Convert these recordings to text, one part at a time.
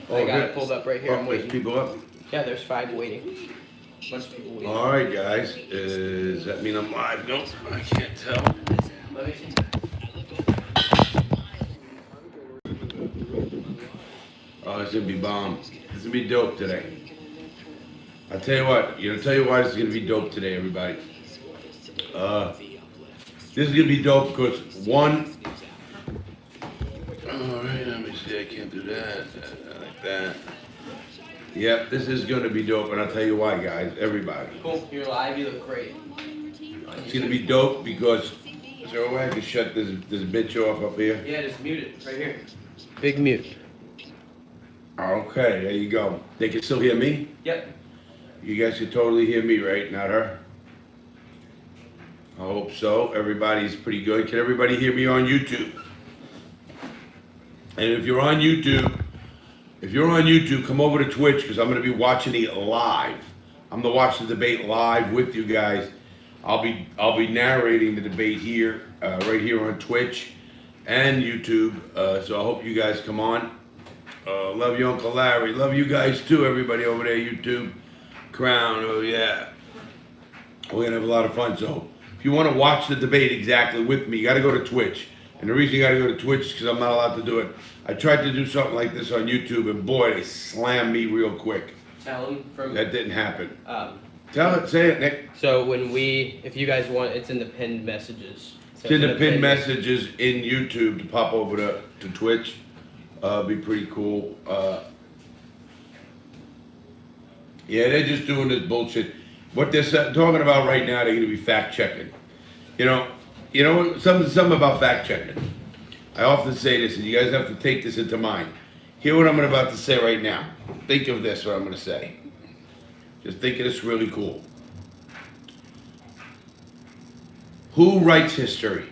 I got it pulled up right here. I'm There's waiting. people up. Yeah, there's 5 waiting. Bunch of people waiting. All right, guys. Does that mean I'm live? Nope, I can't tell. Let me see. Oh, it's gonna be bomb. It's gonna be dope today. I'll tell you what. Tell you why this is gonna be dope today, everybody. This is gonna be dope because one. All right, let me see. I can't do that. Like that. Yep, this is gonna be dope, and I'll tell you why, guys. Everybody. Cool. You're live. You look great. It's gonna be dope because. Is there a way I can shut this bitch off up here? Yeah, just mute it right here. Big mute. Okay, there you go. They can still hear me? Yep. You guys can totally hear me, right? Not her? I hope so. Everybody's pretty good. Can everybody hear me on YouTube? And if you're on YouTube, come over to Twitch because I'm going to be watching it live. I'm going to watch the debate live with you guys. I'll be narrating the debate here, right here on Twitch and YouTube. So I hope you guys come on. Love you, Uncle Larry. Love you guys too, everybody over there, YouTube. Crown, oh yeah. We're gonna have a lot of fun. So if you want to watch the debate exactly with me, you got to go to Twitch. And the reason you got to go to Twitch is because I'm not allowed to do it. I tried to do something like this on YouTube, and boy, they slammed me real quick. Tell them from. That didn't happen. Tell it, say it, Nick. So if you guys want, it's in the pinned messages. So it's in the pinned messages in YouTube to pop over to Twitch. Be pretty cool. Yeah, they're just doing this bullshit. What they're talking about right now, they're going to be fact checking. You know something about fact checking. I often say this, and you guys have to take this into mind. Hear what I'm about to say right now. Think of this, what I'm going to say. Just think of this really cool. Who writes history?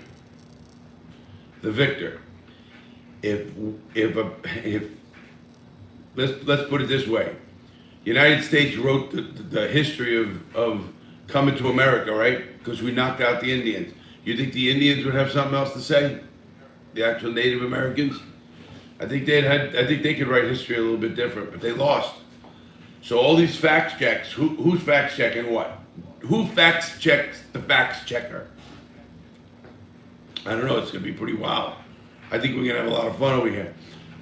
The victor. If let's put it this way. The United States wrote the history of coming to America, right? Because we knocked out the Indians. You think the Indians would have something else to say? The actual Native Americans? I think they could write history a little bit different, but they lost. So all these fact checks, who's fact checking what? Who fact checks the fact checker? I don't know, it's gonna be pretty wild. I think we're gonna have a lot of fun over here.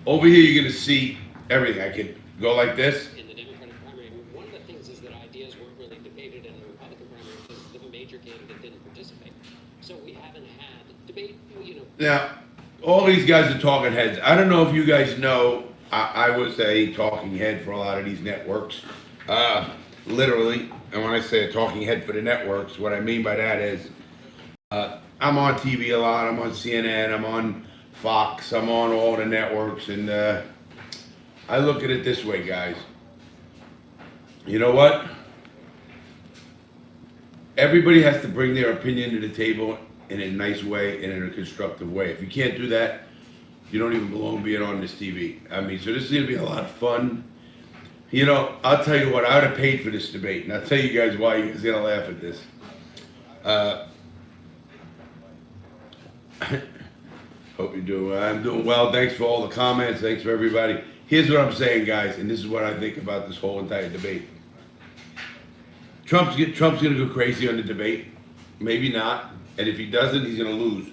Over here you're gonna see everything. I could go like this. In the Democratic primary, one of the things is that ideas weren't really debated in the Republican primary because the major candidate didn't participate. So we haven't had debate, Now, all these guys are talking heads. I don't know if you guys know, I was a talking head for a lot of these networks. Literally, and when I say a talking head for the networks, what I mean by that is I'm on TV a lot. I'm on CNN. I'm on Fox. I'm on all the networks. And I look at it this way, guys. You know what? Everybody has to bring their opinion to the table in a nice way and in a constructive way. If you can't do that, you don't even belong being on this TV. I mean, so this is going to be a lot of fun. I'll tell you what, I would have paid for this debate. And I'll tell you guys why. You guys are going to laugh at this. Hope you're doing well. I'm doing well. Thanks for all the comments. Thanks for everybody. Here's what I'm saying, guys, and this is what I think about this whole entire debate. Trump's going to go crazy on the debate. Maybe not. And if he doesn't, he's going to lose.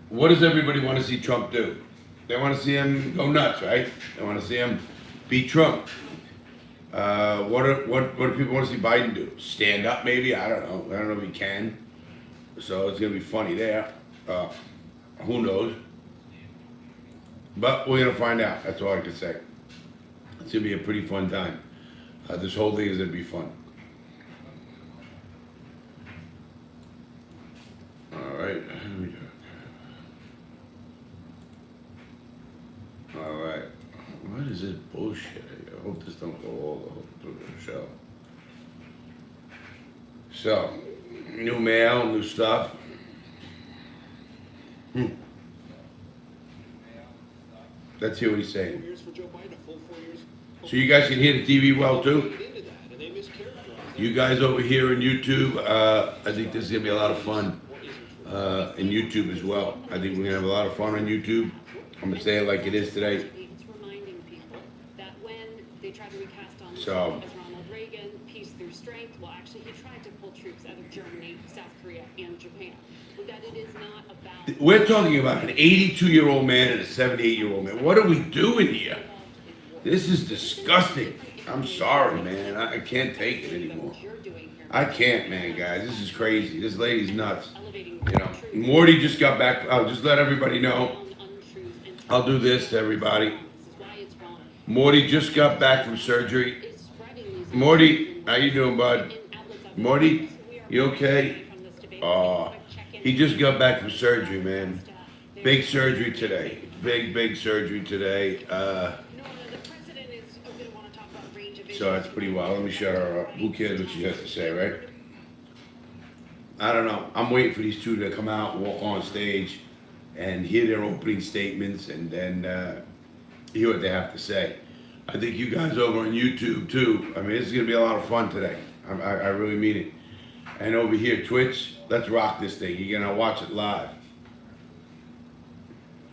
What does everybody want to see Trump do? They want to see him go nuts, right? They want to see him beat Trump. What do people want to see Biden do? Stand up, maybe? I don't know. I don't know if he can. So it's going to be funny there. Who knows? But we're going to find out. That's all I can say. It's going to be a pretty fun time. This whole thing is going to be fun. All right. All right. What is this bullshit? I hope this don't go all the way through the show. So, new mail, new stuff. Let's hear what he's saying. So you guys can hear the TV well too? You guys over here in YouTube, I think this is going to be a lot of fun in YouTube as well. I think we're going to have a lot of fun on YouTube. I'm going to say it like it is today. They tried to recast on So- as Ronald Reagan, peace through strength. Well, actually, he tried to pull troops out of Germany, South Korea, and Japan. But that it is not about. We're talking about an 82-year-old man and a 78-year-old man. What are we doing here? This is disgusting. I'm sorry, man. I can't take it anymore. I can't, man, guys. This is crazy. This lady's nuts. You know, Morty just got back. I'll just let everybody know. I'll do this to everybody. Morty just got back from surgery. Morty, how you doing, bud? Morty, you okay? He just got back from surgery, man. Big surgery today. Big surgery today. So that's pretty wild. Let me shut her up. Who cares what she has to say, right? I don't know. I'm waiting for these two to come out, walk on stage, and hear their opening statements, and then hear what they have to say. I think you guys over on YouTube too. I mean, this is gonna be a lot of fun today. I really mean it. And over here, Twitch, let's rock this thing. You're gonna watch it live.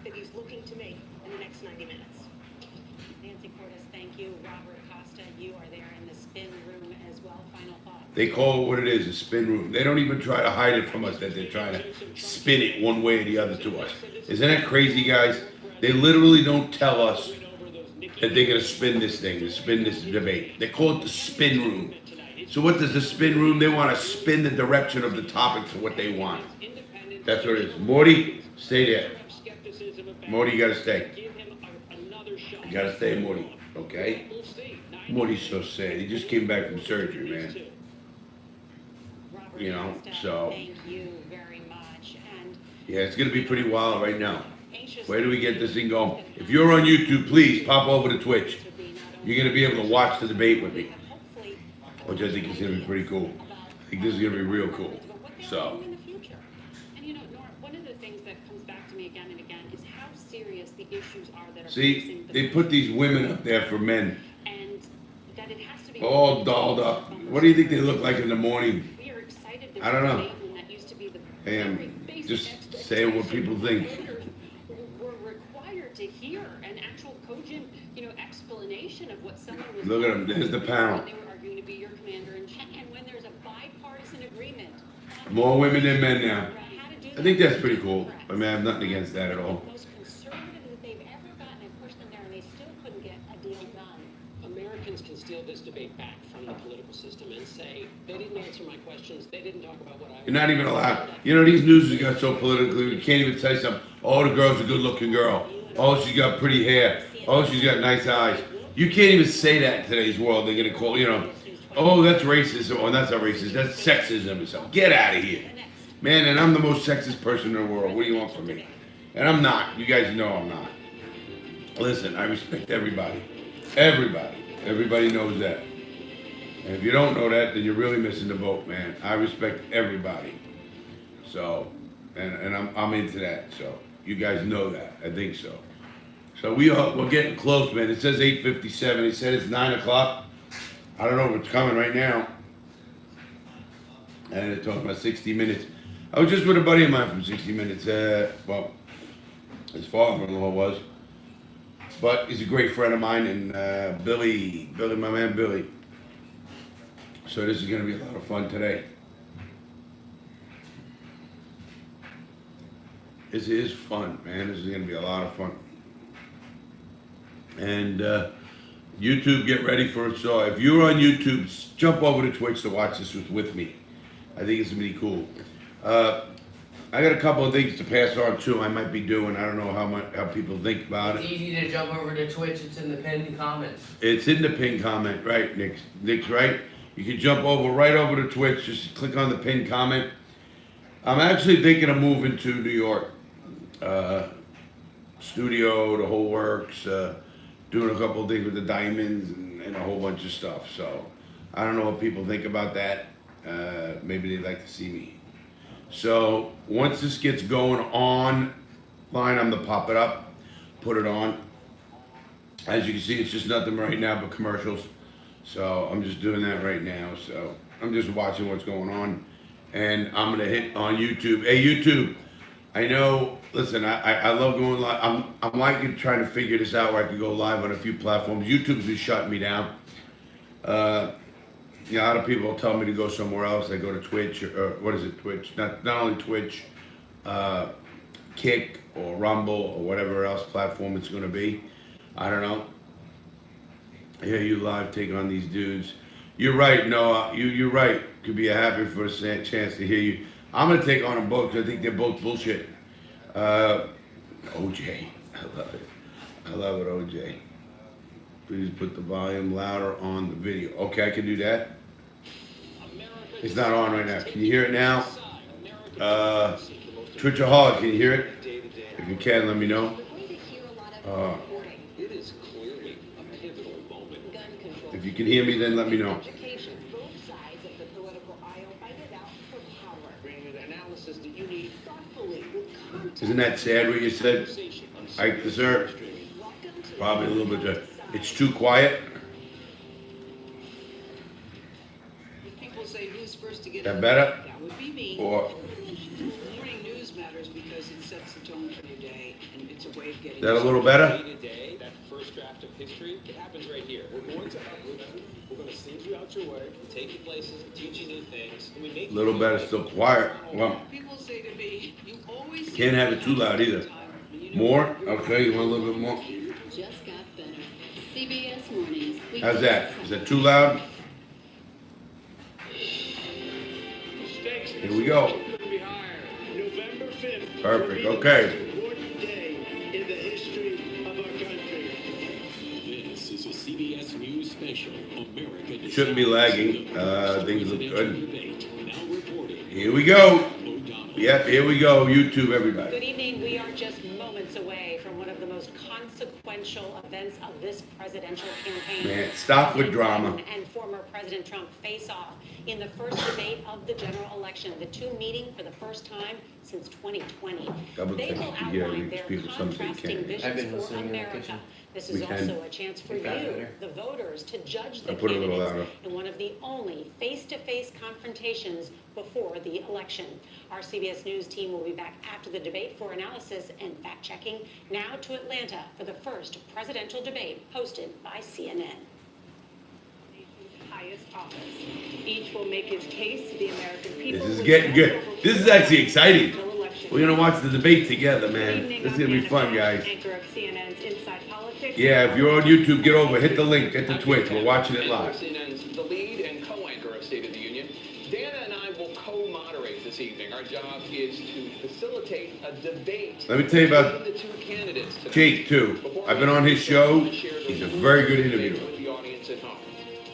That he's looking to make in the next 90 minutes. Nancy Cordes, thank you. Robert Costa, you are there in the spin room as well. Final thoughts. They call it what it is, a spin room. They don't even try to hide it from us that they're trying to spin it one way or the other to us. Isn't that crazy, guys? They literally don't tell us that they're gonna spin this thing, to spin this debate. They call it the spin room. So what does the spin room? They want to spin the direction of the topic to what they want. That's what it is. Morty, stay there. Morty, you gotta stay. You gotta stay, Morty. Okay? Morty's so sad. He just came back from surgery, man. You know, so. Thank you very much. And Yeah, it's gonna be pretty wild right now. Where do we get this thing going? If you're on YouTube, please pop over to Twitch. You're gonna be able to watch the debate with me, which I think is gonna be pretty cool. I think this is gonna be real cool. So. in the future. And you know, Nora, one of the things that comes back to me again and again is how serious the issues are that are See, facing the they put these women up there for men, and that it has to be all dolled up. What do you think they look like in the morning? We are excited I don't know. that used to be the I am very basic just saying what people think. voters were required to hear an actual cogent, explanation of what someone was. Look at them. There's the panel. When they were arguing to be your commander in chief, and when there's a bipartisan agreement. More women than men now. How to do I think that that's pretty cool. I mean, I have nothing against that at all. The most conservative that they've ever gotten, and pushed them there, and they still couldn't get a deal done. Americans can steal this debate back from the political system and say, they didn't answer my questions, they didn't talk about what I. You're not even allowed. You know, these news has got so political, you can't even say something. Oh, the girl's a good looking girl. Oh, she's got pretty hair. Oh, she's got nice eyes. You can't even say that in today's world. They're going to call, oh, that's racist. Oh, that's not racist. That's sexism or something. Get out of here. Man, and I'm the most sexist person in the world. What do you want from me? And I'm not. You guys know I'm not. Listen, I respect everybody. Everybody. Everybody knows that. And if you don't know that, then you're really missing the boat, man. I respect everybody. So, and I'm into that. So, you guys know that. I think so. So we're getting close, man. It says 8:57. It said it's 9 o'clock. I don't know if it's coming right now. And they're talking about 60 minutes. I was just with a buddy of mine from 60 Minutes. Well, his father-in-law was. But he's a great friend of mine, and Billy, my man Billy. So this is going to be a lot of fun today. This is fun, man. This is going to be a lot of fun. And YouTube, get ready for it. So if you're on YouTube, jump over to Twitch to watch this with me. I think it's going to be cool. I got a couple of things to pass on too. I might be doing. I don't know how people think about It's it. easy to jump over to Twitch. It's in the pinned comments. It's in the pinned comment, right, Nick? Nick's right. You can jump right over to Twitch. Just click on the pinned comment. I'm actually thinking of moving to New York. Studio, the whole works. Doing a couple of things with the diamonds and a whole bunch of stuff. So I don't know what people think about that. Maybe they'd like to see me. So once this gets going online, I'm gonna pop it up, put it on. As you can see, it's just nothing right now but commercials. So I'm just doing that right now. So I'm just watching what's going on, and I'm gonna hit on YouTube. Hey YouTube, I know. Listen, I love going live. I'm like trying to figure this out where I can go live on a few platforms. YouTube's just shutting me down. A lot of people tell me to go somewhere else. I go to Twitch or what is it? Twitch. Not only Twitch, Kick or Rumble or whatever else platform it's going to be. I don't know. I hear you live take on these dudes. You're right, Noah. You're right. Could be happy for a chance to hear you. I'm gonna take on them both because I think they're both bullshit. OJ, I love it. I love it, OJ. Please put the volume louder on the video. Okay, I can do that. It's not on right now. Can you hear it now? Twitchaholic, can you hear it? If you can, let me know. It is clearly a pivotal moment. If you can hear me, then let me know. Both sides of the political aisle fight it out for power. Bring you the analysis that you need. Thoughtfully, with context. Isn't that sad what you said? I deserve Welcome to probably a little bit. It's too quiet. People say who's first to get That it? better? That would be me. Or Morning news matters because it sets the tone for your day, and it's a way of getting. is that a little better? Day to day, that first draft of history, it happens right here. We're going to uproot you. We're going to send you out your way, take you places, teach you new things, and we make A little you better, still quiet. Well, People say to me, you always. can't have it too loud either. More? Okay, you want a little bit more? Just got better. CBS Mornings. How's that? Is that too loud? Here we go. November 5th. Perfect, okay. Important day in the history of our country. This is a CBS News special. America Shouldn't be lagging. Things look good. Now reporting. Here we go. O'Donnell. Yep, here we go. YouTube, everybody. Good evening. We are just moments away from one of the most consequential events of this presidential campaign. Man, stop with drama. Biden and former President Trump face off in the first debate of the general election. The two meeting for the first time since 2020. Double They check will if you hear outline these their people, some say you contrasting can't. I've been visions for listening in the America. kitchen. This We is can. also a chance for We got it you, later. the voters, to judge the I'll put it a little candidates louder. in one of the only face-to-face confrontations before the election. Our CBS News team will be back after the debate for analysis and fact-checking. Now to Atlanta for the first presidential debate hosted by CNN. Highest office. Each will make his case to the American people. This is with getting good. multiple This is actually exciting. election. We're gonna watch the debate together, Good man. evening, This is I'm gonna be Hannah fun, Bash, guys. Anchor of CNN's Inside Politics. Yeah, if you're on YouTube, get over, hit the link, hit the Twitch. We're watching it live. CNN's the lead and co-anchor of State of the Union. Dana and I will co-moderate this evening. Our job is to facilitate a debate Let me tell you about between the two candidates tonight. Jake, too. I've been on his show. He's a very good interviewer. With the audience at home.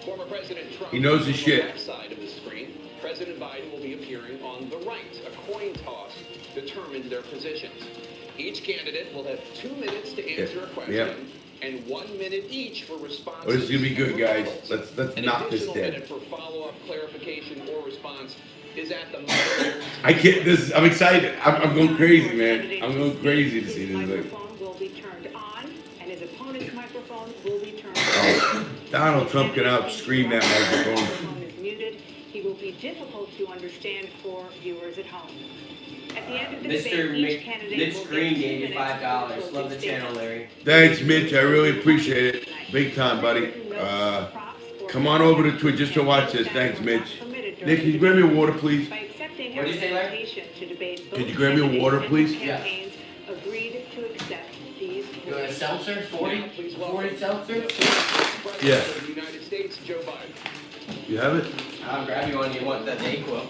Former President Trump He knows his is on shit. the left side of the screen. President Biden will be appearing on the right. A coin toss determines their positions. Each candidate will have 2 minutes to answer a question. Yep. And 1 minute each for responses. Oh, this is gonna be good, and guys. rebuttals. Let's An knock this additional dead. minute for follow-up, clarification, or response is at the moderator's I can't. This. I'm excited. I'm going crazy, man. I'm going crazy to see His this thing. microphone will be turned on, and his opponent's microphone will be turned Oh, off. Donald Trump can out scream that microphone. Microphone is muted. He will be difficult to understand for viewers at home. At the end of the debate, each candidate Mitch will Green get 2 gave you minutes $5. for Love the closing channel, statements. Larry. Thanks, Mitch. I really appreciate it. Big time, buddy. Come on over to Twitch just to watch this. Thanks, Mitch. Nick, can you grab me a water, please? By accepting What'd his you say, Larry? invitation to debate both Could you grab me a water, candidates please? and Yeah. campaigns agreed to accept these. You want a seltzer? 40? Please 40 seltzer? President Yeah. of the United States, Joe Biden. You have it? I'll grab you one. You want that Dayquil?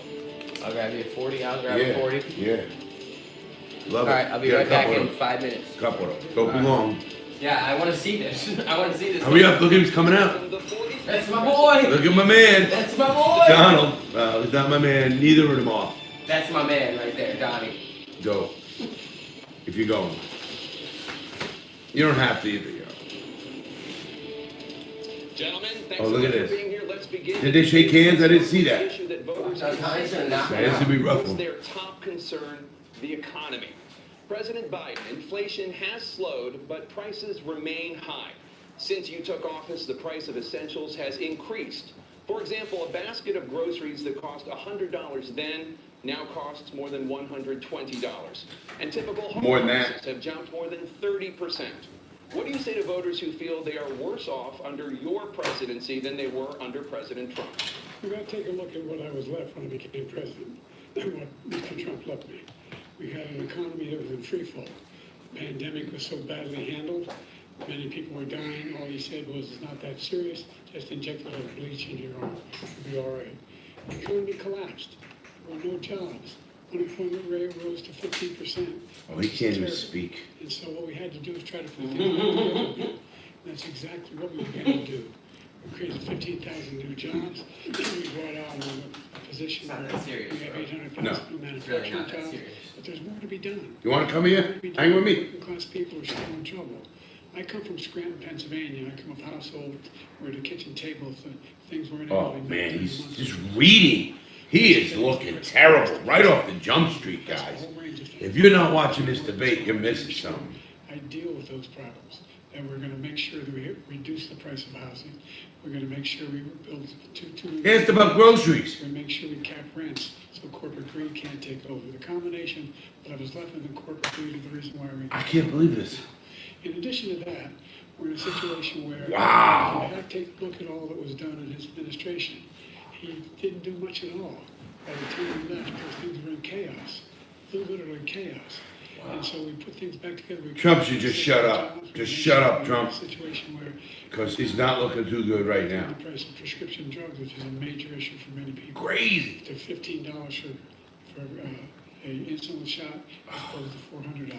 I'll grab you a 40. I'll grab a Yeah. 40. Yeah. Love All it. right, I'll be Get a right back couple in of 5 minutes. them. Couple of them. Don't be All right. long. Yeah, I want to see this. I want to see this. Hurry up. Look at him. He's coming out. From the 45th That's my boy. Look at my man. That's my boy. Donald. He's not my man. Neither of them are. That's my man right there, Donnie. Go. If you're going. You don't have to either, yo. Gentlemen, thanks Oh, so look much at for this. being here. Let's begin. Did they shake hands? I didn't see that. Issue that voters That's nice and not This would be a rough What's one. their top concern? The economy. President Biden, inflation has slowed, but prices remain high. Since you took office, the price of essentials has increased. For example, a basket of groceries that cost $100 then now costs more than $120. And typical home More than that. prices have jumped more than 30%. What do you say to voters who feel they are worse off under your presidency than they were under President Trump? We got to take a look at what I was left when I became president and what Mr. Trump left me. We had an economy that was in free fall. The pandemic was so badly handled. Many people were dying. All he said was, it's not that serious. Just inject a little bleach in your arm. You'll be all right. The economy collapsed. There were no jobs. Unemployment rate rose to 15%. Oh, he can't even speak. And so what we had to do is try to put things together. That's exactly what we began to do. We created 15,000 new jobs. We brought out a position where we have 800,000 new manufacturing jobs. But there's more to be done. You want to come here? Hang with me. Because people are still in trouble. I come from Scranton, Pennsylvania. I come from a household where the kitchen table, things weren't. Oh man, he's just reading. He is looking terrible right off the jump street, guys. If you're not watching this debate, you're missing something. I deal with those problems, and we're going to make sure that we reduce the price of housing. We're going to make sure we build two. Asked about groceries. We're going to make sure we cap rents so corporate greed can't take over. The combination that I was left with the corporate greed is the reason why we. I can't believe this. In addition to that, we're in a situation where wow. I take a look at all that was done in his administration. He didn't do much at all. By the time he left, because things were in chaos, literally chaos. Wow. And so we put things back together. Trump should just shut up. Just shut up, Trump. Situation where because he's not looking too good right now. The price of prescription drugs, which is a major issue for many people. Crazy. To $15 for an insulin shot as opposed to $400.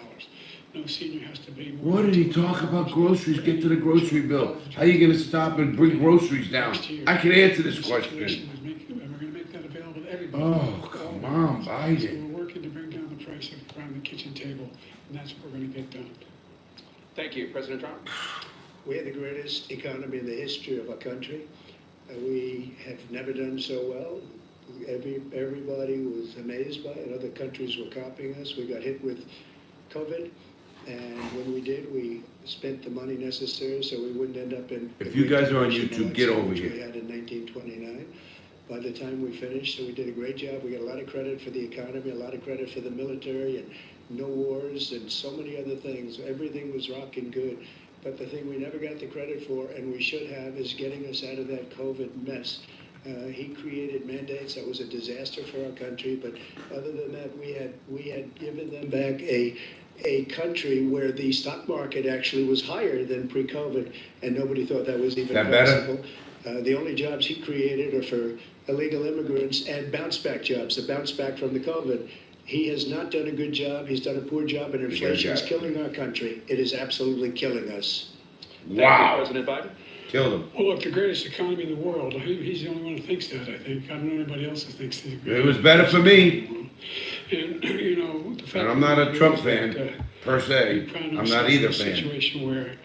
No senior has to pay more. What did he talk about groceries? Get to the grocery bill. How are you going to stop and bring groceries down? I can answer this question. And we're going to make that available to everybody. Oh, come on, Biden. So we're working to bring down the price around the kitchen table, and that's what we're going to get done. Thank you. President Trump? We had the greatest economy in the history of our country. We have never done so well. Everybody was amazed by it. Other countries were copying us. We got hit with COVID. And when we did, we spent the money necessary so we wouldn't end up in... If you guys are on YouTube, get over here. We had in 1929. By the time we finished, so we did a great job. We got a lot of credit for the economy, a lot of credit for the military, and no wars, and so many other things. Everything was rocking good. But the thing we never got the credit for, and we should have, is getting us out of that COVID mess. He created mandates that was a disaster for our country, but other than that, we had given them back a country where the stock market actually was higher than pre-COVID, and nobody thought that was even possible. The only jobs he created are for illegal immigrants and bounce-back jobs, the bounce-back from the COVID. He has not done a good job. He's done a poor job, and inflation is killing our country. It is absolutely killing us. Wow. President Biden? Killed him. Well, look, the greatest economy in the world. He's the only one who thinks that, I think. I don't know anybody else who thinks that. It was better for me. And, you know, the fact and I'm not a Trump fan, per se. I'm not either fan. A situation where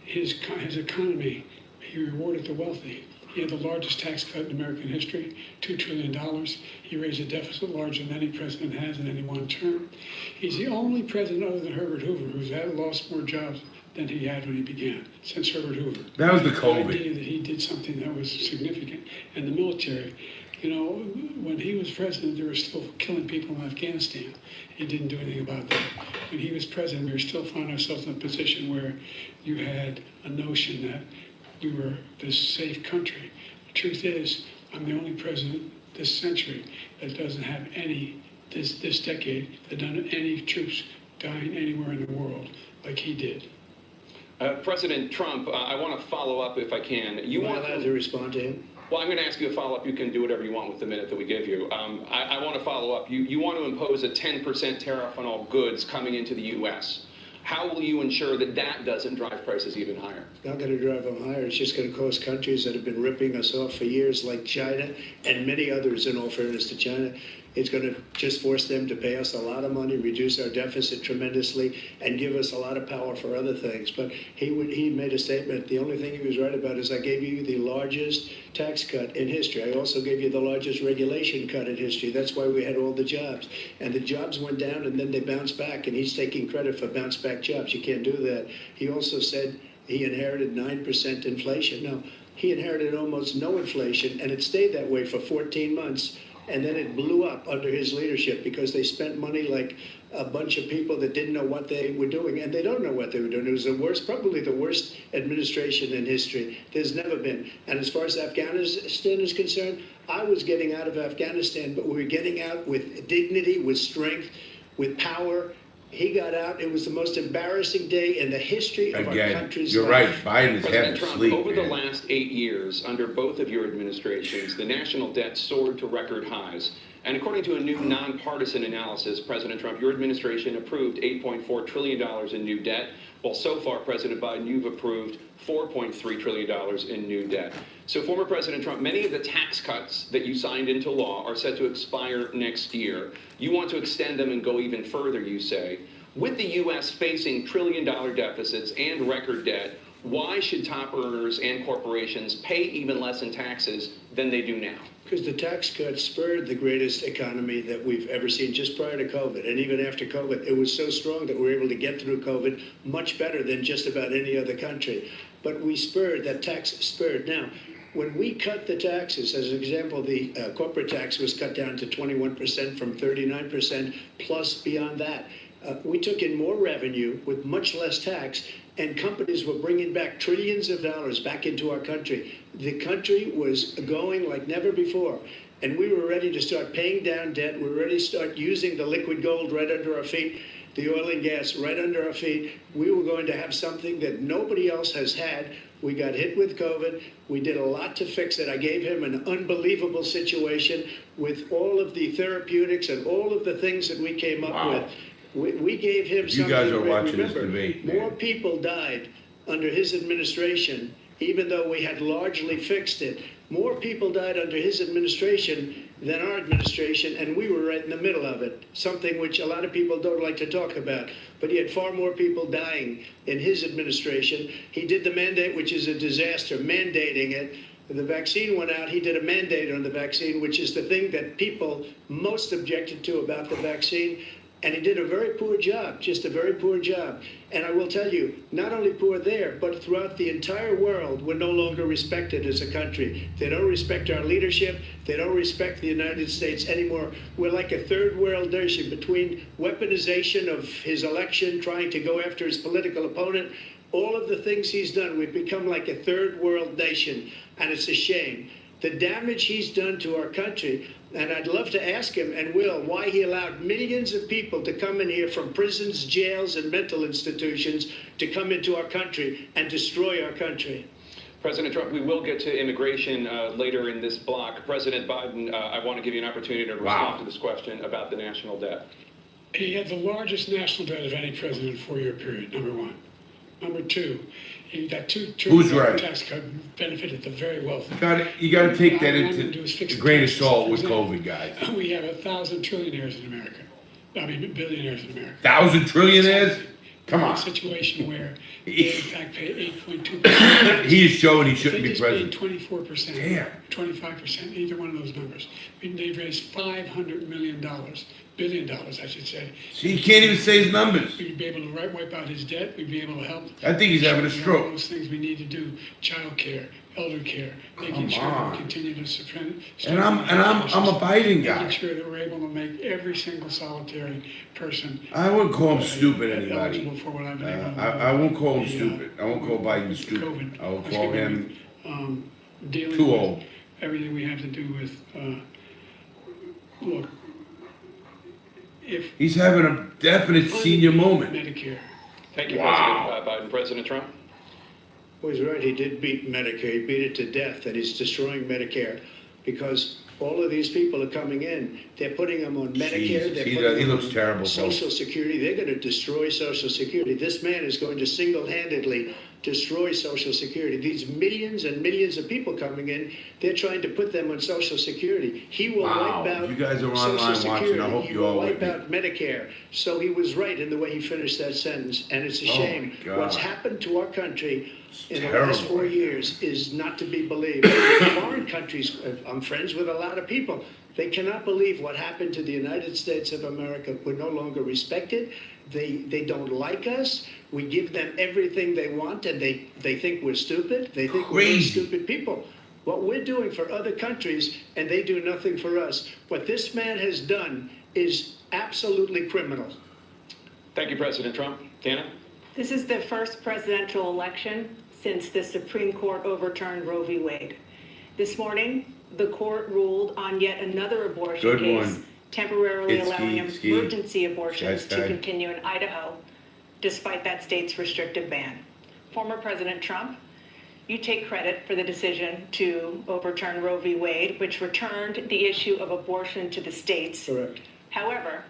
his economy, he rewarded the wealthy. He had the largest tax cut in American history, $2 trillion. He raised a deficit larger than any president has in any one term. He's the only president other than Herbert Hoover who's lost more jobs than he had when he began, since Herbert Hoover. That was the COVID. The idea that he did something that was significant. And the military, you know, when he was president, they were still killing people in Afghanistan. He didn't do anything about that. When he was president, we were still finding ourselves in a position where you had a notion that we were this safe country. The truth is, I'm the only president this century that doesn't have any, this decade, that doesn't have any troops dying anywhere in the world like he did. President Trump, I want to follow up if I can. Am I allowed to respond to him? Well, I'm going to ask you a follow-up. You can do whatever you want with the minute that we give you. I want to follow up. You want to impose a 10% tariff on all goods coming into the U.S. How will you ensure that that doesn't drive prices even higher? It's not going to drive them higher. It's just going to cost countries that have been ripping us off for years, like China and many others, in all fairness to China. It's going to just force them to pay us a lot of money, reduce our deficit tremendously, and give us a lot of power for other things. But he made a statement. The only thing he was right about is I gave you the largest tax cut in history. I also gave you the largest regulation cut in history. That's why we had all the jobs. And the jobs went down, and then they bounced back, and he's taking credit for bounce back jobs. You can't do that. He also said he inherited 9% inflation. No, he inherited almost no inflation, and it stayed that way for 14 months. And then it blew up under his leadership because they spent money like a bunch of people that didn't know what they were doing, and they don't know what they were doing. It was the worst, probably the worst administration in history. There's never been. And as far as Afghanistan is concerned, I was getting out of Afghanistan, but we were getting out with dignity, with strength, with power. He got out. It was the most embarrassing day in the history of our country's you're life. right. Biden is half President Trump, asleep. over the man. last 8 years, under both of your administrations, the national debt soared to record highs. And according to a new nonpartisan analysis, President Trump, your administration approved $8.4 trillion in new debt, while so far, President Biden, you've approved $4.3 trillion in new debt. So, former President Trump, many of the tax cuts that you signed into law are set to expire next year. You want to extend them and go even further, you say. With the U.S. facing trillion-dollar deficits and record debt, why should top earners and corporations pay even less in taxes than they do now? Because the tax cuts spurred the greatest economy that we've ever seen just prior to COVID. And even after COVID, it was so strong that we were able to get through COVID much better than just about any other country. But we spurred, that tax spurred. Now, when we cut the taxes, as an example, the corporate tax was cut down to 21% from 39%, plus beyond that. We took in more revenue with much less tax, and companies were bringing back trillions of dollars back into our country. The country was going like never before, and we were ready to start paying down debt. We were ready to start using the liquid gold right under our feet, the oil and gas right under our feet. We were going to have something that nobody else has had. We got hit with COVID. We did a lot to fix it. I gave him an unbelievable situation with all of the therapeutics and all of the things that we came up with. We gave him something. You guys are watching Remember, this debate, man. more people died under his administration, even though we had largely fixed it. More people died under his administration than our administration, and we were right in the middle of it, something which a lot of people don't like to talk about. But he had far more people dying in his administration. He did the mandate, which is a disaster, mandating it. The vaccine went out, he did a mandate on the vaccine, which is the thing that people most objected to about the vaccine. And he did a very poor job, just a very poor job. And I will tell you, not only poor there, but throughout the entire world, we're no longer respected as a country. They don't respect our leadership. They don't respect the United States anymore. We're like a third world nation between weaponization of his election, trying to go after his political opponent, all of the things he's done. We've become like a third world nation, and it's a shame. The damage he's done to our country. And I'd love to ask him, and will, why he allowed millions of people to come in here from prisons, jails, and mental institutions to come into our country and destroy our country. President Trump, we will get to immigration later in this block. President Biden, I want to give you an opportunity to respond to this question about the national debt. He had the largest national debt of any president in a 4-year period, number one. Number two, that $2 trillion tax cut benefited the very wealthy. You got to take that into a grain of salt with COVID, guys. We have 1,000 trillionaires in America. I mean, billionaires in America. 1,000 trillionaires? Come on. A situation where they in fact pay 8.2%. He is showing he shouldn't be president. 24%. Damn. 25%, either one of those numbers. They've raised $500 million, billion dollars, I should say. See, he can't even say his numbers. We'd be able to wipe out his debt. We'd be able to help. I think he's having a stroke. All those things we need to do: child care, elder care, making sure we continue to suppress. And I'm a Biden guy. Making sure that we're able to make every single solitary person. I wouldn't call him stupid, anybody. Eligible for what I've been able to I won't call him stupid. I won't call Biden stupid. COVID. I will call him dealing too with old. everything we have to do with. Look, if He's having a definite senior moment. Medicare. Thank you, President Biden. President Trump? Well, he's right. He did beat Medicare. He beat it to death, and he's destroying Medicare because all of these people are coming in. They're putting them on Medicare. Jesus, They're he putting looks them on terrible, Social Security. They're going to destroy Social Security. This man is going to single-handedly destroy Social Security. These millions and millions of people coming in, they're trying to put them on Social Security. He will wipe out you guys are Social online Security. watching. I hope He you will all wipe with me. out Medicare. So he was right in the way he finished that sentence, and it's a shame. God. What's happened to our country in the terrible. last 4 years is not to be believed. Foreign countries, I'm friends with a lot of people. They cannot believe what happened to the United States of America. We're no longer respected. They don't like us. We give them everything they want, and they think we're stupid. They think we're stupid people. What we're doing for other countries, and they do nothing for us. What this man has done is absolutely criminal. Thank you, President Trump. Tana? This is the first presidential election since the Supreme Court overturned Roe v. Wade. This morning, the court ruled on yet another abortion case, temporarily allowing emergency abortions to continue in Idaho, despite that state's restrictive ban. Former President Trump, you take credit for the decision to overturn Roe v. Wade, which returned the issue of abortion to the states. Correct. However,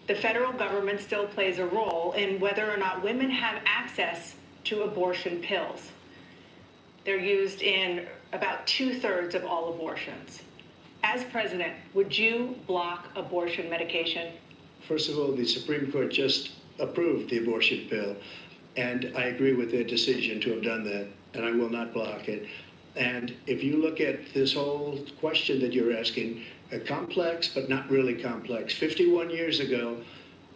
the federal government still plays a role in whether or not women have access to abortion pills. They're used in about 2/3 of all abortions. As president, would you block abortion medication? First of all, the Supreme Court just approved the abortion pill, and I agree with their decision to have done that, and I will not block it. And if you look at this whole question that you're asking, complex but not really complex. 51 years ago,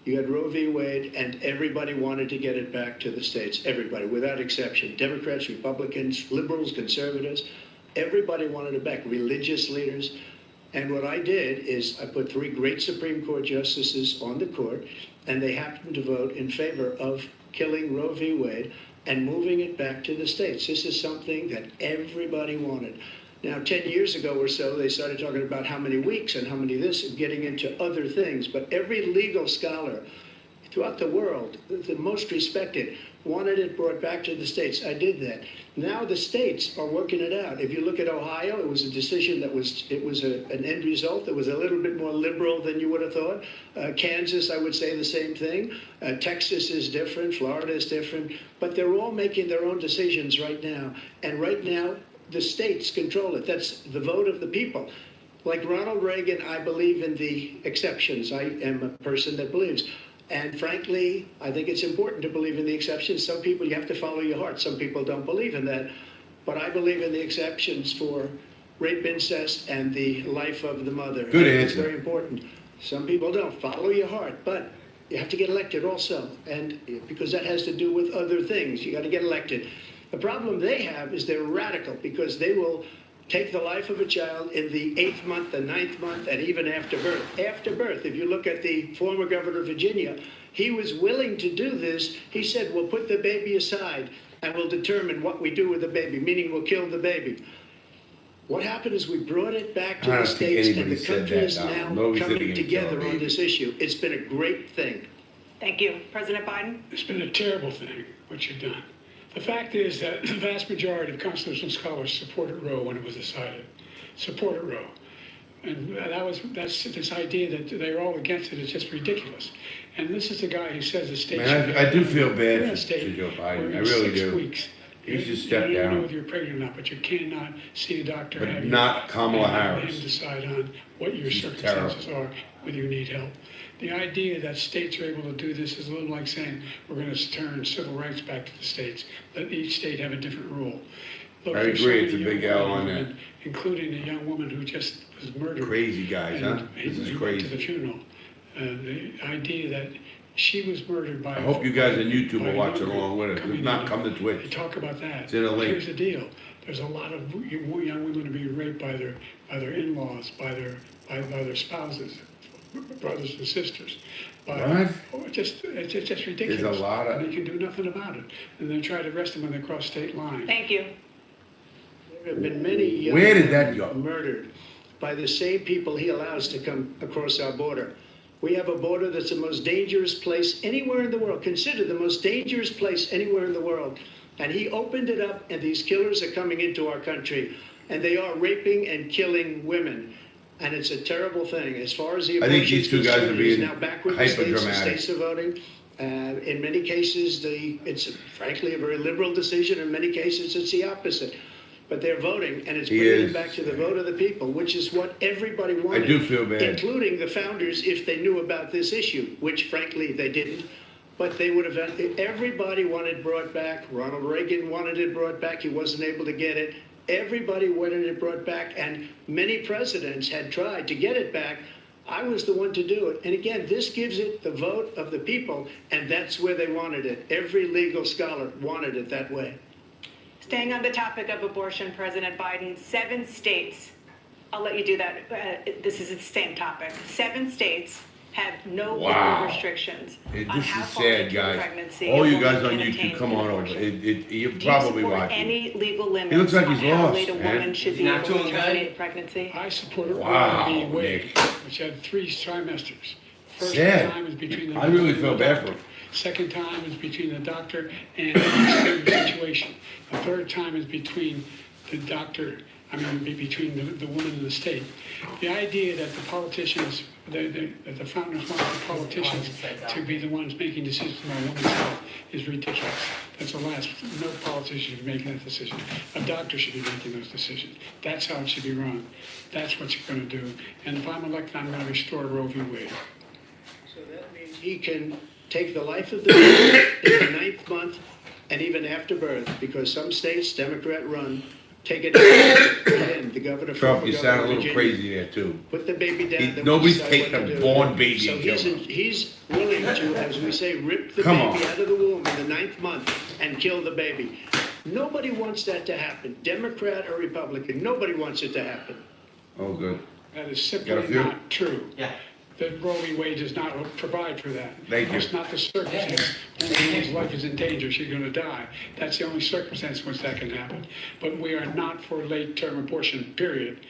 you had Roe v. Wade, and everybody wanted to get it back to the states. Everybody, without exception. Democrats, Republicans, liberals, conservatives, everybody wanted it back. Religious leaders. And what I did is I put 3 great Supreme Court justices on the court, and they happened to vote in favor of killing Roe v. Wade and moving it back to the states. This is something that everybody wanted. Now, 10 years ago or so, they started talking about how many weeks and how many this, and getting into other things. But every legal scholar throughout the world, the most respected, wanted it brought back to the states. I did that. Now the states are working it out. If you look at Ohio, it was a decision that was an end result that was a little bit more liberal than you would have thought. Kansas, I would say the same thing. Texas is different. Florida is different. But they're all making their own decisions right now. And right now, the states control it. That's the vote of the people. Like Ronald Reagan, I believe in the exceptions. I am a person that believes. And frankly, I think it's important to believe in the exceptions. Some people, you have to follow your heart. Some people don't believe in that. But I believe in the exceptions for rape, incest, and the life of the mother. Good answer. It's very important. Some people don't. Follow your heart. But you have to get elected also. And because that has to do with other things. You got to get elected. The problem they have is they're radical because they will take the life of a child in the 8th month, the 9th month, and even after birth. After birth, if you look at the former governor of Virginia, he was willing to do this. He said, we'll put the baby aside and we'll determine what we do with the baby, meaning we'll kill the baby. What happened is we brought it back to the states, and the country is now coming together on this issue. It's been a great thing. Thank you. President Biden? It's been a terrible thing, what you've done. The fact is that the vast majority of constitutional scholars supported Roe when it was decided. Supported Roe. And that's this idea that they're all against it is just ridiculous. And this is the guy who says the state. Man, I do feel bad for Joe Biden. I really do. Weeks, He should step you don't down. know whether you're pregnant or not, but you cannot see a doctor. But have not Kamala and have Harris. him decide on what your circumstances are, whether you need help. The idea that states are able to do this is a little like saying we're going to turn civil rights back to the states. Let each state have a different rule. Look, I there's agree, so it's a many big young L on women, that. including a young woman who just was murdered. Crazy guys, and huh? he This is went crazy. to the funeral. The idea that she was murdered by. I hope you guys on YouTube by will watch it a along with us. If comedian. not, come to They Twitch. talk about that. It's in a link. Here's the deal. There's a lot of young women are being raped by their in-laws, by their spouses, brothers and sisters. What? It's just ridiculous. There's a lot of- And they can do nothing about it. And they try to arrest them when they cross state lines. Thank you. There have been many young Where did that women go? murdered by the same people he allows to come across our border. We have a border that's the most dangerous place anywhere in the world, considered the most dangerous place anywhere in the world. And he opened it up, and these killers are coming into our country, and they are raping and killing women. And it's a terrible thing. As far as the I think abortion these two guys concerned, are he's being now back with the states. The hyper-dramatic. states are voting. In many cases, it's frankly a very liberal decision. In many cases, it's the opposite. But they're voting, and it's He bringing is. it back to the vote of the people, which is what everybody wanted. I do feel bad. Including the founders, if they knew about this issue, which frankly they didn't. But they would have, everybody wanted brought back. Ronald Reagan wanted it brought back. He wasn't able to get it. Everybody wanted it brought back, and many presidents had tried to get it back, I was the one to do it. And again, this gives it the vote of the people, and that's where they wanted it. Every legal scholar wanted it that way. Staying on the topic of abortion, President Biden, 7 states, I'll let you do that. This is the same topic. 7 states have no legal restrictions on This how is far sad, into a guys. pregnancy All a you woman guys on can YouTube, obtain come an on over. abortion. You're Do you probably support watching. any legal limits He looks like on he's how lost, late a man. woman should He's be not able to doing good. terminate a pregnancy? I supported Wow, Roe v. Wade, Nick. which had 3 trimesters. First Sad. time is between the I really doctor feel and the bad for doctor. him. Second time is between the doctor and the situation. The third time is between the doctor, between the woman and the state. The idea that the politicians, that the founders want the politicians to be the ones making decisions about a woman's health is ridiculous. That's the last. No politician should be making that decision. A doctor should be making those decisions. That's how it should be run. That's what you're going to do. And if I'm elected, I'm going to restore Roe v. Wade. So that means he can take the life of the baby in the 9th month and even after birth, because some states, Democrat run, take it again. The governor, Trump, you former sound a governor of little Virginia, crazy there too. put the baby down. then Nobody's decide taking what to a do. born baby So and killing him. he's willing to, as we say, rip the Come baby on. out of the womb in the 9th month and kill the baby. Nobody wants that to happen, Democrat or Republican. Nobody wants it to happen. Oh, good. That is Got a simply few? not true. Yeah. That Roe v. Wade does not provide for that. Thank you. That's not the circumstance. When a woman's life is in danger, she's going to die. That's the only circumstance in which that can happen. But we are not for late-term abortion, period.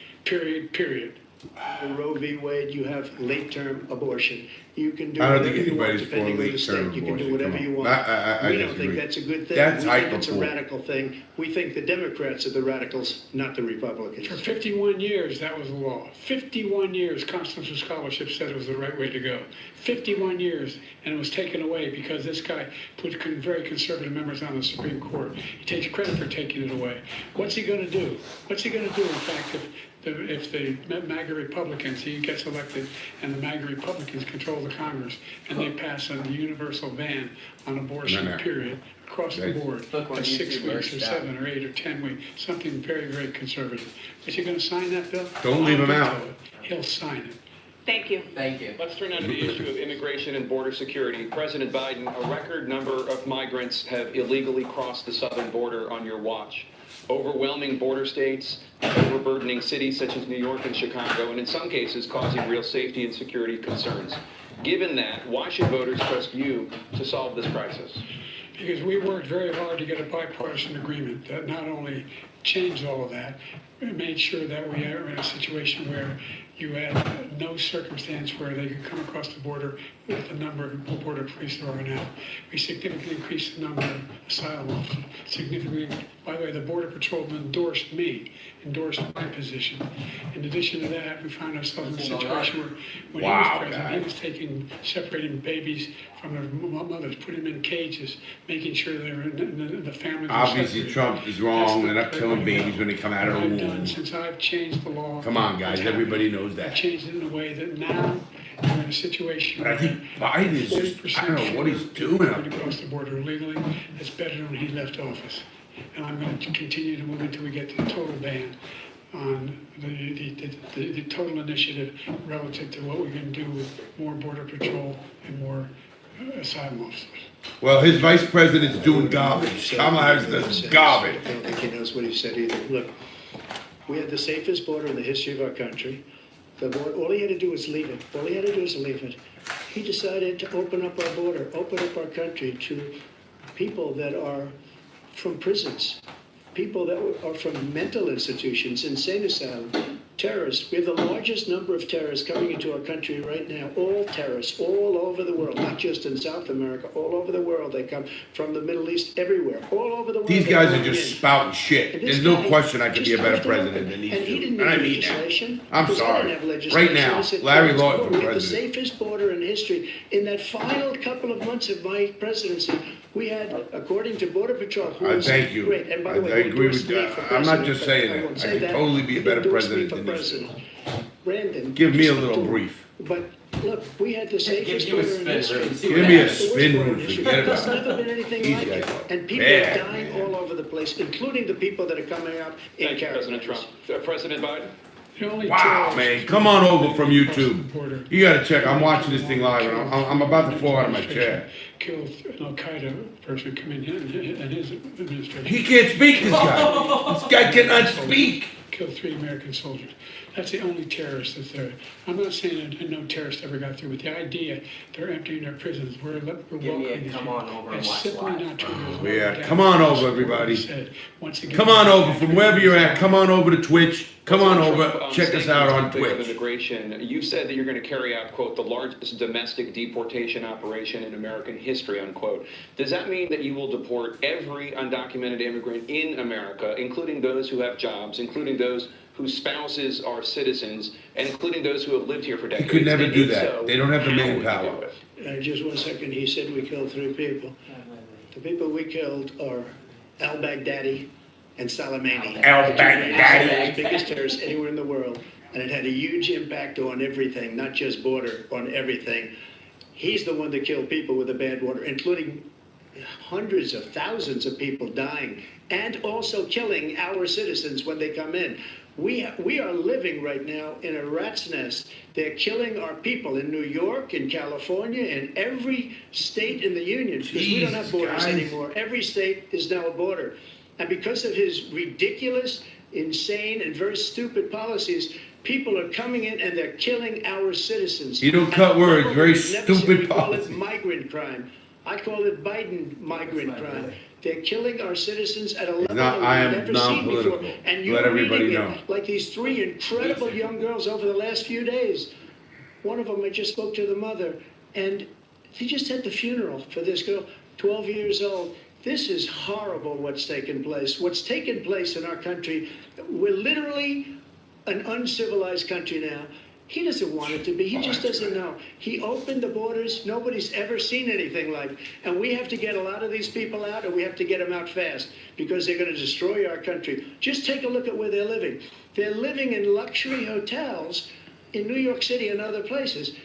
The Roe v. Wade, you have late-term abortion. You can do I don't whatever think you want anybody's for depending on the late-term state. You can do abortion. whatever Come you on. want. I We don't disagree. think that's a good thing. That's We think it's a hyper-cool. radical thing. We think the Democrats are the radicals, not the For Republicans. 51 years, that was the law. 51 years, constitutional scholarship said it was the right way to go. 51 years, and it was taken away because this guy put very conservative members on the Supreme Court. He takes credit for taking it away. What's he going to do? What's he going to do, in fact, if the MAGA Republicans, he gets elected, and the MAGA Republicans control the Congress, and they pass a universal ban on abortion, No. period, across the Right. board, Look, on at 6 YouTube, weeks, or it's 7 or 8 or 10 weeks, something very, very conservative. Is he going to sign that bill? Don't leave him I'll out. veto it. He'll sign it. Thank you. Thank you. Let's turn now to the issue of immigration and border security. President Biden, a record number of migrants have illegally crossed the southern border on your watch. Overwhelming border states, overburdening cities such as New York and Chicago, and in some cases causing real safety and security concerns. Given that, why should voters trust you to solve this crisis? Because we worked very hard to get a bipartisan agreement that not only changed all of that, but made sure that we are in a situation where you had no circumstance where they could come across the border with the number of border police there are now. We significantly increased the number of asylum officers. Significantly, by the way, the Border Patrol endorsed my position. In addition to that, we found ourselves in a situation where when Wow, he was president, guys. he was separating babies from their mothers, putting them in cages, making sure they were the families were Obviously, separated. Trump is That's wrong. the They're not killing correct way to babies go. when they come out of the What I've done womb. since I've changed the law. Come on, guys. what's happened, Everybody knows I've that. changed it in a way that now we're in a situation But I think Biden is just, I don't know what he's doing up there. across the border illegally. It's better than when he left office. And I'm going to continue to move until we get to the total ban on the total initiative relative to what we can do with more border patrol and more asylum officers. Well, his vice president's doing garbage. Kamala Harris does garbage. I don't think he knows what he said either. Look, we had the safest border in the history of our country. All he had to do was leave it. All he had to do was leave it. He decided to open up our border, open up our country to people that are from prisons, people that are from mental institutions, insane asylum, terrorists. We have the largest number of terrorists coming into our country right now, all terrorists, all over the world, not just in South America, all over the world. They come from the Middle East, everywhere, all over the world. These They're guys are pouring just in. spouting shit. And this There's no guy question I could just be a better left it open. president than these And he two. didn't And I need mean that. legislation. I'm because I sorry. didn't have legislation. Right now, I said, Larry "Let's Lawton go." for We had the president. safest border in history. In that final couple of months of my presidency, we had, according to Border Patrol, who I was thank you. great. And by I the way, agree with endorsed me you. for I'm not president, just but saying I that. won't I say could that. totally be a He better endorsed me president for than these president. Brandon. Give me a just little do- brief. But look, we had the safest you a border in spin, history. Ruben. See Give what me a happens. spin room. Forget There's about never it. been anything These like guys it. are And people bad, are dying man. all over the place, including the people that are coming out in Thank you, President caravans. Trump. President Biden? The only Wow, terrorist man, come on over from across the YouTube. border You gotta check. I'm watching this thing live, and I'm about to fall out of my chair. Killed an Al-Qaeda person coming in and his administration. He can't speak, this guy. This guy cannot speak. Killed 3 American soldiers. That's the only terrorist that's there. I'm not saying that no terrorist ever got through, but the idea they're emptying their prisons, we're welcoming these come on people. over and It's watch simply live. not true. There's no Yeah, doubt. come on over, everybody. Said, once again, Come on over from wherever you're at. Come on over to Twitch. Come on over. Check us out on Of Twitch. immigration, you said that you're going to carry out, quote, the largest domestic deportation operation in American history, unquote. Does that mean that you will deport every undocumented immigrant in America, including those who have jobs, including those whose spouses are citizens, and including those who have lived here for decades? You could never And do if that. so, They don't have the how would you manpower. do it? Just 1 second, he said we killed 3 people. The people we killed are al-Baghdadi and Soleimani. Al-Baghdadi. The biggest terrorists anywhere in the world. And it had a huge impact on everything, not just border, on everything. He's the one that killed people with the bad water, including hundreds of thousands of people dying, and also killing our citizens when they come in. We are living right now in a rat's nest. They're killing our people in New York, in California, in every state in the union, because we don't have borders anymore. Every state is now a border. And because of his ridiculous, insane, and very stupid policies, people are coming in and they're killing our citizens. You don't cut words. Very Never seen- stupid we call policy. it migrant crime. I call it Biden migrant crime. They're killing our citizens at a level I am we've never seen before. non-political. And you're Let everybody reading know. it like these 3 incredible young girls over the last few days. One of them, I just spoke to the mother, and he just had the funeral for this girl, 12 years old. This is horrible what's taken place. What's taken place in our country, we're literally an uncivilized country now. He doesn't want it to be. He just doesn't know. He opened the borders. Nobody's ever seen anything like it. And we have to get a lot of these people out, and we have to get them out fast, because they're going to destroy our country. Just take a look at where they're living. They're living in luxury hotels in New York City and other places.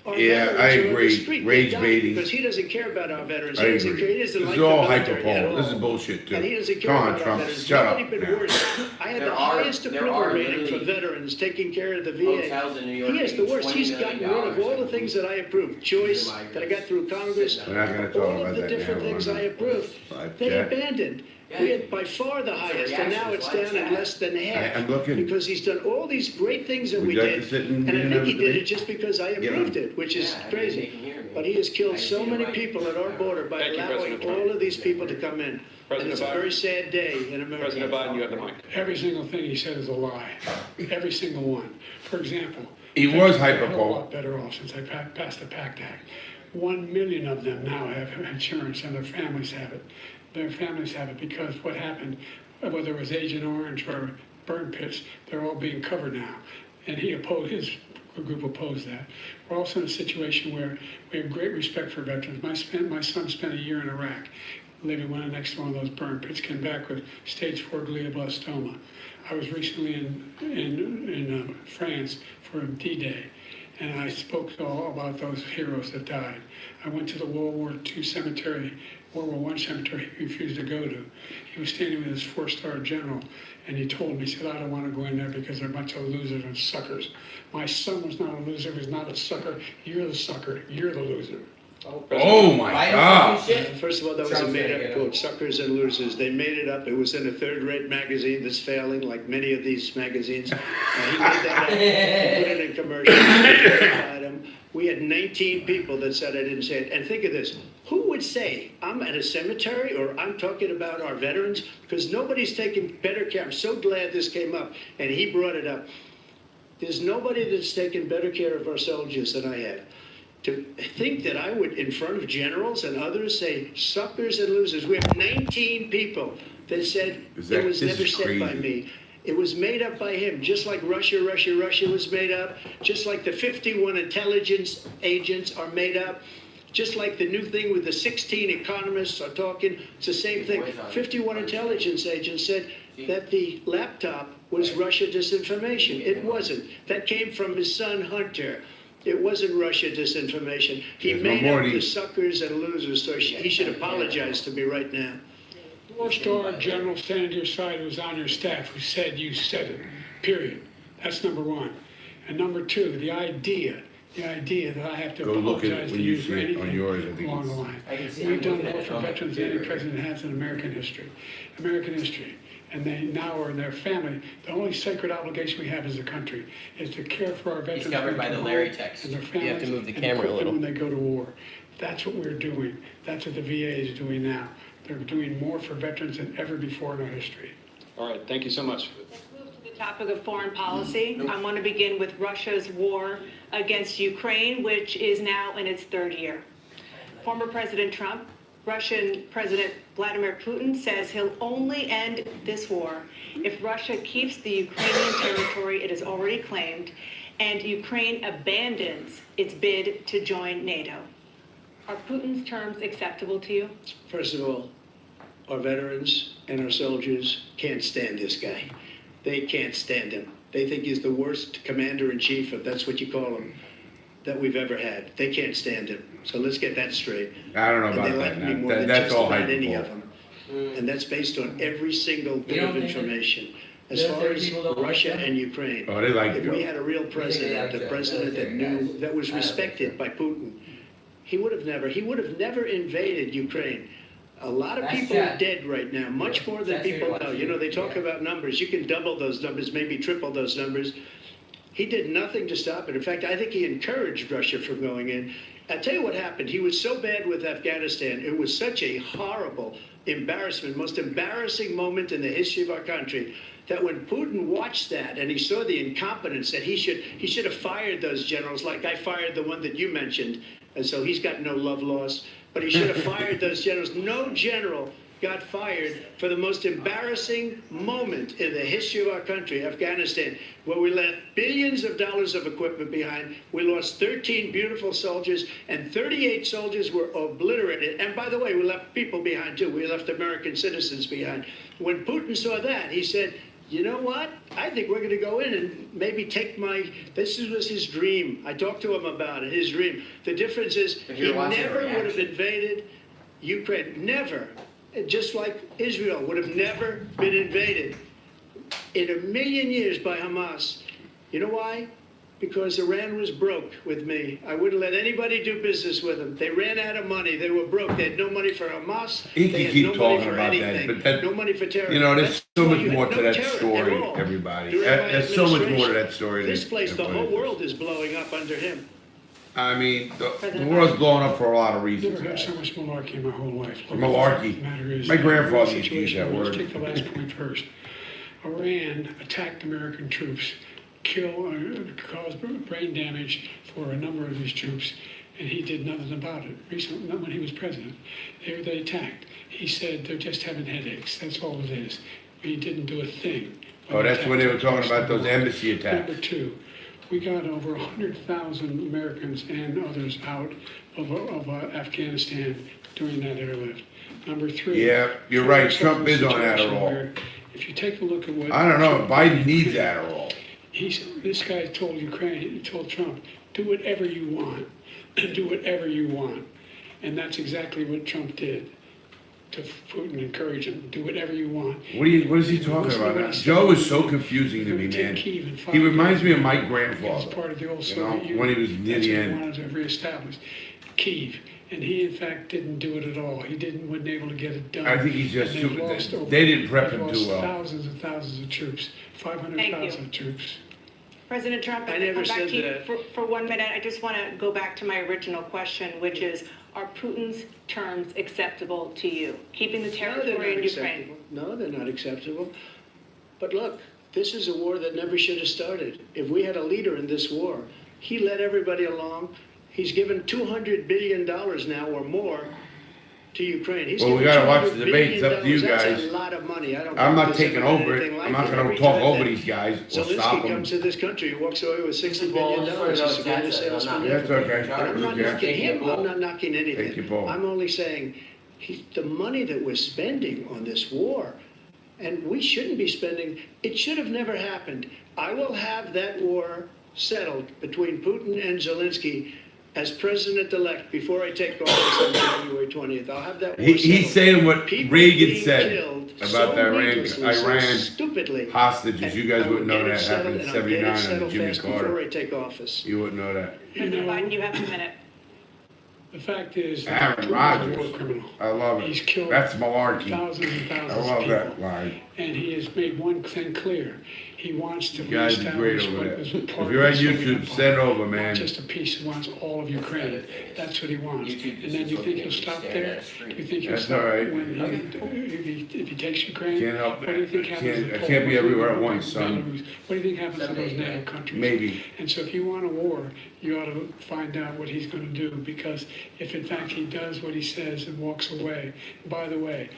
Our Yeah, veterans I are on the agree. street. Rage They're dying baiting. because he doesn't care about our veterans. I He doesn't agree. care. He doesn't This like is the all military at hyperbole. all. This is bullshit, too. And he doesn't care Come on, about our Trump. veterans. Shut Nobody up been now. worse. I had There the are- highest there approval are rating for literally veterans taking care of the VA. hotels in New York He has the paying worst. He's gotten rid of all the things that I approved. Choice that I got through Congress. We're not gonna talk All about of the that different now, things we're I not. approved. Live They chat. abandoned. We had by far the highest, and now it's down at less than half. I'm looking. Because he's done all these great things that Would we you like did. to sit and And I think he have a did debate? it just because I Get approved on. it, which is Yeah, I mean, crazy. they can hear me. But he has killed I so see many it right. people at our border by Thank you, allowing President Trump. all of these people to come in. And President it's a Biden. very sad day in America. President Biden, you have the mic. Every single thing he said is a lie. Every single one. For example, He was veterans are a hell of a hyperbole. lot better off since I passed the PACT Act. 1 million of them now have insurance, and their families have it. Their families have it because what happened, whether it was Agent Orange or burn pits, they're all being covered now. And he opposed, his group opposed that. We're also in a situation where we have great respect for veterans. My son spent a year in Iraq, living one next to one of those burn pits, came back with stage 4 glioblastoma. I was recently in France for D-Day, and I spoke all about those heroes that died. I went to the World War II cemetery, World War I cemetery he refused to go to. He was standing with his 4-star general, and he told me, he said, I don't want to go in there because they're a bunch of losers and suckers. My son was not a loser, he was not a sucker. You're the sucker, you're the loser. Oh, my God. First of all, that was a Trump's gonna made-up get quote, suckers and losers. They made it up. It was in a third-rate magazine that's failing, like many of these magazines. He made that up. He put it in commercials. He verified them. We had 19 people that said I didn't say it. And think of this. Who would say I'm at a cemetery or I'm talking about our veterans? Because nobody's taken better care. I'm so glad this came up, and he brought it up. There's nobody that's taken better care of our soldiers than I have. To think that I would, in front of generals and others, say suckers and losers. We have 19 people that said it was never said by me. It was made up by him, just like Russia was made up, just like the 51 intelligence agents are made up, just like the new thing with the 16 economists are talking. It's the same thing. 51 intelligence agents said that the laptop was Russia disinformation. It wasn't. That came from his son, Hunter. It wasn't Russia disinformation. He There's no made more up to the eat. suckers and losers, so he should apologize to me right now. 4-star general standing to your side who was on your staff who said you said it, period. That's number one. And number two, the idea that I have to Go look at it apologize to when you you see for it on anything yours, I think along the it's- line. I can see it. We've I'm done looking at more it for on my veterans than any computer. president has in American history. American history. And they now are in their family. The only sacred obligation we have as a country is to care for our veterans. covered by when they the come Larry home text. and their You have to families, move the and camera a equip them little. when they go to war. That's what we're doing. That's what the VA is doing now. They're doing more for veterans than ever before in our history. All right, thank you so much. Let's move to the topic of foreign policy. I want to begin with Russia's war against Ukraine, which is now in its third year. Former President Trump, Russian President Vladimir Putin says he'll only end this war if Russia keeps the Ukrainian territory it has already claimed and Ukraine abandons its bid to join NATO. Are Putin's terms acceptable to you? First of all, our veterans and our soldiers can't stand this guy. They can't stand him. They think he's the worst commander-in-chief, if that's what you call him, that we've ever had. They can't stand him. So let's get that straight. I don't know And about they that like me now. more than That's just all about any of hyperbole. them. And that's based on every single bit don't of think information. As There are far as people don't like Russia them? and Ukraine, Oh, they like if Joe. we had a real president, like a Joe. president Those that are knew, guys. that was I don't think respected so. by Putin, he would have never invaded Ukraine. A lot of That's people are Chad. dead right now, much more than That's who people you're know. watching. You know, they talk Yeah. about numbers. You can double those numbers, maybe triple those numbers. He did nothing to stop it. In fact, I think he encouraged Russia from going in. I'll tell you what happened. He was so bad with Afghanistan. It was such a horrible embarrassment, most embarrassing moment in the history of our country, that when Putin watched that and he saw the incompetence, that he should have fired those generals, like I fired the one that you mentioned. And so he's got no love lost, but he should have fired those generals. No general got fired for the most embarrassing moment in the history of our country, Afghanistan, where we left billions of dollars of equipment behind. We lost 13 beautiful soldiers, and 38 soldiers were obliterated. And by the way, we left people behind too. We left American citizens behind. When Putin saw that, he said, you know what? I think we're going to go in and maybe take this was his dream. I talked to him about it, his dream. The difference is If he you're watching a never would have reaction. invaded Ukraine. Never. Just like Israel would have never been invaded in a million years by Hamas. You know why? Because Iran was broke with me. I wouldn't let anybody do business with them. They ran out of money. They were broke. They had no money for Hamas. He They can had keep no money talking for about that, anything. but that- no money for terror. You know, there's That's so why much you had more to no that terror at story, all everybody. during my There's so much more to administration. that story. This than- place, than the what whole it is. world is blowing up under him. I mean, the world's blowing up for a lot of reasons. Never had guys. so much malarkey in my whole life. Malarkey. The matter is, My grandfather the used to use situation that was- word. Take the last point first. Iran attacked American troops, caused brain damage for a number of these troops, and he did nothing about it. Recently, not when he was president. They attacked. He said they're just having headaches. That's all it is. He didn't do a thing. Oh, that's when they were talking about those embassy attacks. Number two, we got over 100,000 Americans and others out of Afghanistan during that airlift. Number three. Yeah, you're right. Trump is on situation Adderall. where If you take a look at what. I don't know. Trump Biden did, needs Adderall. This guy told Trump, do whatever you want, do whatever you want. And that's exactly what Trump did to Putin, encourage him, do whatever you want. What is he talking Listen to about what now? he said. Joe is so confusing to me, Take man. Kyiv in 5 He reminds me of years. my It was grandfather. part of the old You Soviet know, Union. when he was near That's the what end. he wanted to reestablish. Kyiv. And he, in fact, didn't do it at all. He wasn't able to get it done. I think he's just And super- lost they didn't prep they've him lost too well. Thousands and thousands of troops, 500,000 troops. President Trump, I I'm never come back said to you that. for 1 minute. I just want to go back to my original question, which is, are Putin's terms acceptable to you? Keeping the No, they're territory not in Ukraine? acceptable. No, they're not acceptable. But look, this is a war that never should have started. If we had a leader in this war, he led everybody along. He's given $200 billion now or more to Ukraine. He's Well, we given gotta watch $200 the debate. It's up to you billion. guys. That's a lot of money. I don't I'm think not there's taking ever been over anything it. like I'm not it. going Every to talk time over that these guys or stop Zelensky them. comes to this country, he walks away with $60 billion. Well, He's just the for those greatest guys that salesman are ever. That's okay. And I'm not Okay. knocking him, I'm not knocking Take your anything. ball. I'm only saying, the money that we're spending on this war, and we shouldn't be spending, it should have never happened. I will have that war settled between Putin and Zelensky as president-elect before I take office on January 20th. I'll have that war settled. He's saying what People Reagan being said. killed, about the needlessly, so Iran stupidly. hostages. You guys I will wouldn't know get it that settled, happened in and I'll get it '79 settled under Jimmy fast before Carter. I take office. You wouldn't know that. President Biden, you have a minute. The fact is, that Aaron Putin is a Rodgers. war criminal. I love He's it. killed That's malarkey. thousands and I thousands of love people. that line. And he has made one thing clear. He wants to You guys are great reestablish over what there. was If part you're of on the Soviet YouTube, Empire. send over, Not man. just a piece, he wants all of Ukraine. That's what he wants. YouTube And then you just think looking he'll at you stop staring there? at a screen. You think he'll That's stop all right. if he takes Ukraine? Can't help What do you think that. happens to I Poland? can't be everywhere at What do you once, think son. Belarus? What do you think happens to those NATO countries? Maybe. And so if you want a war, you ought to find out what he's going to do, because if in fact he does what he says and walks away, by the way,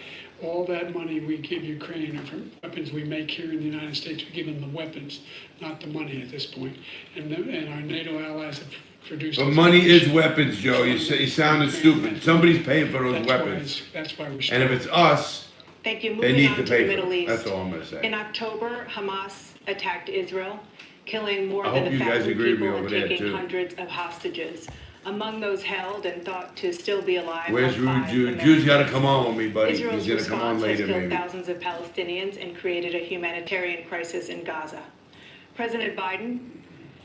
all that money we give Ukraine are from weapons we make here in the United States. We give them the weapons, not the money at this point. And our NATO allies have produced. But money is weapons, Joe. You sounded stupid. Somebody's paying for those That's why weapons. That's why we're. And if it's us, Thank you. they Moving need on to to the pay for Middle it. East. That's all I'm gonna say. In October, Hamas attacked Israel, killing more I than hope 1,000 you guys agree with me people over and there, taking too. hundreds of hostages. Among those held and thought to still be alive Where's are Rude 5 Jew? Americans. Jew's gotta come on with me, buddy. Israel's He's gonna come on response later, has killed maybe. thousands of Palestinians and created a humanitarian crisis in Gaza. President Biden,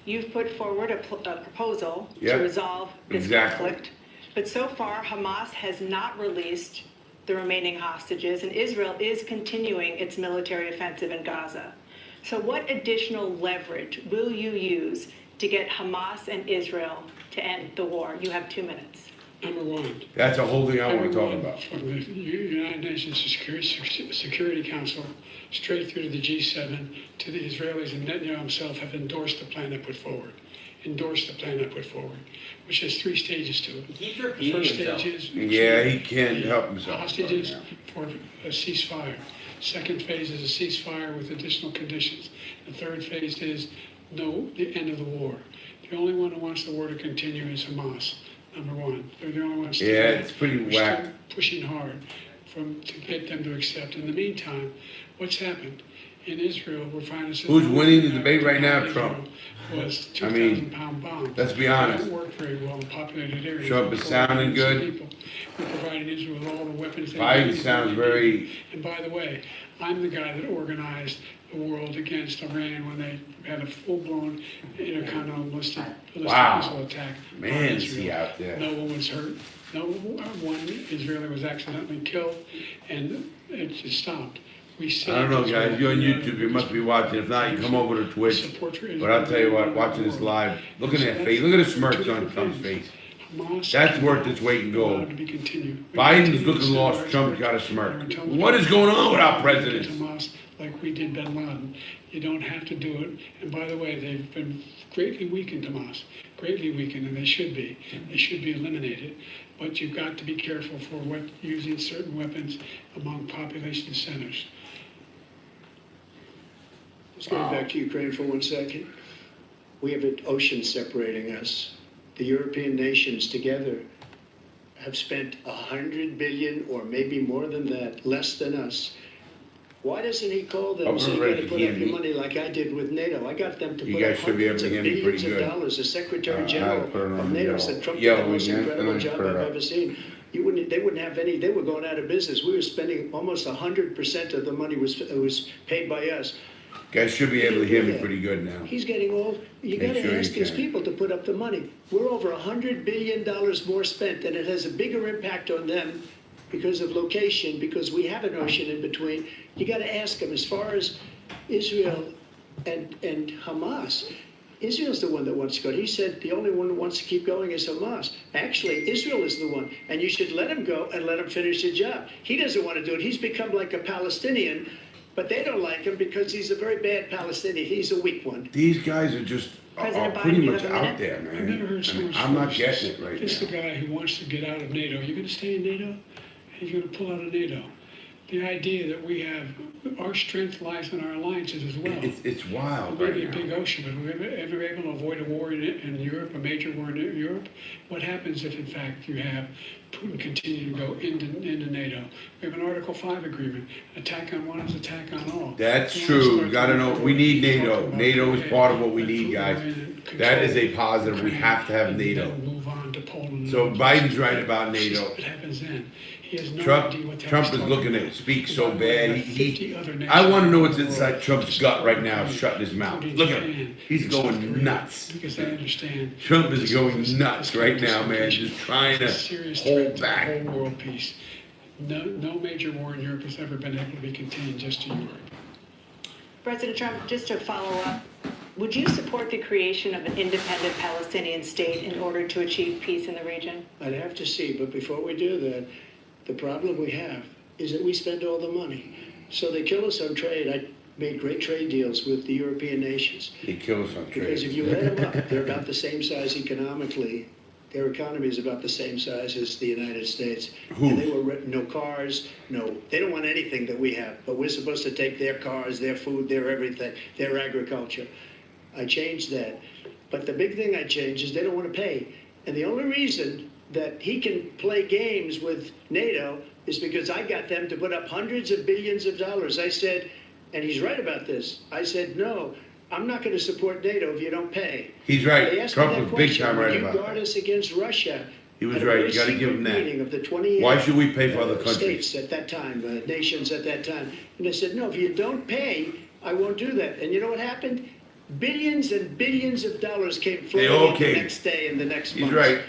you've put forward a proposal Yep, to resolve this exactly. conflict, but so far Hamas has not released the remaining hostages, and Israel is continuing its military offensive in Gaza. So what additional leverage will you use to get Hamas and Israel to end the war? You have 2 minutes. Number one. That's a whole thing I wanna talk Everyone about. From the United Nations Security Council, straight through to the G7, to the Israelis, and Netanyahu himself have endorsed the plan I put forward. Which has 3 stages to it. Keeps The repeating first himself. stage is Yeah, he can't help himself. hostages for a ceasefire. Second phase is a ceasefire with additional conditions. The third phase is the end of the war. The only one who wants the war to continue is Hamas. Number one, they're the only ones. to do Yeah, that. it's pretty We're whack. still pushing hard to get them to accept. In the meantime, what's happened? In Israel, we're finding. Who's winning the debate right now? Israel Trump. Was I mean, 2,000-pound bombs. let's be They honest. don't work very well in populated areas. Trump is sounding good. People. We're providing Israel with all the weapons they Biden need. sounds very. And by the way, I'm the guy that organized the world against Iran when they had a full-blown intercontinental ballistic Wow. missile attack. on Man, is Israel. he out there. No one was hurt. No one Israeli was accidentally killed, and it just stopped. We I don't know, guys. You're on YouTube. You must be watching. If not, you come over to Twitch. But I'll tell you what. Watching this live, look at that face. Look at the smirks on Trump's face. That's worth its weight in gold. Biden's looking lost. Trump's got a smirk. What is going on with our presidents? Hamas like we did bin Laden. You don't have to do it. And by the way, they've been greatly weakened, Hamas. Greatly weakened, and they should be. They should be eliminated. But you've got to be careful for using certain weapons among population centers. Just going back to Ukraine for 1 second. We have an ocean separating us. The European nations together have spent 100 billion, or maybe more than that, less than us. Why doesn't he call them and say, you gotta put up your money like I did with NATO? I got them to You put up guys should be able hundreds to of hear me billions pretty of good. dollars. The Secretary I'll General put it on of NATO yellow. said Trump did Yellow the most again, and incredible then job put it I've up. ever seen. They wouldn't have any, they were going out of business. We were spending almost 100% of the money was paid by us. Guys should be able to hear me pretty good now. He's getting all, you Make gotta sure you ask these can. people to put up the money. We're over $100 billion more spent, and it has a bigger impact on them because of location, because we have an ocean in between. You gotta ask them, as far as Israel and Hamas, Israel's the one that wants to go. He said the only one who wants to keep going is Hamas. Actually, Israel is the one, and you should let him go and let him finish the job. He doesn't want to do it. He's become like a Palestinian, but they don't like him because he's a very bad Palestinian. He's a weak one. These guys are just President pretty Biden, you much have a out minute? there, I've man. never heard so much. I'm not foolishness. getting it right This is the now. guy who wants to get out of NATO. You're going to stay in NATO? He's going to pull out of NATO. The idea that we have, our strength lies in our alliances as well. It's wild It may right be a now. big ocean, but we're ever able to avoid a war in Europe, a major war in Europe? What happens if, in fact, you have Putin continue to go into NATO? We have an Article 5 agreement. Attack on one is attack on all. That's We true. wanna You gotta know, start we need talking NATO. about NATO is okay, part of what we let need, Putin guys. go in and That is a control positive. We Ukraine, have to have and NATO. then move on to Poland. So Biden's right about This is NATO. what happens then. He has no Trump, idea what the hell Trump he's is talking looking about. to speak And so by the way, bad. about 50 other nations I want to know around what's the inside world Trump's just gut right now, including shutting his mouth. Japan Look at him. He's and South going Korea, nuts. Because they understand. Trump is this- going this- nuts this right now, man. dislocation Just trying to is a serious hold threat to back. the whole world peace. No major war in Europe has ever been able to be contained just to Europe. President Trump, just to follow up, would you support the creation of an independent Palestinian state in order to achieve peace in the region? I'd have to see, but before we do that, the problem we have is that we spend all the money. So they kill us on trade. I made great trade deals with the European nations. He kills on Because if trade. you add them up, they're about the same size economically. Their economy is about the same size as the United States. Who? And they were no cars, they don't want anything that we have. But we're supposed to take their cars, their food, their everything, their agriculture. I changed that. But the big thing I changed is they don't want to pay. And the only reason that he can play games with NATO is because I got them to put up hundreds of billions of dollars. I said, and he's right about this, I said, no, I'm not going to support NATO if you don't pay. He's They right. asked me Trump that was big question, time "Will right you about guard that. us against Russia?" He was At a right. very You got to give him secret meeting that. of the 28 Why should we pay for other countries? states at that time, nations at that time. And I said, no, if you don't pay, I won't do that. And you know what happened? Billions and billions of dollars came They flowing all in the came. next day and the next He's month. right.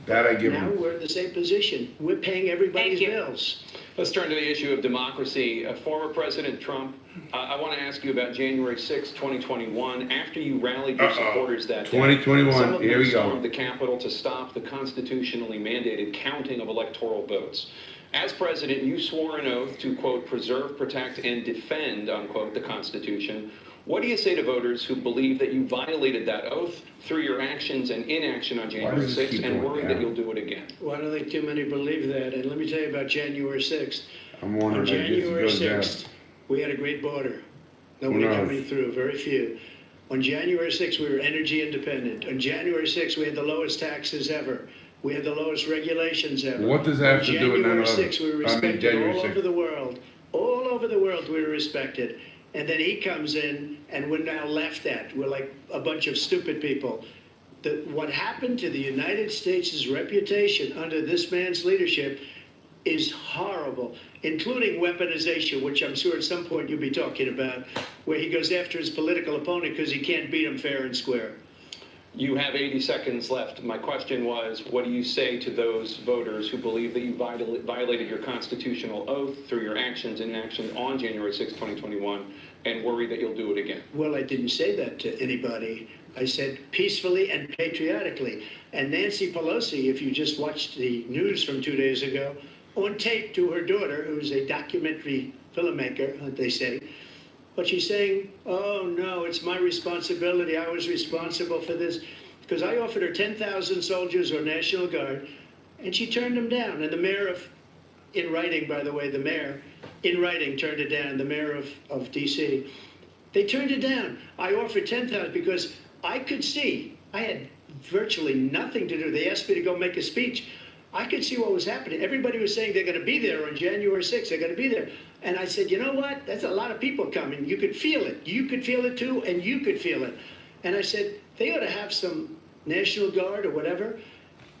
That I give Now him. we're in the same position. We're paying everybody's Thank you. bills. Let's turn to the issue of democracy. Former President Trump, I want to ask you about January 6, 2021. After you rallied your supporters that day, 2021, some of here them we go. stormed the Capitol to stop the constitutionally mandated counting of electoral votes. As president, you swore an oath to, quote, preserve, protect, and defend, unquote, the Constitution. What do you say to voters who believe that you violated that oath through your actions and inaction on January does this 6th keep and going worry down? that you'll do it again? Well, I don't think too many believe that. And let me tell you about January 6th. I'm On wondering if this January goes down. 6th, we had a great border. Nobody knows? coming through, very few. On January 6th, we were energy independent. On January 6th, we had the lowest taxes ever. We had the lowest regulations ever. What does that have On to do with January 9/11? 6th, we were I mean, respected January all 6th. over the world. All over the world, we were respected. And then he comes in, and we're now laughed at. We're like a bunch of stupid people. What happened to the United States' reputation under this man's leadership is horrible, including weaponization, which I'm sure at some point you'll be talking about, where he goes after his political opponent because he can't beat him fair and square. You have 80 seconds left. My question was, what do you say to those voters who believe that you violated your constitutional oath through your actions and inaction on January 6, 2021, and worry that you'll do it again? Well, I didn't say that to anybody. I said peacefully and patriotically. And Nancy Pelosi, if you just watched the news from 2 days ago, on tape to her daughter, who's a documentary filmmaker, they say, but she's saying, oh no, it's my responsibility. I was responsible for this. Because I offered her 10,000 soldiers or National Guard, and she turned them down. And the mayor in writing, by the way, the mayor, in writing, turned it down, the mayor of D.C. They turned it down. I offered 10,000 because I could see, I had virtually nothing to do. They asked me to go make a speech. I could see what was happening. Everybody was saying they're going to be there on January 6th. They're going to be there. And I said, you know what? That's a lot of people coming. You could feel it. You could feel it too, and you could feel it. And I said, they ought to have some National Guard or whatever.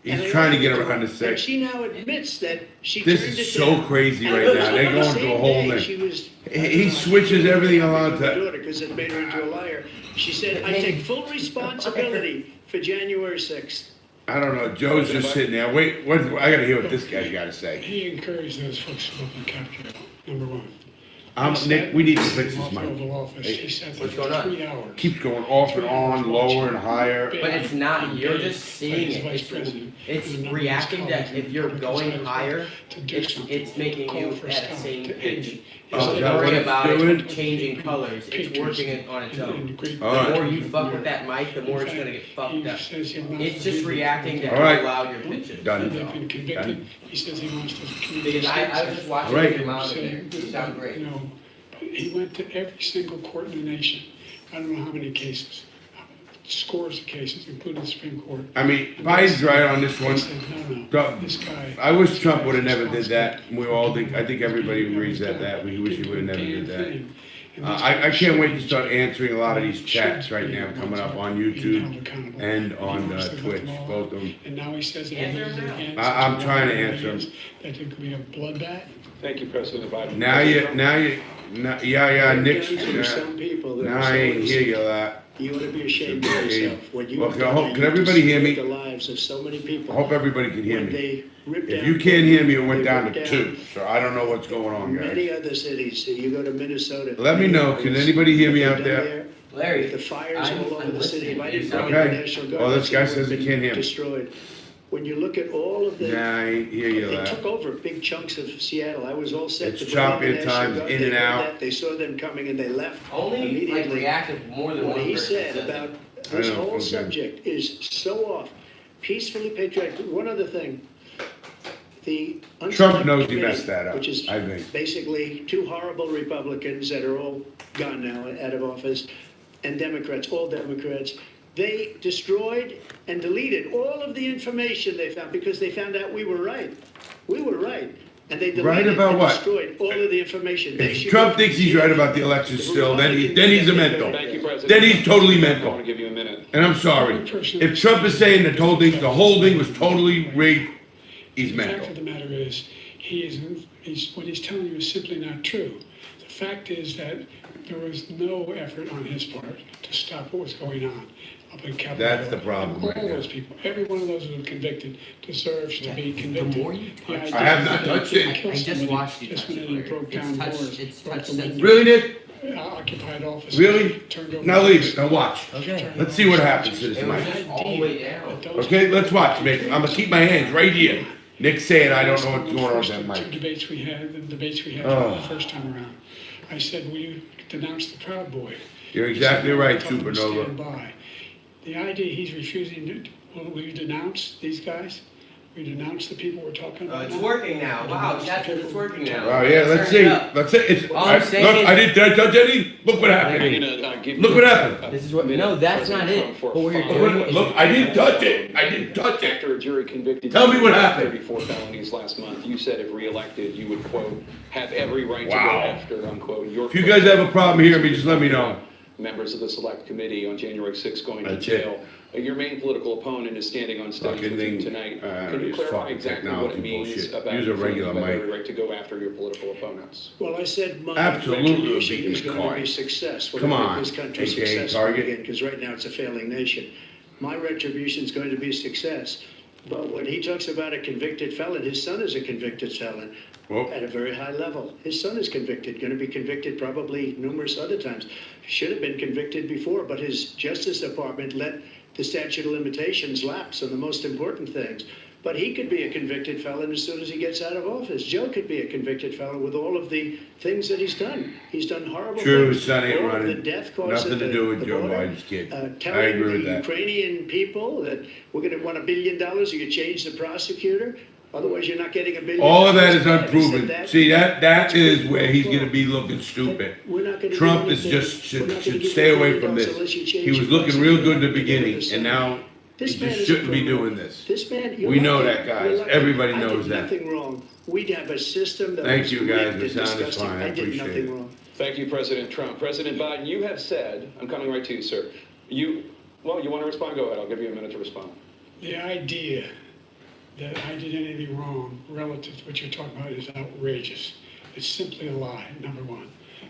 And He's I trying to offered get it around her. the And six. she now admits that she This turned is it so down. crazy And right it was now. They're on the going through a same whole day thing. she was, He switches everything along her to. daughter, because it made her into a liar. She said, I take full responsibility for January 6th. I don't know. Joe's just sitting there. Wait, what? I gotta hear what this guy's got to say. He encouraged those folks to go up on Capitol, number one. Nick, we need to fix this Off the mic. Oval Office. Hey, He sat there what's for going on? 3 hours. Keeps going off and on, lower and higher. But it's not, you're just seeing it. It's reacting to, if you're going higher, it's making you at a same pitch. Oh, is Don't that what worry it's about doing? it changing colors. It's working on its own. All The right. more you fuck with that mic, the more it's gonna get fucked up. It's just reacting to All how right. loud your pitch is. Done. They've been convicted. He says he wants to. Because I was just watching All right. your mouth there. You sound great. You know, he went to every single court in the nation. I don't know how many cases, scores of cases, including the Supreme Court. I mean, Biden's right on this They one. said, no, Don't- this guy. I wish this Trump guy would have is never did that. responsible. We all think. I think everybody He never agrees did that we wish he Didn't would have do a never did damn that. thing. And these I people can't should wait be to start answering a lot of these chats should right be now ones coming up that on are being YouTube held accountable. and He on wants to let Twitch, them all both out. of them. And now he says that Answer it is him now. against. I'm the trying to law answer him. is That there could be a bloodbath. Thank you, President Biden. Now Nick's, There's some people that now are I so ain't hear you innocent. that. You ought to be ashamed of yourself. What you Well, have can I done, hope- and can you everybody hear destroyed me? the lives of so many I people. hope everybody can hear When me. they ripped If down you can't hear me, it went they down ripped to 2, so I don't know what's going on, Many guys. other cities, you go to Minnesota. Let me know, can anybody hear me out there? Larry, The fires I'm- all over I'm the city. If I didn't listening. go to Okay. the National Guard, Well, this that guy city says he would have can't hear been me. destroyed. When you look at all of the. Nah, I ain't hear you They that. took over big chunks of Seattle. I was all set It's to bring choppy in at the National times, Guard. in They and heard out. that. They saw them coming and they left only like immediately. reactive more than What one he person said says about it. this I know, whole okay. subject is so off. Peacefully patriotic. One other thing. The Trump knows he Committee, messed that up, which is I think. basically two horrible Republicans that are all gone now, out of office, and Democrats, all Democrats. They destroyed and deleted all of the information they found because they found out we were right. We were right. And they Right deleted about and what? destroyed all of the information. They If should Trump have- thinks he's right about the election still, then he's a mental. Thank you, President. Then he's totally I mental. want to give you a minute. And I'm sorry. If Trump is saying the whole thing was totally rigged, he's The fact mental. of the matter is, what he's telling you is simply not true. The fact is that there was no effort on his part to stop what was going on up in Capitol That's Hill. the problem And right all now. those people, every one of those who were convicted deserves to be The convicted. more you The touch idea I have not that they touched it. kill I just somebody watched you just touch went it, in and Larry. broke down It's touch- doors, it's broke touch the windows, sensitive. Really, Nick? occupied offices. Really? Turned over. Now leave bodies, it, now watch. Okay. Let's see what happens to this It was mic. just all the way down. Okay, let's watch, Mick. I'm gonna keep my hands right here. Nick's saying I don't know what's going on with that Two mic. debates we had, the debates we had Oh. the first time around. I said, will you denounce the Proud Boy? You're He exactly said, right, "Tell him to Supernova. stand by." The idea he's refusing to, will you denounce these guys? Will you denounce the people we're talking about It's now? working now. Wow, that's what it's working now. Oh, yeah, let's Turn see. it up. Let's see. It's, All I'm look, saying I is- didn't touch any. Look what I'm happened. gonna, give Look you what a- happened. a This is what- minute, no, that's President not it. Trump, for What we're five- doing Look, I didn't touch it. I didn't touch it. After a jury convicted Tell you me what of happened. 34 felonies last month, you said if reelected, you would, quote, have every right to go Wow. after, unquote, your. If you guys have a problem hearing me, just let me know. Members of the select committee on January 6th going to That's it. jail. Your main political opponent is standing on stage Fucking with you thing, tonight. Can you it's clarify fucking exactly what it technology means bullshit. about Use a you feeling regular you have every mic. right to go after your political opponents? Well, I said my Absolutely retribution beating is the going to card. be success. We're Come going to on, make this country AKA successful Target. again, because right now it's a failing nation. My retribution is going to be success. But when he talks about a convicted felon, his son is a convicted felon Well, at a very high level. His son is convicted, going to be convicted probably numerous other times. Should have been convicted before, but his Justice Department let the statute of limitations lapse on the most important things. But he could be a convicted felon as soon as he gets out of office. Joe could be a convicted felon with all of the things that he's done. He's done horrible True, things. his son ain't All of running. the death caused Nothing at to the- do with the Joe border, Biden's kid. I telling agree with the that. Ukrainian people that we're going to want $1 billion or you change the prosecutor. Otherwise, you're not getting $1 billion. all of that is He said unproven. that. See, that is where he's gonna be looking stupid. We're not gonna Trump do is anything. just, We're not gonna should give stay you away $1 from billion this. unless you change He was your looking real good in the prosecutor. beginning, and now he This man just is a shouldn't be criminal. doing this. This man, you're We know lucky. that, guys. You're lucky. Everybody I knows did that. nothing wrong. We'd have a system that Thank was you, guys. rigged The and sound is disgusting. fine. I I did appreciate nothing it. wrong. Thank you, President Trump. President Biden, you have said, I'm coming right to you, sir. You want to respond? Go ahead. I'll give you a minute to respond. The idea that I did anything wrong relative to what you're talking about is outrageous. It's simply a lie, number one.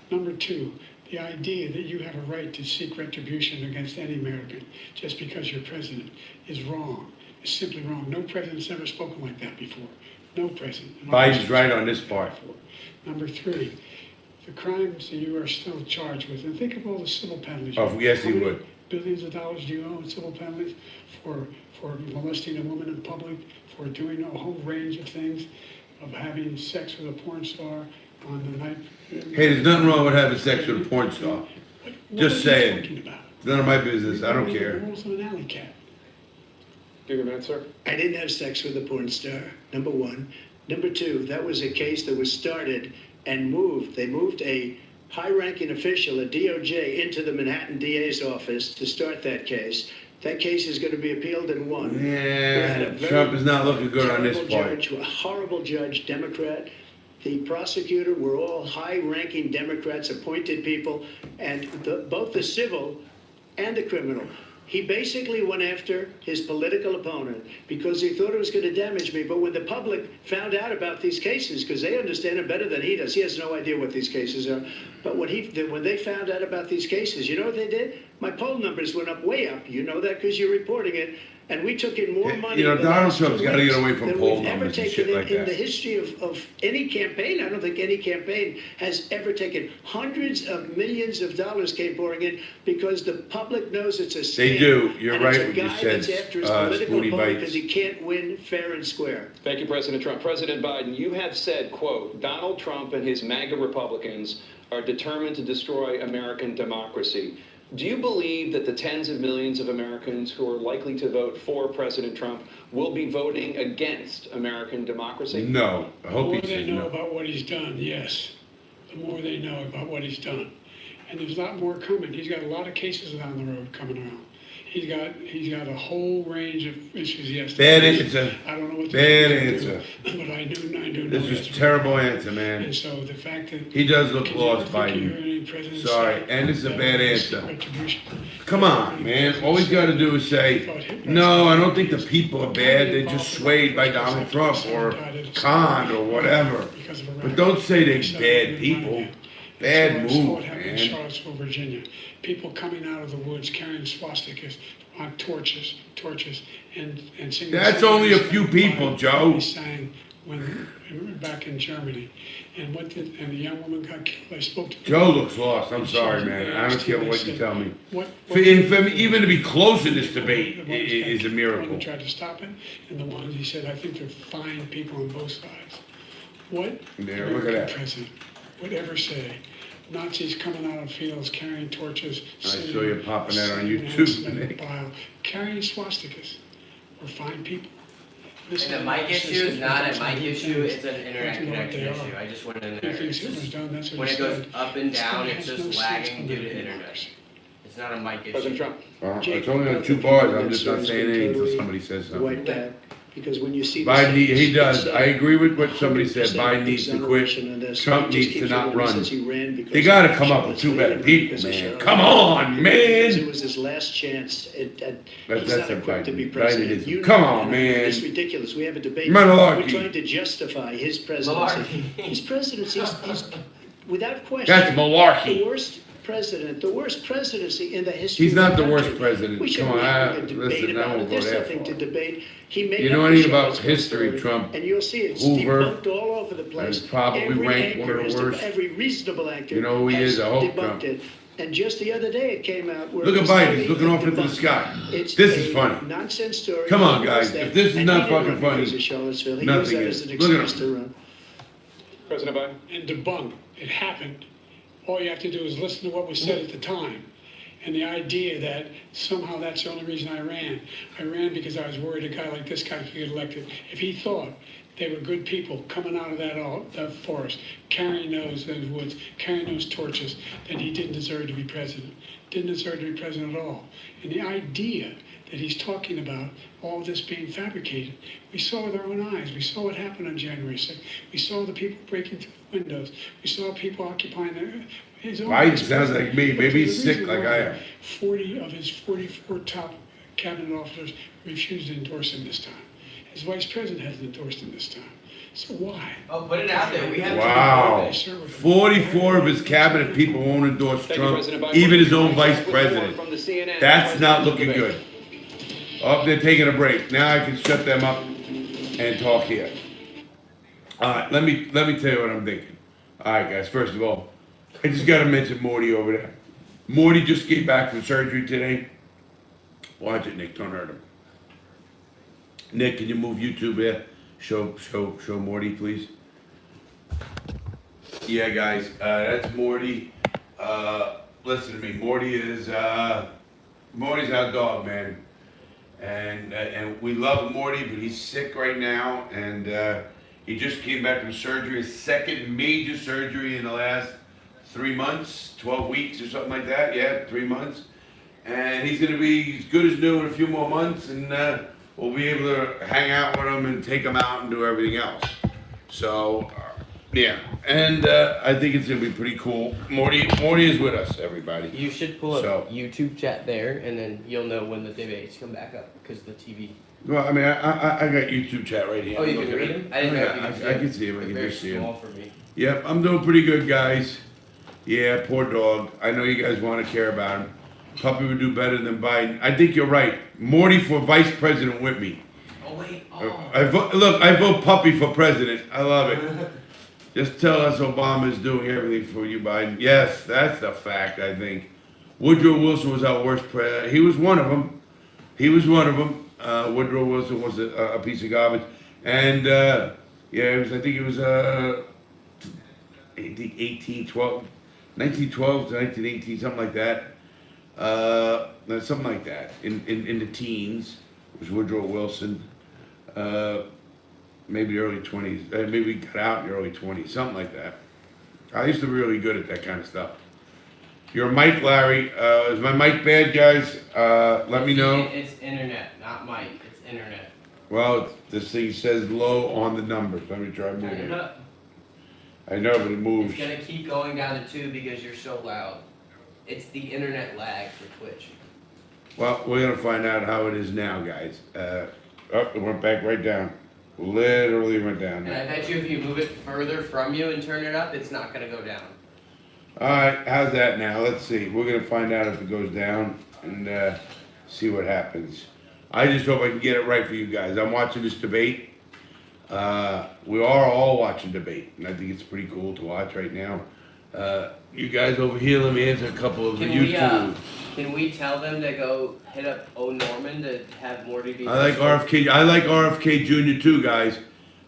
Number two, the idea that you have a right to seek retribution against any American just because you're president is wrong. It's simply wrong. No president's ever spoken like that before. No president. in all Biden's history right has on this spoken part. like that before. Number three, the crimes that you are still charged with, and think of all the civil penalties. Oh, yes, he How many would. Billions of dollars do you owe in civil penalties for molesting a woman in public, for doing a whole range of things, of having sex with a porn star on the night. Hey, there's nothing wrong with having sex with a porn star. What Just are you saying. talking about? It's none of my business. I don't You're care. the rules of an alley cat. Give you a minute, sir. I didn't have sex with a porn star, number one. Number two, that was a case that was started and moved. They moved a high-ranking official, a DOJ, into the Manhattan DA's office to start that case. That case is going to be appealed and won. We had a Yeah, very Trump is not looking good on this terrible part. judge, a horrible judge, Democrat. the prosecutor were all high-ranking Democrats, appointed people, and both the civil and the criminal. He basically went after his political opponent because he thought it was going to damage me. But when the public found out about these cases, because they understand it better than he does, he has no idea what these cases are. But when they found out about these cases, you know what they did? My poll numbers went up, way up. You know that because you're reporting it. And we took in more money. You know, in the Donald last Trump's 2 got to get weeks away from than poll we've ever numbers and taken shit like in the that. history of any campaign. I don't think any campaign has ever taken. Hundreds of millions of dollars came pouring in because the public knows it's a scam. They do. You're and right it's a when you guy said, that's after his political Spoonie opponent bites. because he can't win fair and square. Thank you, President Trump. President Biden, you have said, quote, Donald Trump and his MAGA Republicans are determined to destroy American democracy. Do you believe that the tens of millions of Americans who are likely to vote for President Trump will be voting against American democracy? No. I The hope more he they says know no. about what he's done, yes. The more they know about what he's done. And there's a lot more coming. He's got a lot of cases down the road coming around. He's got a whole range of issues he has to Bad face. answer. I don't know what Bad to do, answer. but I do know This that's is what terrible happened. answer, man. And so the fact that He does look Did you ever lost, think you Biden. heard any president Sorry, say and this is a that bad it's answer. retribution? Come on, man. All he's got to do is say, no, I don't think the people are bad. They're just swayed by Donald Trump or Khan or whatever. Because of a But don't say they're So bad we're people. running it. Bad That's what move, happened in man. Charlottesville, Virginia. People coming out of the woods carrying swastikas on torches, and singing. That's only a few people, Joe. They sang when back in Germany, and the young woman got killed. I spoke to Joe looks lost. I'm sorry, man. I don't care what you tell me. What, Even to be close in this debate is a The miracle. one who tried to stop it, and the ones he said, I think they're fine people on both sides. What There, look at American that. president would ever say, Nazis coming out of fields carrying torches, I saw you popping that on singing YouTube, anthem and Nick. bile, carrying swastikas, were fine people. This And the is mic issue is not a mic issue, it's an internet Don't you know what connection they issue. are? I just went in He there. thinks It's Hitler's just, done, that's what when he it goes said. up and down, This it's guy just has no lagging sense due to under internet. democracy. It's not a mic issue. President Trump. It's only on 2 bars. I'm just not saying anything until somebody says something. Wiped out. Because when you see Biden, the he does. it's, I agree with what somebody said. 100% Biden needs to quit. exoneration on this. Trump He just needs to keeps not going. He run. says he ran because They gotta of come up with 2 better Charlottesville. people, Because of man. Charlottesville. Come on, Because man. it was his last chance. He's That's not a equipped to be Biden. president. Biden is- You come know on, that. man. It's ridiculous. We have a debate. Malarkey. We're trying to justify his presidency. Malarkey. His presidency is without question. That's malarkey. The worst president, the worst presidency in the history. He's of not the the worst country. president. We should Come on, have a debate listen, I about won't it. go There's that nothing to far. debate. He made You know up anything the about Charlottesville history, story, Trump? and you'll see it's Hoover debunked all over the place. is probably Every ranked one of anchor the has worst. every reasonable actor. You know who he has is? I hope, debunked Trump. it. And just the other day, it came out. Where Look it at was Biden. totally He's looking off into the debunked. sky. It's This is a funny. Nonsense story. Come on, He knows guys. that. If this is And not he didn't fucking run funny, because of Charlottesville. He nothing used that is. as an Look at excuse him. to run. President Biden. And debunk. It happened. All you have to do is listen to what was said at the time. And the idea that somehow that's the only reason I ran. I ran because I was worried a guy like this guy could get elected. If he thought they were good people coming out of that forest, carrying those woods, carrying those torches, then he didn't deserve to be president. Didn't deserve to be president at all. And the idea that he's talking about all this being fabricated, we saw with our own eyes. We saw what happened on January 6th. We saw the people breaking through the windows. We saw people occupying his own. Biden sounds like me. Maybe he's The sick reason like why I am. 40 of his 44 top cabinet officers refused to endorse him this time. His vice president hasn't endorsed him this time. So why? Oh, put it out there. We have Wow. to 44 of his cabinet people won't endorse Thank you, Trump, President Biden. even his own vice With more president. from the CNN That's not presidential looking debate. good. Oh, they're taking a break. Now I can shut them up and talk here. All right, let me tell you what I'm thinking. All right, guys. First of all, I just got to mention Morty over there. Morty just came back from surgery today. Watch it, Nick. Don't hurt him. Nick, can you move YouTube here? Show Morty, please. Yeah, guys, that's Morty. Listen to me. Morty's our dog, man. And we love Morty, but he's sick right now, and he just came back from surgery, his second major surgery in the last 3 months, 12 weeks or something like that. Yeah, 3 months. And he's gonna be as good as new in a few more months, and we'll be able to hang out with him and take him out and do everything else. So Yeah, and I think it's gonna be pretty cool. Morty is with us, everybody. You should pull up So- YouTube chat there, and then you'll know when the debates come back up because the TV. Well, I mean, I got YouTube chat right here. Oh, you Look can at read it. them? I didn't know if you could see I them. can see him. I They're can very just see him. small for me. Yep, I'm doing pretty good, guys. Yeah, poor dog. I know you guys want to care about him. Puppy would do better than Biden. I think you're right. Morty for vice president with me. Oh wait. I vote Puppy for president. I love it. Just tell us Obama is doing everything for you, Biden. Yes, that's the fact, I think. Woodrow Wilson was our worst president. He was one of them. Woodrow Wilson was a piece of garbage. And, yeah, I think it was 1912 to 1918, something like that. Something like that. In the teens was Woodrow Wilson. Maybe early 20s. Maybe we got out in the early 20s, something like that. I used to be really good at that kind of stuff. Your mic, Larry. Is my mic bad, guys? Let me know. It's internet, not mic. It's internet. Well, this thing says low on the numbers. Let me try Turn moving it it. up. I know, but it moves. It's gonna keep going down to 2 because you're so loud. It's the internet lag for Twitch. Well, we're gonna find out how it is now, guys. It went back right down. Literally went down. And I bet you if you move it further from you and turn it up, it's not gonna go down. Alright, how's that now? Let's see. We're gonna find out if it goes down and see what happens. I just hope I can get it right for you guys. I'm watching this debate. We are all watching debate, and I think it's pretty cool to watch right now. You guys over here, let me answer a couple of YouTube. Can we tell them to go hit up O Norman to have Morty be? I like RFK Jr. too, guys.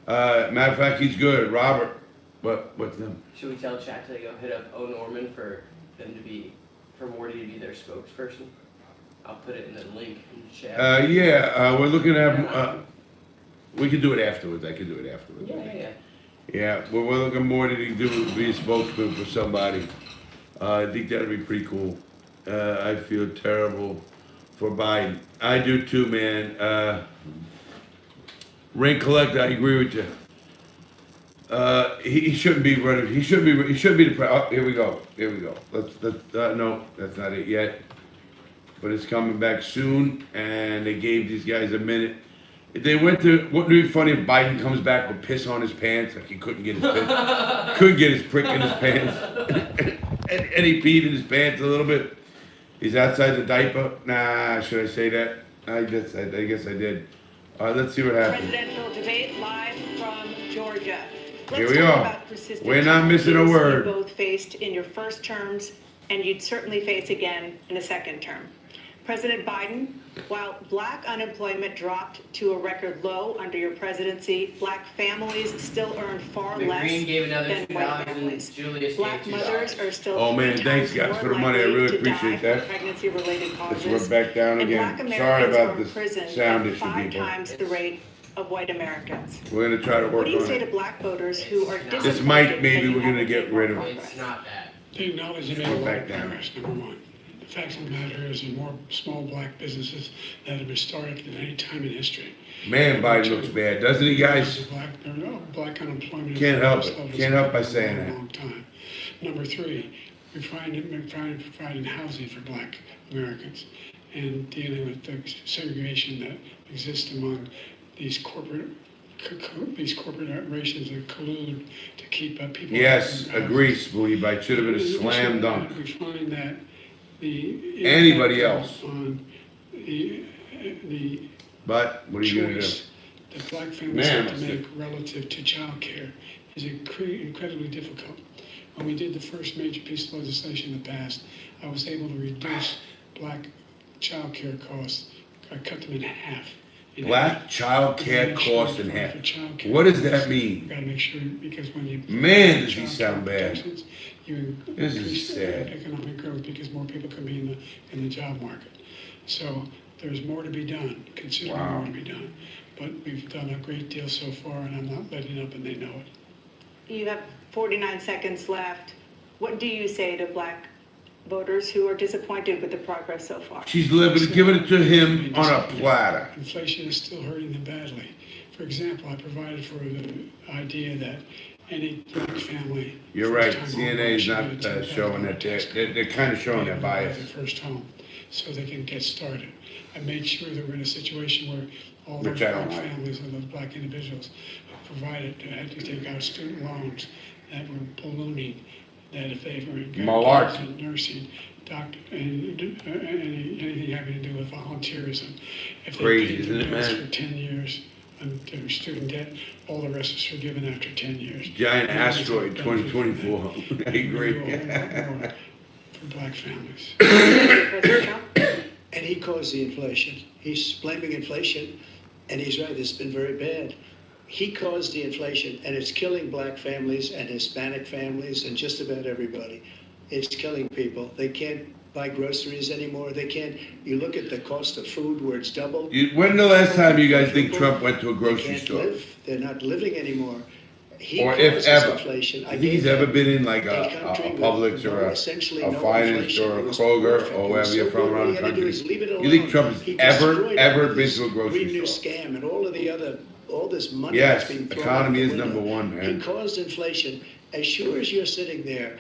Matter of fact, he's good. Robert, what's them? Should we tell chat to go hit up O Norman for Morty to be their spokesperson? I'll put it in the link in the chat. We're looking at. We can do it afterwards. I can do it afterwards. Yeah. Yeah, we're looking more to be a spokesman for somebody. I think that'd be pretty cool. I feel terrible for Biden. I do too, man. Rain collector, I agree with you. He shouldn't be running. He should be the president. Oh, here we go. Let's no, that's not it yet. But it's coming back soon, and they gave these guys a minute. If they wouldn't it be funny if Biden comes back with piss on his pants, like he couldn't get his piss, couldn't get his prick in his pants, and he peed in his pants a little bit. He's outside the diaper. Nah, should I say that? I guess I did. Let's see what happens. Presidential debate live from Georgia. Here we are. We're not missing a word. You both faced in your first terms, and you'd certainly face again in a second term. President Biden, while black unemployment dropped to a record low under your presidency, black families still earn far The less Green gave another than white $2 and families. Julius Black gave mothers $2. are still Oh, man, 3 thanks, times guys, more for the money. I likely really to appreciate die that. from pregnancy-related Let's causes. run back down And again. black Sorry Americans about are in this prison sound at issue, 5 people. times the rate of white Americans. We're gonna try to work What do you on say to it. black voters who are disappointed? This might, maybe that you we're gonna haven't get made more rid of. progress? It's not that. They acknowledge they made a lot of progress, number one. The fact of the matter is, there are more small black businesses that have been started than any time in history. Man, Biden looks bad, doesn't he, guys? Black unemployment. Can't help is it. the lowest Can't help by it's been saying in a that. long time. Number three, we're trying to provide housing for black Americans and dealing with the segregation that exists among these corporate corporations that collude to keep people. Yes, out of agree, houses. Spoonie, but it should have been a slam dunk. We find that the Anybody impact else. on the But, what are you gonna do? choice that black families Man, have to that's make relative to childcare is incredibly difficult. When we did the first major piece of legislation in the past, I was able to reduce black childcare costs. I cut them in half. Black child care Make cost sure in half. for childcare What does that costs, mean? You gotta make sure, because when you. Man, does he childcare sound bad. protections, You This is increase sad. economic growth because more people can be in the job market. So there's more to be done, considerably Wow. more to be done. But we've done a great deal so far, and I'm not letting up, and they know it. You have 49 seconds left. What do you say to black voters who are disappointed with the progress so far? She's giving it to him on a platter. Inflation is still hurting them badly. For example, I provided for the idea that any black family. You're right, first-time CNA is homeowner not should be showing that, they're kind of showing their bias. their first home, so they can get started. I made sure that we're in a situation where all Which those I don't black like. families and those black individuals who provided, had to take out student loans that were ballooning, that if they were in Malarkey. nursing, doctor, and anything having to do with volunteerism. If they Crazy, paid isn't their it, bills man? for 10 years on their student debt, all the rest is forgiven after 10 years. Giant And there's a asteroid, benefit from 2024. I that. We agree. do a whole lot more for black families. President Trump? And he caused the inflation. He's blaming inflation, and he's right, it's been very bad. He caused the inflation, and it's killing black families and Hispanic families and just about everybody. It's killing people. They can't buy groceries anymore. They can't, you look at the cost of food where it's doubled. When the last time you guys think Trump went to a They grocery can't store? live. They're not living anymore. He Or if caused this ever. inflation. I think he's ever been in like a country with Publix or essentially a no Finance inflation. or a It was Kroger perfect. or It was wherever you're so from good. All around he the had to do country. is leave it You alone. think Trump has He ever destroyed been all to this a grocery Green New store? Scam and all of the other, all this money Yes, that's being thrown economy out is the window. number one, man. He caused inflation. As sure as you're sitting there,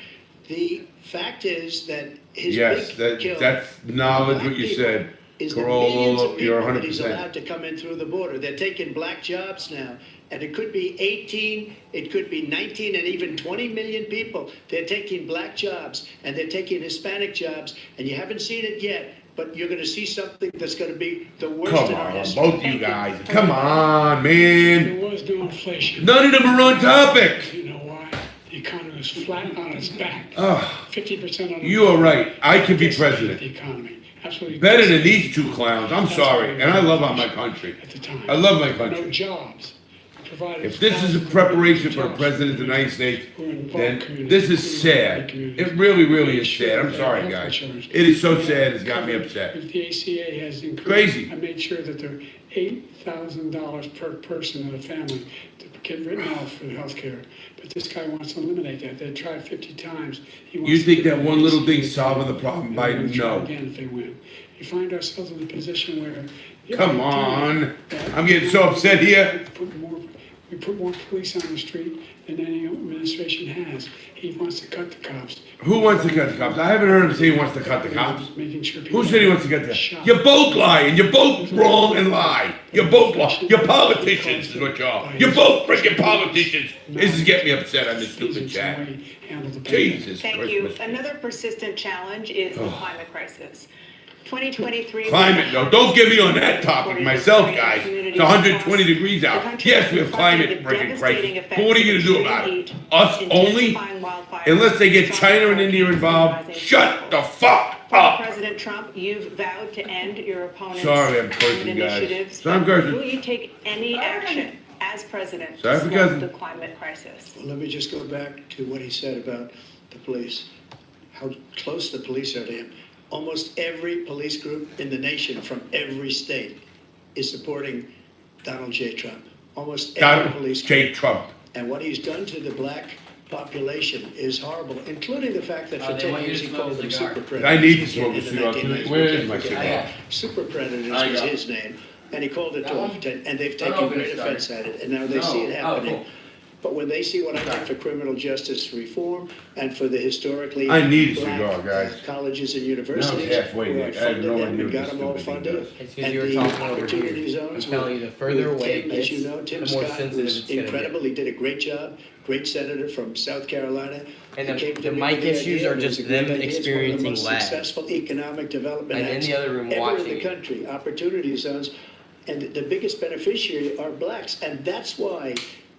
the fact is that his Yes, big kill that's knowledge black what you people said. is the millions of Corolla, you're people that he's 100%. allowed to come in through the border. They're taking black jobs now. And it could be 18, it could be 19, and even 20 million people. They're taking black jobs, and they're taking Hispanic jobs, and you haven't seen it yet, but you're gonna see something that's gonna be the worst Come in our on, history. both you guys. Come on, man. There was no inflation. None of them are on topic. You know why? The economy was flat on its back. Oh, 50% on you are right. I could be president. The economy. Absolutely. Better than these two clowns. I'm sorry. And I love my country. At the time. I love my No country. jobs. Provided If this is a thousands of preparation for a jobs president of the United States, who are in black then communities, this who is are in sad. white communities. It really, really is sad. I'm sorry, Health guys. insurance. It is so sad. It's got me upset. If the ACA has increased. Crazy. I made sure that there are $8,000 per person in a family to get written off for the health care. But this guy wants to eliminate that. They tried 50 times. He wants You to think get that rid of one the little ACA. thing's solving the problem? And they're Biden, gonna try no. again if they win. You find ourselves in a position where. Come on. I'm getting so upset here. We put more police on the street than any administration has. He wants to cut the cops. Who wants to cut the cops? I haven't heard him say he wants to cut the cops. Making sure people Who said he wants to cut the shot. You're both lying. You're both wrong and lie. You're both lying. You're politicians is what you are. You're both freaking politicians. This is getting me upset on this stupid chat. Jesus Thank you. Christmas. Another persistent challenge is the climate crisis. 2023. Climate, no, don't get me on that topic myself, guys. It's 120 degrees out. Yes, we have climate freaking crisis. But what are you gonna do about it? Us only? Unless they get China and India involved, shut the fuck up. President Trump, you've vowed to end your opponent's Sorry, I'm cursing, climate guys. initiatives. Sorry, I'm cursing. Will you take any action as president Sorry to for slow cursing. the climate crisis? Well, let me just go back to what he said about the police, how close the police are to him. Almost every police group in the nation from every state is supporting Donald J. Trump. Almost every Donald police J. group. Trump. And what he's done to the black population is horrible, including the fact that for They 10 want you years to he smoke called a them cigar. super predators. I need to smoke a In the cigar. 1990s. Where is We my can't cigar? forget that. Super predators I was got it. his name, and he called it That to one? him, and they've Don't taken open great it, offense sorry. at it, and now they see it No. Oh, happening. cool. But when they see what I did for criminal justice reform and for the historically I need a black cigar, guys. colleges and universities, Now it's halfway, where I Nick. I have funded no them idea and what got this them all stupid thing funded. does. It's because And you were the talking over opportunity here. I'm zones telling you, the with further away Tim, it as gets, you know, Tim the more Scott sensitive was it's gonna incredible. get. He did a great job. Great senator from South Carolina. And He the- came to the me mic with the issues idea. are It was just a great them idea. It's one of the experiencing most lag. successful economic development And in acts the other room ever watching in the you. country. Opportunity zones, and the biggest beneficiary are blacks, and that's why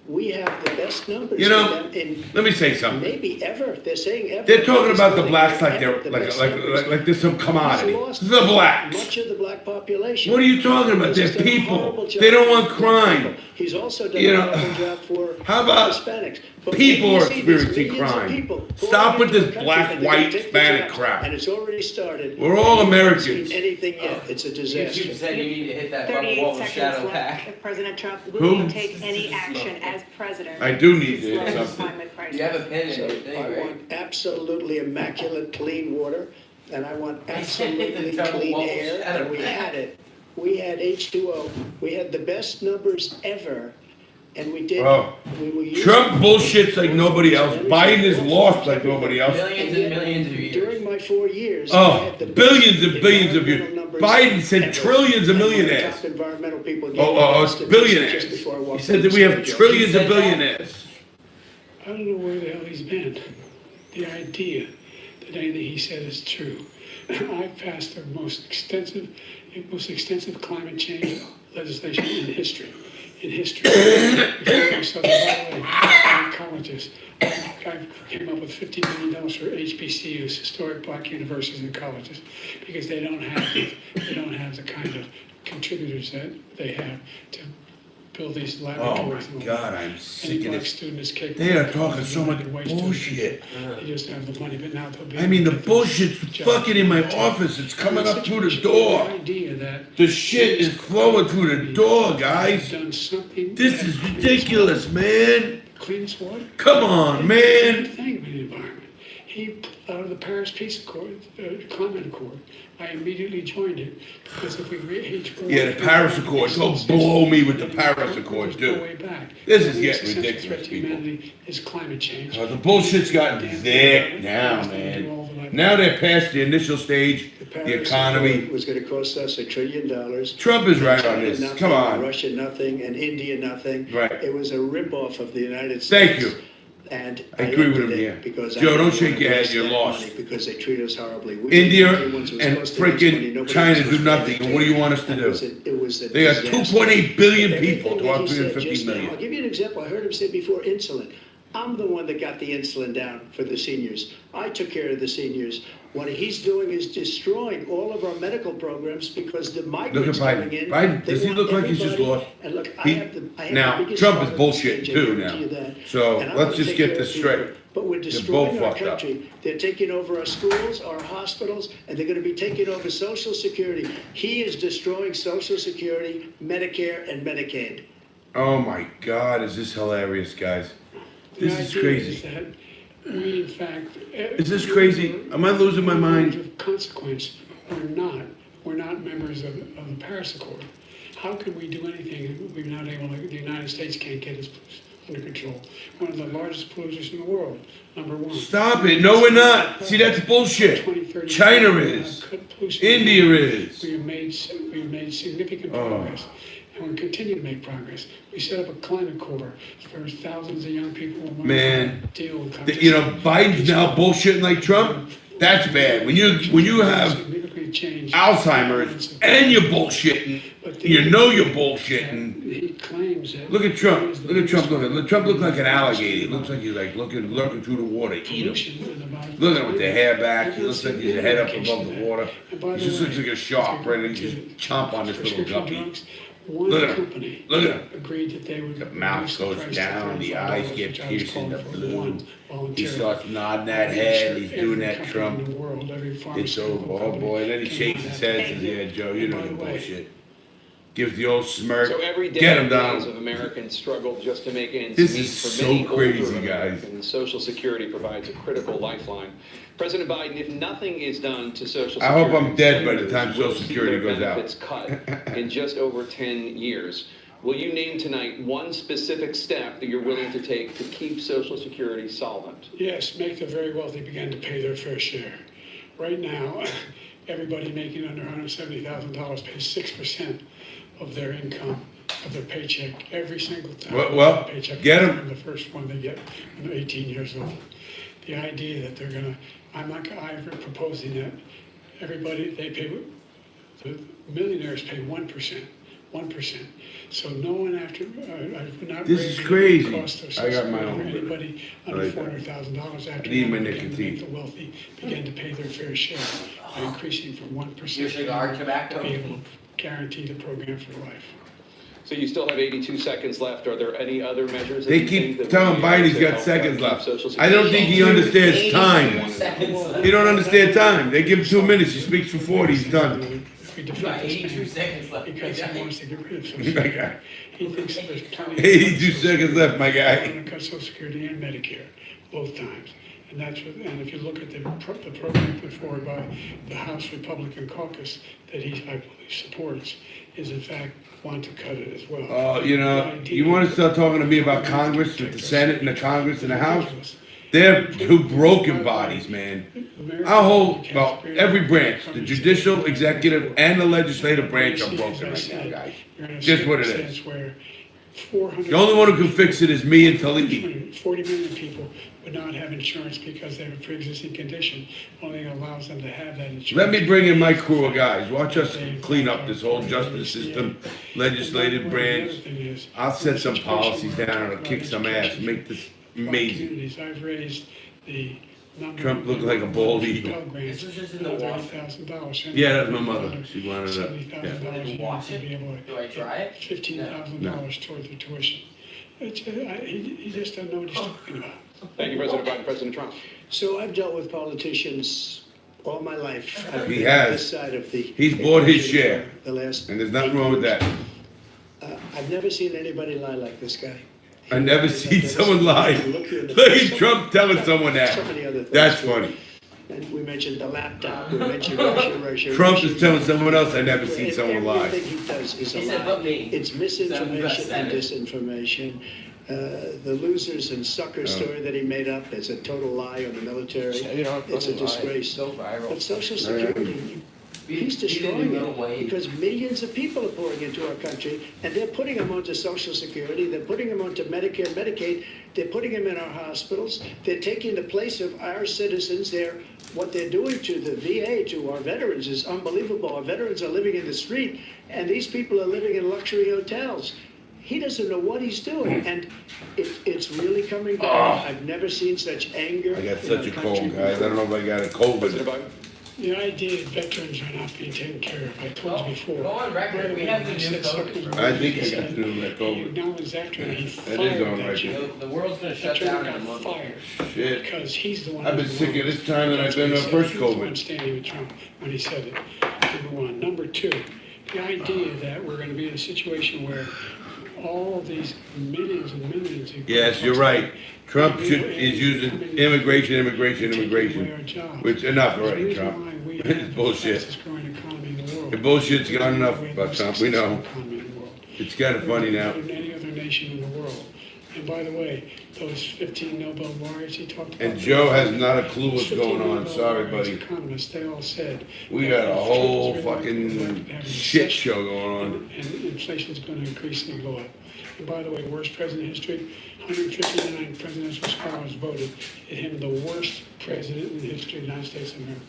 we have the best numbers. You know, in let me say something. maybe ever. They're saying ever. They're talking It's about the really blacks like ever they're the like best like numbers. like, like they're some commodity. He's lost The blacks. Much of the black population. What are you talking about? He's They're done a horrible people. job They don't for want black crime. people. He's also done You a know, horrible job for how about Hispanics. But people when you are see these experiencing millions of crime? people pouring Stop with into this the country black, and they're white, gonna take the Hispanic jobs, crap. And it's already started. We're all And we haven't Americans. seen anything yet. It's a disaster. YouTube said you need to hit that bubble 38 wall with seconds shadow left. pack. President Trump, will Who? you take any action as president? I do need to slow hit the something. climate crisis? You have a pen in So your thing, I right? want absolutely immaculate clean water, and I want absolutely Double clean wall air, shadow and we pack. had it. We had H2O. We had the best numbers ever And we did. Bro, we were using- Trump bullshits like nobody else. Biden is lost like nobody else. Millions and millions of years. During my 4 years. I Oh, had the best billions and billions of environmental years. numbers Biden said ever. trillions of And one the millionaires. top environmental people gave me Oh, the statistics billionaires. just before I walked He said in that the we have studio. trillions He of said that? billionaires. I don't know where the hell he's been. The idea that anything he said is true. I passed the most extensive climate change legislation in history. Before I started, by the way, in colleges, I came up with $50 million for HBCUs, historic black universities and colleges, because they don't have the kind of contributors that they have to build these Oh my laboratories. God, I'm Any sick of black this. student is capable. They are of talking so much white students. bullshit. They just have the money, but now they'll be. I mean, the able to bullshit's judge. fucking in my office. It's coming up through the door. The idea that The shit is flowing through the door, guys. done something. This that is cleans ridiculous, man. Cleans water. Come on, man. Thing with the environment. He pulled out of the Paris Peace Accord, Climate Accord. I immediately joined it because if we reach. Yeah, the Paris Accords. Don't blow me with the Paris Accords, Go dude. way back. This is The getting existential ridiculous, threat to people. humanity is climate change. The bullshit's gotten thick now, man. Now they're past the initial stage, The the Paris economy. Accord was going to cost us $1 trillion. Trump is right on China this. nothing, Come on. Russia nothing, and India nothing. Right. It was a ripoff of the United States. Thank you. And I agree with ended him it here. because I Joe, don't didn't shake want your to head, waste you're that lost. money because they treat us horribly. We India were the ones who were and supposed to raise money. freaking Nobody China else do was nothing. paying And what do you want us to attention. do? It was a They got disaster. 2.8 billion Everything people to that our he said 350 just now, I'll million. give you an example. I heard him say before insulin. I'm the one that got the insulin down for the seniors. I took care of the seniors. What he's doing is destroying all of our medical programs because the migrants Look at coming in. Biden. Biden, they does he want look like he's just everybody- lost? And look, He- I have now, the biggest Trump heart is on bullshit stage, I too guarantee now. you that. So, And I'm let's gonna just take get care this of people. straight. But we're both destroying our fucked up. country. They're taking over our schools, our hospitals, and they're going to be taking over Social Security. He is destroying Social Security, Medicare, and Medicaid. Oh my God, is this hilarious, guys? The This is idea crazy. is that we, in fact. Is this crazy? Am I losing my mind? Of consequence, we're not members of the Paris Accord. How can we do anything if we're not able to, the United States can't get us under control? One of the largest polluters in the world, number one. Stop it. No, we're not. See, that's bullshit. 2030, China we're is. not cut pollution. India is. We've made significant Oh. progress. And we continue to make progress. We set up a climate corps for thousands of young people who want Man, to deal with climate You know, change. Biden's now bullshitting like Trump. That's bad. When you have Significantly changed Alzheimer's and you're bullshitting, you know you're bullshitting. He claims that. Look at Trump. Look at Trump. Trump looks like an alligator. He looks like he's like lurking through the water. Eat him. Look at him with the hair back. He looks like his head up above the water. He just looks like a shark ready to just chomp on this little guppy. One Look at him. company Look at him. agreed that they would. The mouth reduce the goes price to down, the $35, eyes get which I was pierced in the calling for blue. one He voluntarily. starts nodding that I'm head. sure He's doing every that company Trump. in the world, every It's pharmaceutical over. Oh company boy. And then he came shakes on his that. head and says, yeah, Joe, you know By the the way, bullshit. Gives the old smirk. So every day, Get him millions down. of Americans struggle just to make ends This meet. is For so many crazy, older guys. Americans, Social Security provides a critical lifeline. President Biden, if nothing is done to Social Security, I hope I'm dead by the time we'll Social see Security their goes out. benefits cut in just over 10 years. Will you name tonight one specific step that you're willing to take to keep Social Security solvent? Yes, make the very wealthy begin to pay their fair share. Right now, everybody making under $170,000 pays 6% of their income, of their paycheck, every single time. Well, Paycheck get 'em. from the first one they get when they're 18 years old. The idea that they're gonna, I'm proposing that everybody, the millionaires pay 1%. 1%. So no one after, I would not This raise is the crazy. cost of I got my Social own, Security but for anybody I under like that. $400,000 after. I need my that, begin to nicotine. make the wealthy begin to pay their fair share by increasing from 1%. Your cigar to tobacco? be able to guarantee the program for life. So you still have 82 seconds left. Are there any other measures? that They you think keep that telling we Biden need he's to got help seconds keep left. Social I don't think he understands 82 time. seconds left. He don't understand time. They give him 2 minutes. He speaks for 40. He's done. If we You defeat got this 82 man, seconds left. because he wants to get rid of Social My Security. guy. He thinks that there's plenty. 82 seconds left, my I guy. want to cut Social Security and Medicare, both times. And that's what, and if you look at the program put forward by the House Republican caucus that he, I believe, supports, is in fact want to cut it as well. You know, you want to start talking to me about Congress, with the Senate and the Congress and the House? They're two broken bodies, man. Our whole, well, every branch, the judicial, executive, and the legislative branch are broken right now, guys. Just what it is. The only one who can fix it is me and Talib. 40 million people would not have insurance because they have a pre-existing condition. Only thing allows them to have that insurance. Let me bring in my crew of guys. Watch us clean up this whole justice system, legislative branch. I'll set some policies down and I'll kick some ass, make this amazing. I've raised the number. Trump looked like a bald eagle. This is just in the wash. $30,000. Yeah, that's my mother. She wanted it. $70,000 You wash to it? be able to Do I try it? $15,000 toward the tuition. He just doesn't know what he's talking about. Thank you, President Biden. President Trump. So I've dealt with politicians all my life. I've He been has. on this side of the. He's bought his share. The last. And there's nothing wrong with that. I've never seen anybody lie like this guy. I never seen someone lie. Look at Trump telling someone that. So many other things. That's funny. And we mentioned the laptop, we mentioned Russia. Trump is telling someone else I never seen someone lie. Everything he does is a He said, lie. "But me." It's misinformation and disinformation. The losers and sucker story that he made up is a total lie on the military. It's a disgrace. But Social Security, he's destroying it because millions of people are pouring into our country and they're putting them onto Social Security, they're putting them onto Medicare, Medicaid, they're putting them in our hospitals, they're taking the place of our citizens. What they're doing to the VA, to our veterans, is unbelievable. Our veterans are living in the street and these people are living in luxury hotels. He doesn't know what he's doing, and it's really coming down. I've never seen such anger. I got such a cold, guys. I don't know if I got a cold, but The idea that veterans are not being taken care of, I told you before. Go on record, we have the new code. I think I got through that He COVID. acknowledged after he That fired is on that record. gentleman. The world's gonna shut That down gentleman in a got month. fired Shit. because he's the one. I've been who's sicker wrong. this time than I've That's been what on he first said. He was the COVID. one standing with Trump when he said it. Number one. Number two, the idea that we're going to be in a situation where all these millions and millions of Yes, you're right. Trump is using immigration, which enough already, Trump. It's bullshit. The bullshit's got enough about Trump, we know. It's kind of funny now. Than any other nation in the world. And by the way, those 15 Nobel laureates he talked about. And Joe has not a clue what's going on. Sorry, buddy. Economists, they all said. We got a whole fucking shit show going on. And inflation's going to increasingly go up. And by the way, worst president in history, 159 presidential scholars voted at him the worst president in the history of the United States of America.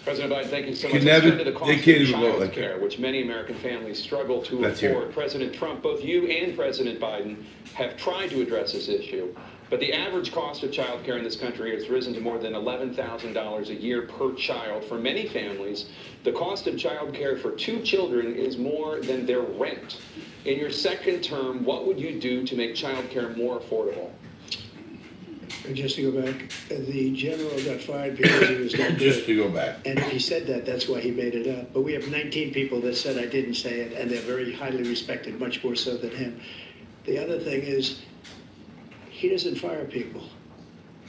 President Biden, thank you so Can much. never- Let's turn to the cost they of can't even vote like child care, that. which many American families struggle to Let's hear afford. it. President Trump, both you and President Biden have tried to address this issue, but the average cost of child care in this country has risen to more than $11,000 a year per child. For many families, the cost of child care for 2 children is more than their rent. In your second term, what would you do to make child care more affordable? And just to go back, the general got fired because he was not good. Just to go back. And if he said that, that's why he made it up. But we have 19 people that said I didn't say it, and they're very highly respected, much more so than him. The other thing is, he doesn't fire people.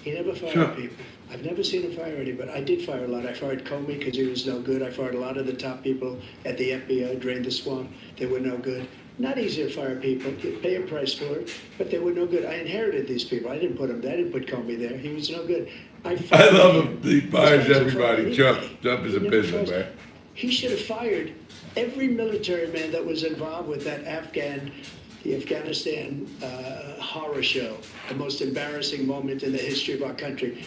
He never fired people. I've never seen him fire anybody. I did fire a lot. I fired Comey because he was no good. I fired a lot of the top people at the FBI, drained the swamp. They were no good. Not easy to fire people. You pay a price for it, but they were no good. I inherited these people. I didn't put them there. I didn't put Comey there. He was no good. I love him. He fires everybody. Trump is a businessman. He should have fired every military man that was involved with that the Afghanistan horror show, the most embarrassing moment in the history of our country.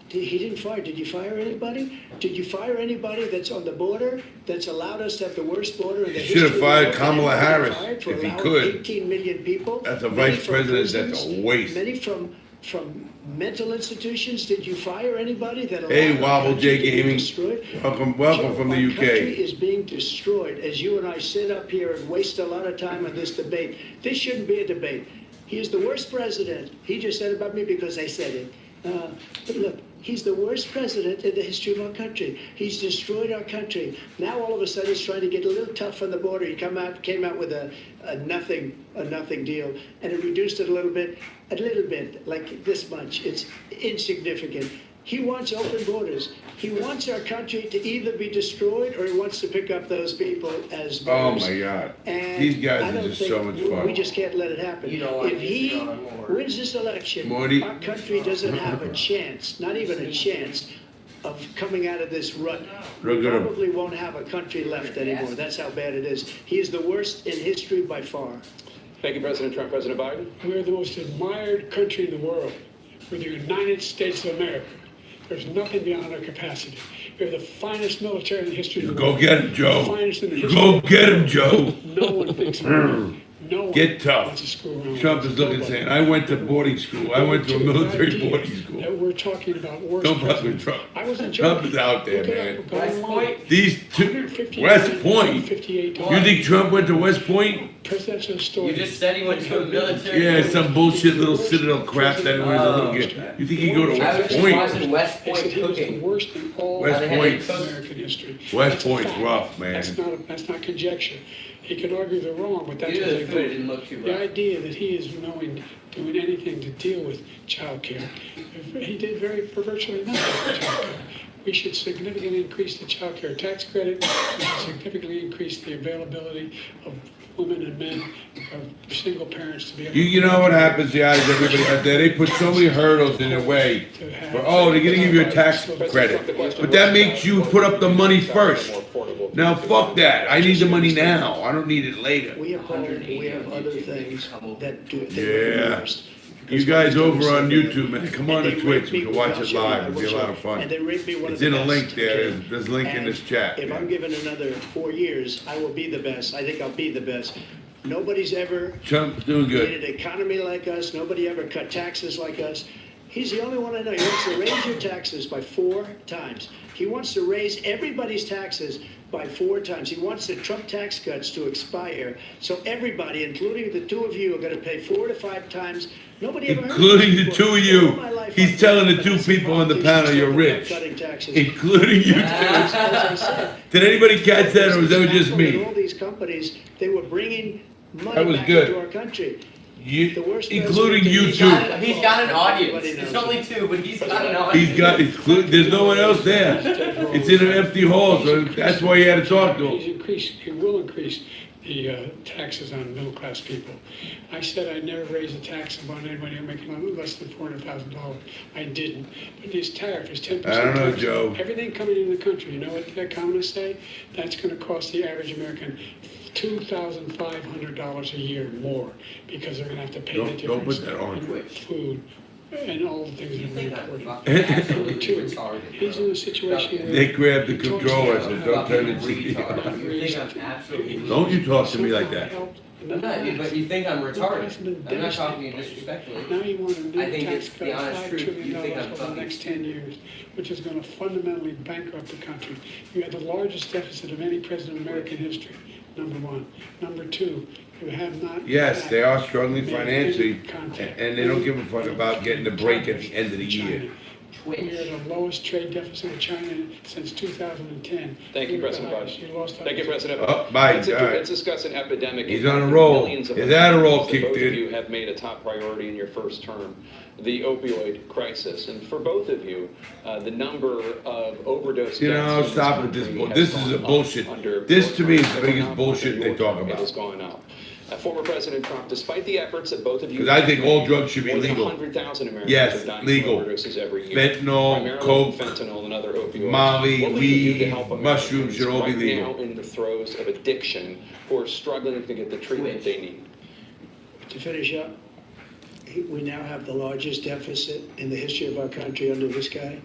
He didn't fire. Did you fire anybody? Did you fire anybody that's on the border that's allowed us to have the worst border in the history? Should have fired of Kamala Harris for if he allowing could. 18 million people. That's a many vice from president. That's prisons, a waste. Many from mental institutions. Did you fire anybody that allowed Hey, our Wobble country J to be Gaming. destroyed? Welcome Joe, from the our UK. country is being destroyed as you and I sit up here and waste a lot of time on this debate. This shouldn't be a debate. He is the worst president. He just said about me because I said it. But look, he's the worst president in the history of our country. He's destroyed our country. Now all of a sudden he's trying to get a little tough on the border. He came out with a nothing deal, and it reduced it a little bit, like this much. It's insignificant. He wants open borders. He wants our country to either be destroyed or he wants to pick up those people as Oh birds. my God. And These guys I are don't just think so much fun. We just can't let it happen. You don't want If to he sit on more. wins this election, Morty. our country doesn't have a chance, not even a chance, of coming out of this rut. Look We at him. probably won't have a country left anymore. That's how bad it is. He is the worst in history by far. Thank you, President Trump. President Biden? We're the most admired country in the world. We're the United States of America. There's nothing beyond our capacity. We have the finest military in the history of the Go world. get him, The Joe. finest in the history Go of the get him, world. Joe. No one thinks about it. No one Get tough. wants to screw around with Trump us. is looking Nobody. saying, I went to boarding school. I went to a military boarding school. That we're talking about worse Don't fuck with presidents. Trump. I wasn't Trump joking. is out there, Look it man. up. Go West online. Point? These two, 158 West men, Point. 58 You think Trump went to West Point? presidential story. You just said he went to a military. Yeah, some bullshit little citadel crap that was a little kid. You think he go to I was West just Point? watching West They said Point he was the cooking. worst in all West of Point. American history. West That's a Point's fact. rough, man. That's not conjecture. He can argue they're wrong, but that's You what knew they the food vote. didn't look too The rough. idea that he is doing anything to deal with childcare, he did virtually nothing for childcare. We should significantly increase the childcare tax credit. We should significantly increase the availability of women and men, of single parents to be able You know what happens, guys, everybody out there, they put so many hurdles in their way. to have. For, oh, they're gonna give you a tax credit. But that makes you put up the money first. Now, fuck that. I need the money now. I don't need it later. We have other things that do. they Yeah. work worst. You guys over on YouTube, man, come on to Twitch. We can watch it live. It'll be a lot of And fun. they rate me one of It's the in a best, link there. okay? There's a link in this chat. If I'm given another 4 years, I will be the best. I think I'll be the best. Nobody's ever Trump's doing good. created an economy like us. Nobody ever cut taxes like us. He's the only one I know. He wants to raise your taxes by 4 times. He wants to raise everybody's taxes by 4 times. He wants the Trump tax cuts to expire. So everybody, including the two of you, are going to pay 4 to 5 times. Nobody ever heard of Including this the before. two of you. All my life He's I've telling been the two against people on the politicians panel you're talking about rich. cutting taxes. Including you two. As I said, Did anybody catch that, or was that just And me? all these companies, they were bringing money That was back good. into our country. You, The worst including president you in He's two. got an audience. Everybody It's knows only it. 2, but he's got an audience. He's got, there's no one else there. It's in an empty hall, so that's why you had to talk to him. He will increase the taxes on middle-class people. I said I'd never raise a tax on anybody making less than $400,000. I didn't. But this tariff is 10%. I don't know, tax. Joe. Everything coming into the country, you know what the economists say? That's going to cost the average American $2,500 a year more because they're going to have to pay the Don't difference put that on. in food and all the things You that are think very I'm important. fucking Number absolutely two, retarded. he's in a situation where They grabbed the he talks controller, about so how don't turn the Fucking TV retard. on. You think I'm absolutely Don't you talk to me like that. I'm not, but you think I'm retarded. I'm not talking to you disrespectfully. Now you want a new I think tax it's cut the of honest $5 truth. trillion You think I'm over the fucking next 10 years, which is going to fundamentally bankrupt the country. You had the largest deficit of any president in American history, number one. Number two, you have not. Yes, they are struggling made any financially, contact. and they don't give a fuck about getting a break at the end of the year. We are the lowest trade deficit with China since 2010. Thank you, We were the President highest. Biden. You lost Thank you, President. Oh, Biden, Let's, all right. let's discuss an epidemic. He's on a impacting roll. millions of His Adderall Americans that kicked both in. of you have made a top priority in your first term, the opioid crisis. And for both of you, the number of overdose You know, deaths in stop with country this bull- has this is gone a up bullshit. under This your to me is term. the biggest Under bullshit your they talk term, about. It has gone up. Former President Trump, despite the efforts that both of you, 'Cause I think all drugs should be more than legal. 100,000 Americans Yes, are dying legal. from overdoses every year. Fentanyl, primarily coke, from fentanyl and other opioids. Molly, What will you do to weed, help mushrooms Americans should all be right legal. now in the throes of addiction who are struggling to get the treatment they need? To finish up, we now have the largest deficit in the history of our country under this guy.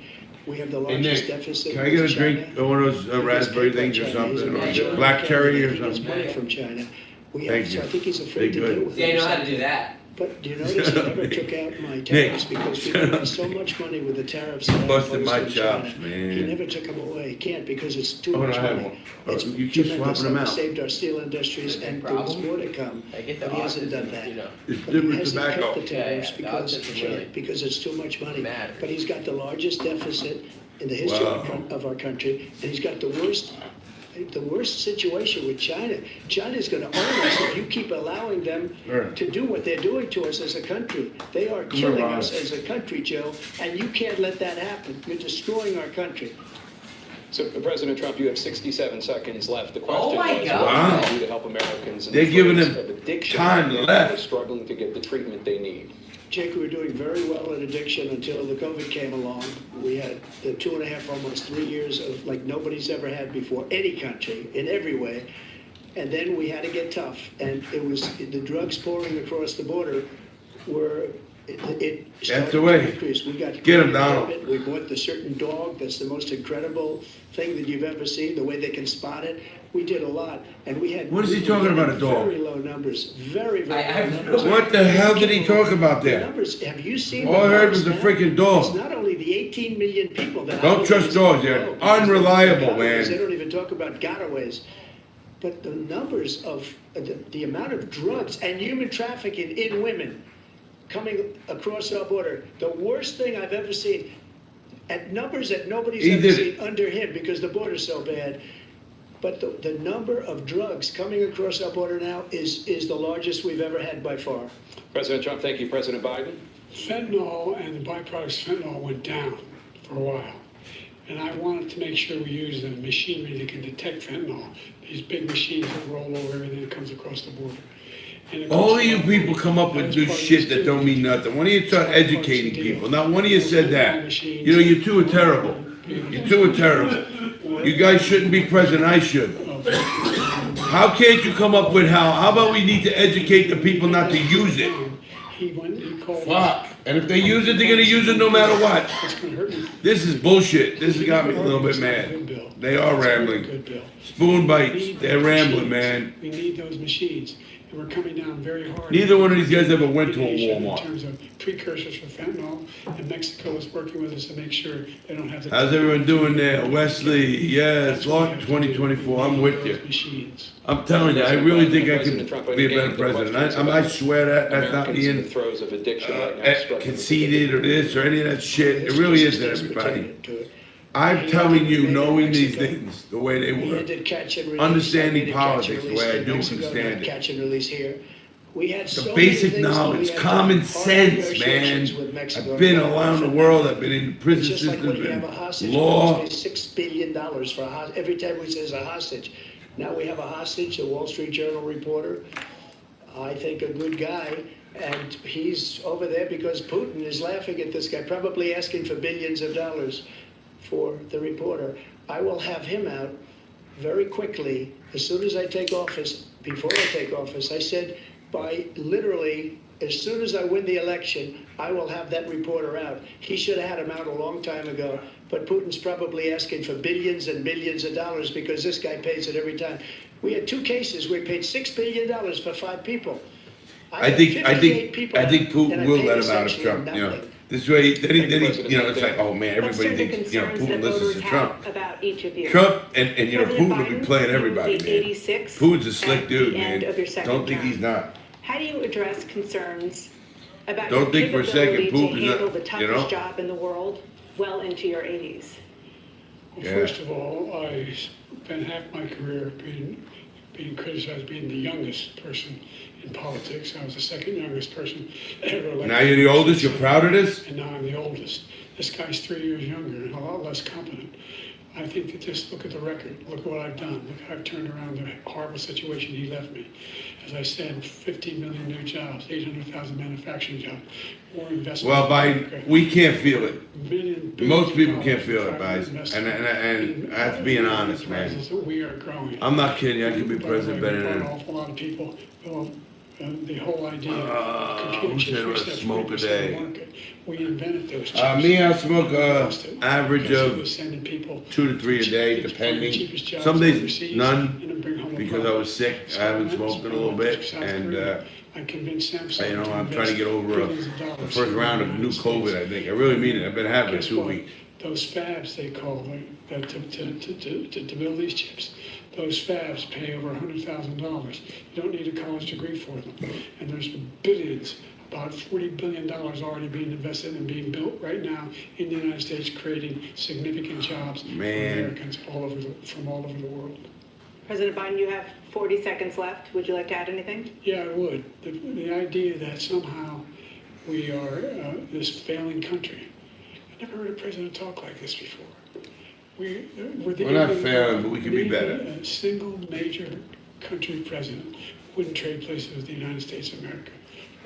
We have the Hey, largest Nick, deficit. can I get a with drink, China. one of those raspberry things or something, or black cherry or He gets something? money from China. We Thank have, you. so I think he's afraid Be to good. deal with See, I it. know how to do that. But do you notice he never took out my tariffs because we made so much money with the tariffs. that I Busted my imposed on chops, China. man. He never took them away. He can't because it's too Oh, no, much I have money. one. Oh, It's you keep tremendous. swapping them It out. saved our steel industries and there was problem? more to come. I get the But he hasn't autism, done that. you know. It's But he different hasn't tobacco. cut the tariffs Yeah, because, the autism really because it's too much money. matters. But he's got the largest deficit in the history Wow. of our country, and he's got the worst the worst situation with China. China's going to own us if you keep allowing them to do what they're doing to us as a country. They are killing us as a country, Joe, and you can't let that happen. You're destroying our country. So, President Trump, you have 67 seconds left. The question my is, God. what can you do to help Americans in They're the giving throes them of addiction time and left. are struggling to get the treatment they need? Jake, we were doing very well in addiction until the COVID came along. We had the 2.5, almost 3 years of like nobody's ever had before, any country, in every way. And then we had to get tough. And it was the drugs pouring across the border were, it That's started the way. to increase. We got Get 'em, Donald. We bought the certain dog that's the most incredible thing that you've ever seen, the way they can spot it. We did a lot. And we had. What is he talking about, a dog? Very low numbers, very low have numbers. What the hell did he talk about The there? numbers, have you seen? All I the heard was numbers the now? freaking dog. It's not only the 18 million people that. Don't trust dogs, they're unreliable, man. They don't even talk about gotaways. But the numbers of, the amount of drugs and human trafficking in women coming across our border, the worst thing I've ever seen. At numbers that nobody's He ever did seen it. under him because the border's so bad. But the number of drugs coming across our border now is the largest we've ever had by far. President Trump, thank you. President Biden? Fentanyl and the byproducts of fentanyl went down for a while. And I wanted to make sure we use the machinery that can detect fentanyl. These big machines that roll over everything that comes across the border. And it All goes of you down. people come up with new shit that don't mean nothing. One of you start educating people. Not one of you said that. You know, you two are terrible. You two are terrible. You guys shouldn't be president, I should. How can't you come up with how about we need to educate the people not to use it? He called. Fuck. And if they use it, they're gonna use it no matter what. It's gonna hurt me. This is bullshit. This has got me a little bit mad. They are rambling. Good bill. Spoon bites. They're rambling, man. We need those machines, and we're coming down very hard. Neither one of these guys ever went to a In Walmart. terms of precursors for fentanyl, and Mexico is working with us to make sure they don't have to. How's everyone doing there? Wesley, yes, Lord 2024, I'm with you. Machines. I'm telling you, I really think I President Trump, could be a better again, the president. questions I swear that, that's not Americans in the being throes of addiction right now, struggling to conceited or this or any of that shit. It really isn't, everybody. To it. I'm telling you, knowing these things the way they We were. had to catch and release. Understanding I did catch and politics the release way I in do Mexico, understand not it. Catch and release here. We had so The many basic things that we knowledge, had common hard sense, negotiations man. with Mexico. I've been around the world, I've been in the It's prison just like when system you have a and hostage, law. we pay $6 billion for a hostage. Every time we say a hostage. Now we have a hostage, a Wall Street Journal reporter, I think a good guy, and he's over there because Putin is laughing at this guy, probably asking for billions of dollars for the reporter. I will have him out very quickly, as soon as I take office. Before I take office, I said by literally, as soon as I win the election, I will have that reporter out. He should have had him out a long time ago, but Putin's probably asking for billions and billions of dollars because this guy pays it every time. We had 2 cases where he paid $6 billion for 5 people. I had think 58 people out, and Putin I will paid let him out of essentially Trump, you know. nothing. This way, then he, you know, it's like, oh man, Let's everybody turn to thinks, you know, concerns Putin that listens voters to have Trump. about each of you. Trump and you know, President Putin will be Biden, playing you will everybody, be man. 86 Putin's a slick at dude, the end man. of your second Don't think term. he's not. How do you address concerns about Don't your think for a second capability Putin's to handle not- the you toughest know? job in the world well into your 80s? Well, Yeah. first of all, I spent half my career being criticized being the youngest person in politics. I was the second youngest person ever elected. Now you're the oldest, you're proud of this? And now I'm the oldest. This guy's 3 years younger and a lot less competent. I think that just look at the record. Look at what I've done. Look how I've turned around the horrible situation he left me. As I said, 15 million new jobs, 800,000 manufacturing jobs, more investment. Well, in Biden, America. we can't feel it. Billion Most people dollars can't feel in it, private guys. investment And that's in being honest, man. enterprises that we are growing. I'm not kidding you, I could be By the president way, better we brought than an him. awful lot of people. Well, the whole idea who of computer said chips, what, we said smoke a 40% of the day? market. We invented those chips. Me, I smoke Lost it. average Because of it was sending people 2 to 3 a day, it's one of the depending. cheapest jobs Some days, overseas, none, and then bring home a because I profit. was sick. I haven't smoked in a little bit, and I convinced Samsung you know, to I'm trying to invest get over billions of the dollars first in round the of new United COVID, States. I think. I really mean it. I've been having it Guess 2 what? weeks. Those fabs, they call them, to build these chips, those fabs pay over $100,000. You don't need a college degree for them. And there's billions, about $40 billion already being invested and being built right now in the United States, creating significant jobs for Man. Americans from all over the world. President Biden, you have 40 seconds left. Would you like to add anything? Yeah, I would. The idea that somehow we are this failing country. I never heard a president talk like this before. We're not failing, but we could be better. A single major country president wouldn't trade places with the United States of America.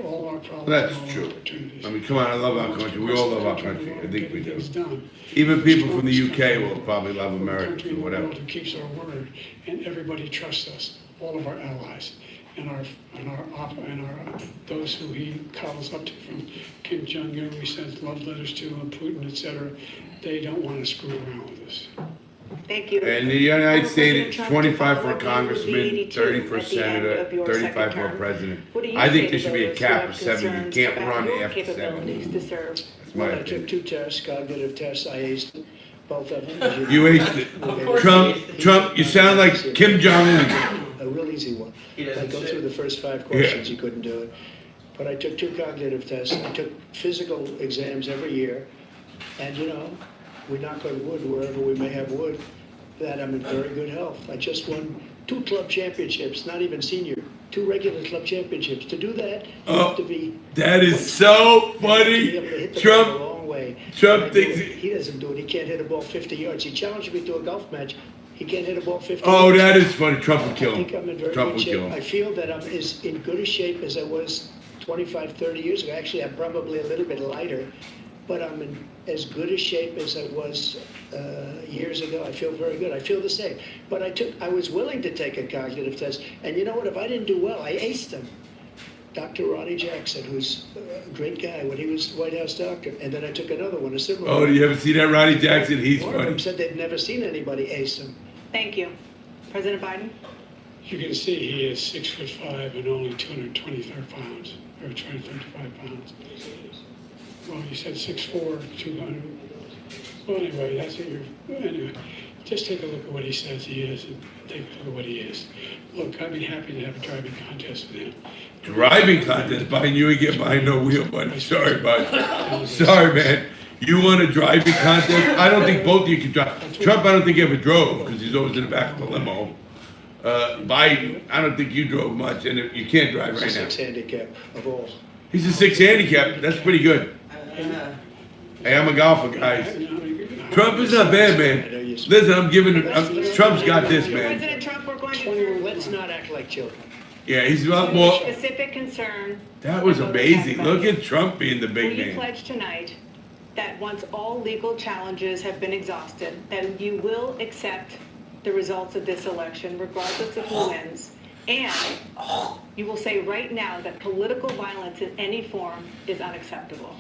All our problems, That's all true. our opportunities. I mean, come on, I love our country. We all love our country. I think we do. Things done. Even people from the UK will probably love We're the America country or in the whatever. world who keeps our word, and everybody trusts us. All of our allies, and those who he coddles up to, from Kim Jong Un, we sent love letters to, and Putin, etc. They don't want to screw around with us. Thank you. And the United States, President Trump, 25 to for a follow up, you congressman, would be 30 82 for a at the end senator, of your 35 second for a term. president. What do you I think say there to should be a those cap who of have 70. You concerns can't about run your after 70. capabilities to serve? That's my I took opinion. 2 tests, cognitive tests, I aced them, both of them. You aced it. Trump, you sound like Kim Jong-un. A real easy one. He I doesn't go shit. through the first 5 questions, you couldn't do it. But I took 2 cognitive tests, I took physical exams every year, and we knock on wood wherever we may have wood, that I'm in very good health. I just won 2 club championships, not even senior, 2 regular club championships. To do that, you have to be... That is so You funny. have to hit the ball Trump, the wrong way. Trump And I do thinks it. He doesn't do it. He can't hit a ball 50 yards. He challenged me to a golf match. He can't hit a ball 50 oh, yards. that is funny. Trump would kill I think I'm in him. very Trump good would kill shape. I him. feel that I'm as in good a shape as I was 25, 30 years ago. Actually, I'm probably a little bit lighter, but I'm in as good a shape as I was years ago. I feel very good. I feel the same. But I was willing to take a cognitive test, and you know what? If I didn't do well, I aced them. Dr. Ronnie Jackson, who's a great guy when he was White House doctor, and then I took another one, a similar Oh, one. do you ever see that Ronnie Jackson? He's One of them funny. said they've never seen anybody ace him. Thank you. President Biden? You can see he is 6'5" and only 225 pounds, or 235 pounds. Well, you said 6'4", 200. Well, anyway, that's what anyway, just take a look at what he says he is, and take a look at what he is. Look, I'd be happy to have a driving contest with him. Driving contest, Biden, you ain't get behind no wheel, buddy. Sorry, bud. Sorry, man. You want a driving contest? I don't think both of you can drive. Trump, I don't think ever drove, because he's always in the back of the limo. Biden, I don't think you drove much, and you can't drive It's a right now. 6 handicap of all. He's a 6 handicap. That's pretty good. Hey, I'm a golfer, guys. Trump is not bad, man. Listen, Trump's got this, man. President Trump, we're going to 21, let's not act like children. Yeah, he's a lot more. specific concern. That was that voters amazing. have Look about at Trump being the you. big Will you man. pledge tonight that once all legal challenges have been exhausted, that you will accept the results of this election, regardless of who wins, and you will say right now that political violence in any form is unacceptable?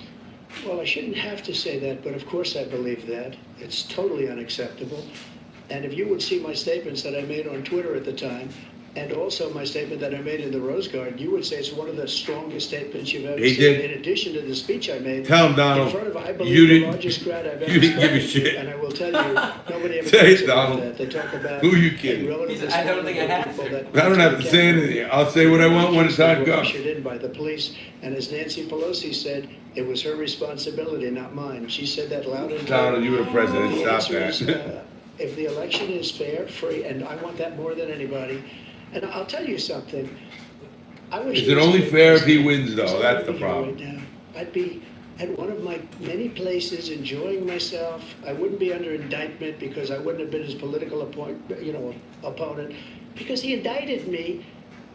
Well, I shouldn't have to say that, but of course I believe that. It's totally unacceptable. And if you would see my statements that I made on Twitter at the time, and also my statement that I made in the Rose Garden, you would say it's one of the strongest statements you've ever He seen. did. In addition to the speech I made Tell him, Donald, in front of, I you believe, the didn't- largest crowd I've ever you didn't give a spoken to. shit. And I will tell you, nobody ever Say talks it, about Donald. that. They talk about Who you kidding? a relatively He said, "I don't small think I number of have people to." that I don't have to say anything. I'll say what I want when the time were comes. ushered in by the police, and as Nancy Pelosi said, it was her responsibility, not mine. She said that loud and clear. Donald, you were the president. The Stop answer is, that. if the election is fair, free, and I want that more than anybody, and I'll tell you something. I wish Is he it was only here fair if he because wins, though? I That's the wouldn't be here problem. right now. I'd be at one of my many places enjoying myself. I wouldn't be under indictment because I wouldn't have been his political opponent, because he indicted me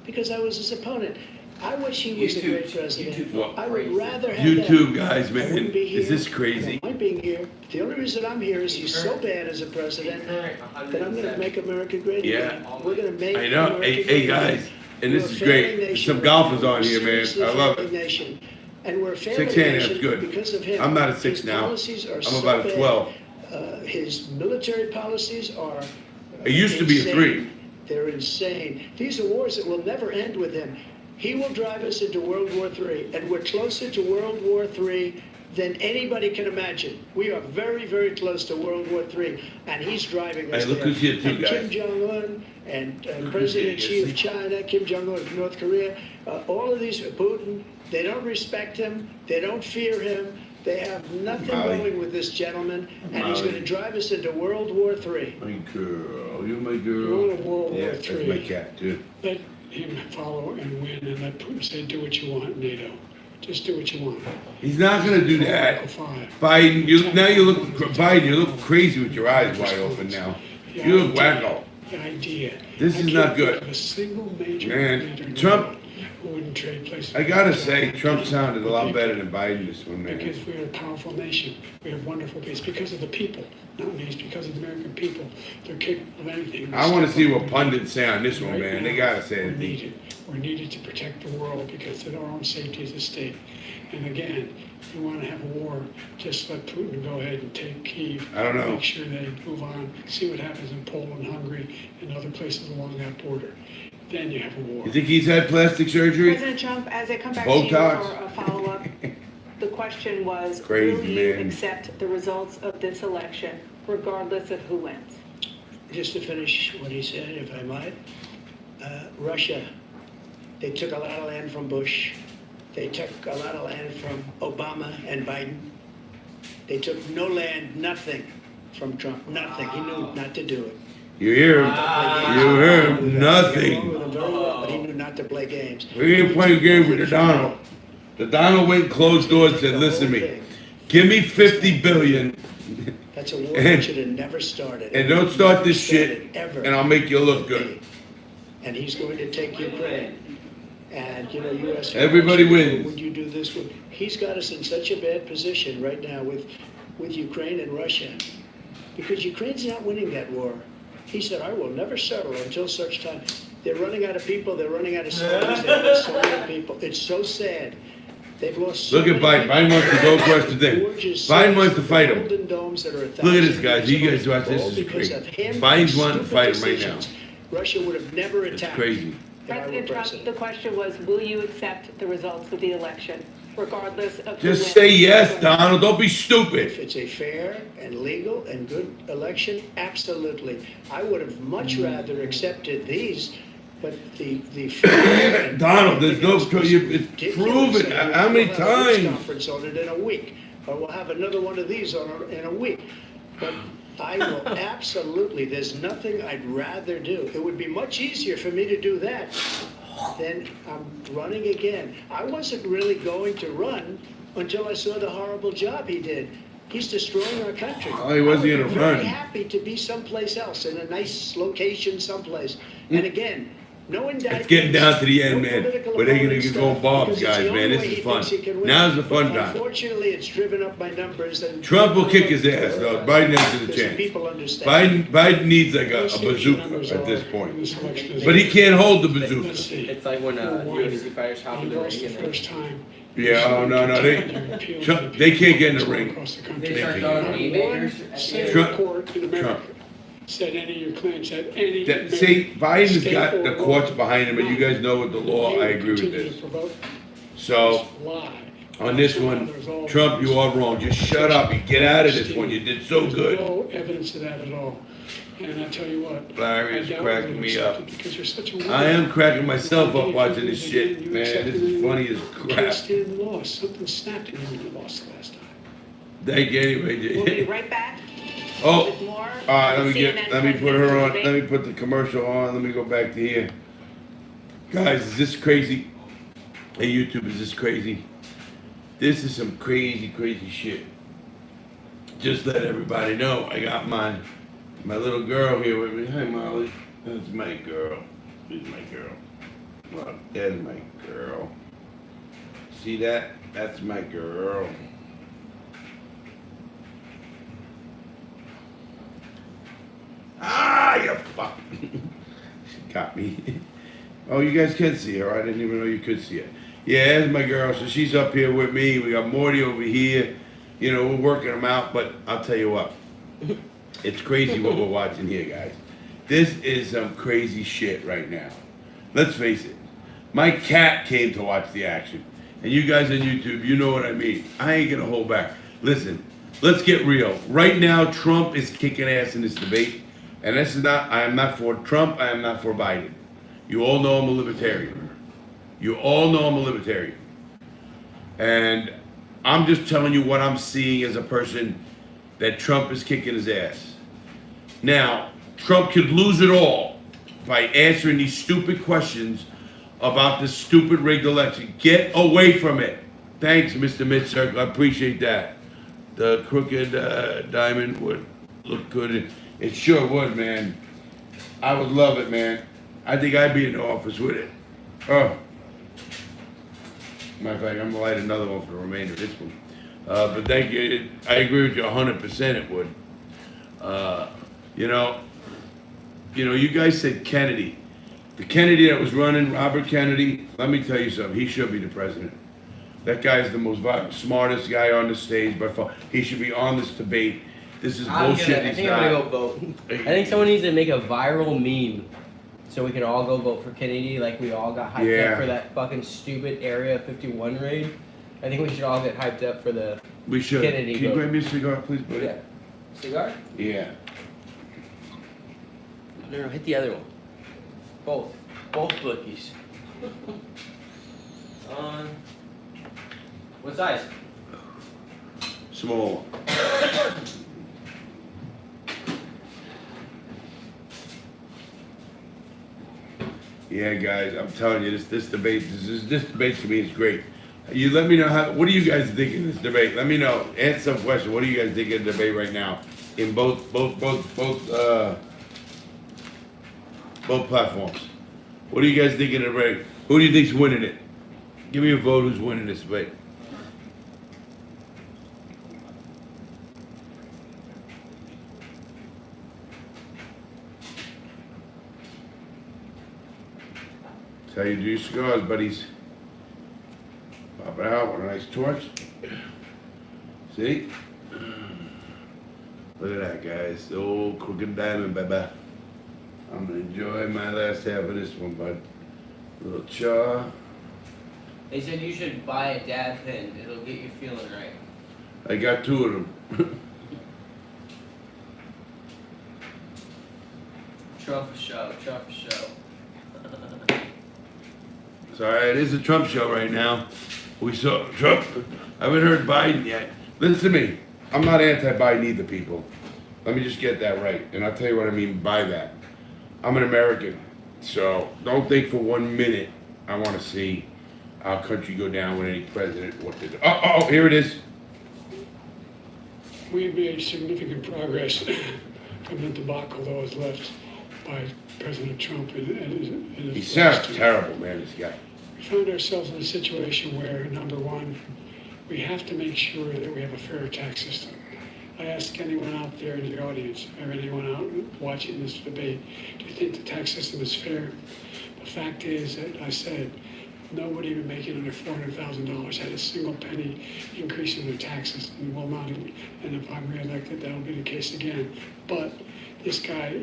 because I was his opponent. I wish he was a YouTube- great president. YouTube's I would crazy. rather have YouTube that. guys, I man, wouldn't be is here. this crazy? I don't mind being here. The only reason I'm here is he's so bad as a president that I'm going to make America great again. Yeah. We're going to make I know. America Hey, great guys, again. and We're this a is failing great. There's nation. some golfers on We're here, man. seriously I love failing it. nation. And we're a failing 6 handicap's nation good. because of him. I'm not at 6 His now. policies are I'm so about a bad. 12. His military policies are It used to be a insane. 3. They're insane. These are wars that will never end with him. He will drive us into World War III, and we're closer to World War III than anybody can imagine. We are very, very close to World War III, and he's driving us Hey, look there. who's here too, And guys. Kim Jong-un and who's President here. Xi of China, Kim Jong-un of North Korea, all of these, Putin, they don't respect him, they don't fear him, They have nothing Molly. going with this gentleman, and he's Molly. going to drive us into World War III. My girl, you're my You girl. want a World Yeah, War that's my III. cat too. Let him follow and win, and let Putin say, do what you want, NATO. Just do what you want. He's not gonna do Article that. 5. Biden, you look crazy with your eyes wide open now. You look wacko. The idea. This I is can't not think good. of a single major Man, leader in the Trump- world who wouldn't trade places. I gotta say, Trump sounded a lot better than Biden this one, man. Because we are a powerful nation. We have wonderful peace because of the people, not me. It's because of the American people. They're capable of anything. I wanna see what pundits say on this one, man. They gotta say We're it. needed. We're needed to protect the world because of our own safety as a state. And again, if you want to have a war, just let Putin go ahead and take Kyiv. I don't know. Make sure they move on. See what happens in Poland, Hungary, and other places along that border. Then you have a war. You think he's had plastic surgery? President Trump, as I come back to you Botox? for a follow-up, the question was, Crazy, will you man. accept the results of this election, regardless of who wins? Just to finish what he said, if I might, Russia, they took a lot of land from Bush. They took a lot of land from Obama and Biden. They took no land, nothing from Trump, nothing. He knew not to do it. You hear him? You heard him? He got along with Nothing. him very well, but he knew not to play games. We ain't playing games with the Donald. The Donald went and closed doors and said, listen to me. Give me 50 billion That's a war that should have never started. and don't start this shit Ever. and I'll make you look good. And he's going to take Ukraine. And, you know, U.S. Everybody wins. Would you do this? He's got us in such a bad position right now with Ukraine and Russia. Because Ukraine's not winning that war. He said, I will never settle until such time. They're running out of people. They're running out of soldiers. They've lost so many people. It's so sad. They've lost so Look at many Biden. people. Biden wants to go across the thing. Gorgeous Biden wants to cities, fight him. golden domes that are 1,000 Look at this, guys. You years guys watch old, this. all This is because crazy. of him Biden's wanting to stupid fight him right now. decisions. Russia would have never It's attacked. crazy. if I were President Trump, president. the question was, will you accept the results of the election, regardless of who Just wins? say yes, Donald. Don't be If stupid. it's a fair and legal and good election, absolutely. I would have much rather accepted these, but the Donald, there's no, it's proven. How many We'll have a news times? conference on it in a week, or we'll have another one of these in a week. But I will absolutely, there's nothing I'd rather do. It would be much easier for me to do that than running again. I wasn't really going to run until I saw the horrible job he did. He's destroying our country. Oh, he wasn't I would gonna be very run. happy to be someplace else, in a nice location someplace. And again, no indictments. It's getting down to the end, no man. political Where they gonna opponent go stuff, Bob's, because it's guys, the man. only This way is he fun. thinks he can win. Now's the fun But time. unfortunately, it's driven up by numbers. And Trump will kick his ass, though. Biden has the because chance. people understand. Biden needs like a bazooka at this point. But he can't hold the bazooka. Let's see. It's like when UFC fighters hop in He the lost ring the and first time. Yeah, oh, no, Trump, they can't get in the ring. they start throwing haymakers at the State Trump- court in America Trump. said any of your claims, said any. That, see, Biden's state got or the local courts behind him, and you guys know with the law, I agree with continue to this. provoke So, lie. on this one, Trump, you are wrong. Just shut up and get out of this one. You did so good. No evidence of that at all. And I tell you what. Larry is I doubt cracking you'll me accept up. it Because you're such a. I am cracking myself up watching this shit, man. This is funny as You can't crap. stand the loss. Something snapped in you when you lost the last time. Thank you We'll be anyway. right back Oh, with more. all right, from let me CNN put her on, presidential let me debate. put the commercial on, let me go back to here. Guys, is this crazy? Hey, YouTube, is this crazy? This is some crazy, crazy shit. Just let everybody know, I got my little girl here with me. Hi, Molly. That's my girl. She's my girl. Look, that's my girl. See that? That's my girl. Ah, you fuck. She got me. Oh, you guys can see her. I didn't even know you could see her. Yeah, that's my girl. So she's up here with me. We got Morty over here. You know, we're working them out, but I'll tell you what. It's crazy what we're watching here, guys. This is some crazy shit right now. Let's face it. My cat came to watch the action. And you guys on YouTube, you know what I mean. I ain't gonna hold back. Listen, let's get real. Right now, Trump is kicking ass in this debate. And this is not, I am not for Trump, I am not for Biden. You all know I'm a libertarian. You all know I'm a libertarian. And I'm just telling you what I'm seeing as a person that Trump is kicking his ass. Now, Trump could lose it all by answering these stupid questions about this stupid rigged election. Get away from it. Thanks, Mr. Mitzerk. I appreciate that. The crooked diamond would look good. It sure would, man. I would love it, man. I think I'd be in the office with it. Oh. Matter of fact, I'm gonna light another one for the remainder of this one. But thank you. I agree with you 100%. It would. You guys said Kennedy. The Kennedy that was running, Robert Kennedy. Let me tell you something. He should be the president. That guy is the most smartest guy on the stage by far. He should be on this debate. This is bullshit. I think I'm gonna go vote. I think someone needs to make a viral meme so we can all go vote for Kennedy, like we all got hyped up for that fucking stupid Area 51 raid. I think we should all get hyped up for the Kennedy Can you vote. grab me a cigar, please, buddy? Yeah. Cigar? Yeah. No, hit the other one. Both bookies. What size? Small. Yeah, guys, I'm telling you, this debate to me is great. You let me know what do you guys think in this debate? Let me know. Answer some questions. What do you guys think of the debate right now? In both platforms. What do you guys think of the debate? Who do you think's winning it? Give me a vote who's winning this debate. That's how you do your cigars, buddies. Pop it out with a nice torch. See? Look at that, guys. The old crooked diamond, baby. I'm gonna enjoy my last half of this one, bud. Little chaw. They said you should buy a dad pin. It'll get you feeling right. I got 2 of them. Trump show. Sorry, it is a Trump show right now. We saw Trump. I haven't heard Biden yet. Listen to me. I'm not anti-Biden either, people. Let me just get that right. And I'll tell you what I mean by that. I'm an American. So don't think for 1 minute I want to see our country go down with any president. What did? Oh, here it is. We've made significant progress from the debacle that was left by President Trump and his He sounds last term. terrible, man, this guy. We found ourselves in a situation where, number one, we have to make sure that we have a fair tax system. I ask anyone out there in the audience, or anyone out watching this debate, do you think the tax system is fair? The fact is that I said, nobody even making under $400,000 had a single penny increase in their taxes, and will not. And if I'm reelected, that'll be the case again. But this guy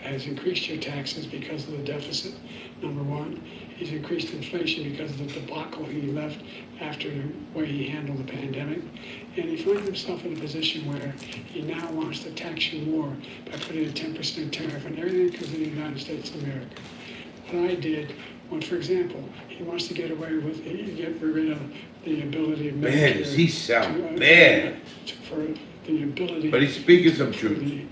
has increased your taxes because of the deficit, number one. He's increased inflation because of the debacle he left after the way he handled the pandemic. And he finds himself in a position where he now wants to tax you more by putting a 10% tariff on everything that comes in the United States of America. What I did, for example, he wants to get rid of the ability of Medicare. Man, does he sound bad. For the ability. But he's speaking some truth.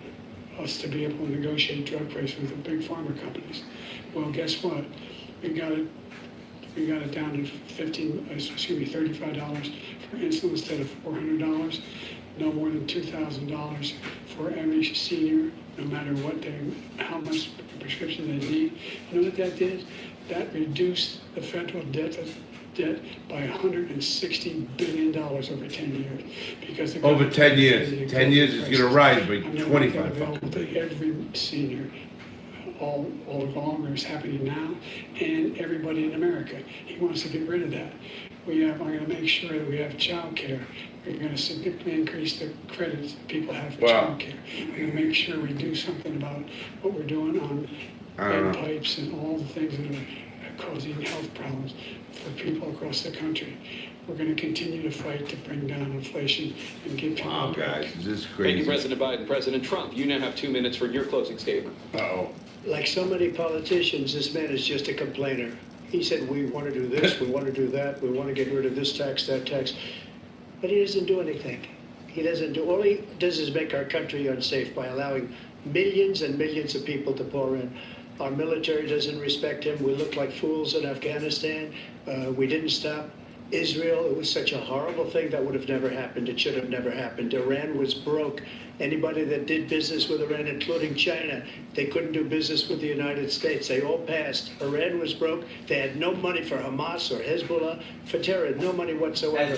Us to be able to negotiate drug prices with the big pharma companies. Well, guess what? We got it down to $35 for insulin instead of $400. No more than $2,000 for every senior, no matter how much prescription they need. You know what that did? That reduced the federal debt by $160 billion over 10 years. Because over 10 years. 10 years is going to rise by 25 available to every senior. All along, where it's happening now, and everybody in America. He wants to get rid of that. I'm going to make sure that we have child care. We're going to significantly increase the credits that people have for child care. We're going to make sure we do something about what we're doing on lead pipes and all the things that are causing health problems for people across the country. We're going to continue to fight to bring down inflation and give people Wow, guys, this is crazy. Thank you, President Biden. President Trump, you now have 2 minutes for your closing statement. Uh-oh. Like so many politicians, this man is just a complainer. He said, we want to do this, we want to do that, we want to get rid of this tax, that tax. but he doesn't do anything. He doesn't do, all he does is make our country unsafe by allowing millions and millions of people to pour in. Our military doesn't respect him. We look like fools in Afghanistan. We didn't stop Israel. It was such a horrible thing that would have never happened. It should have never happened. Iran was broke. Anybody that did business with Iran, including China, they couldn't do business with the United States. They all passed. Iran was broke. They had no money for Hamas or Hezbollah, for terror, no money whatsoever.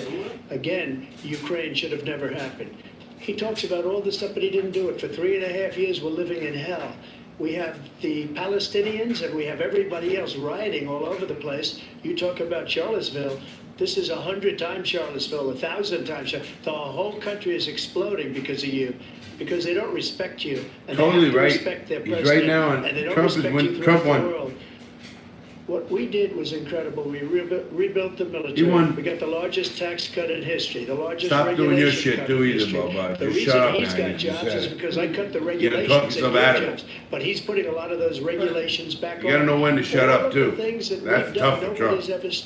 Again, Ukraine should have never happened. He talks about all this stuff, but he didn't do it. For 3.5 years, we're living in hell. We have the Palestinians and we have everybody else rioting all over the place. You talk about Charlottesville. This is 100 times Charlottesville, 1,000 times. The whole country is exploding because of you, because they don't respect you. And Totally they have to right. respect their He's president, right now, and they don't Trump is respect when you Trump throughout the won. world. What we did was incredible. We rebuilt the military. You won. We got the largest tax cut in history, the largest Stop doing your regulation shit cut too in either, history. Bob. The Just reason shut up he's now. got You just jobs said is it. because I cut the You're talking regulations and yourself he out had of it. jobs. But he's putting a lot of those regulations back on. You gotta know when to shut All up, of too. the things that That's we've tough done, for Trump. nobody's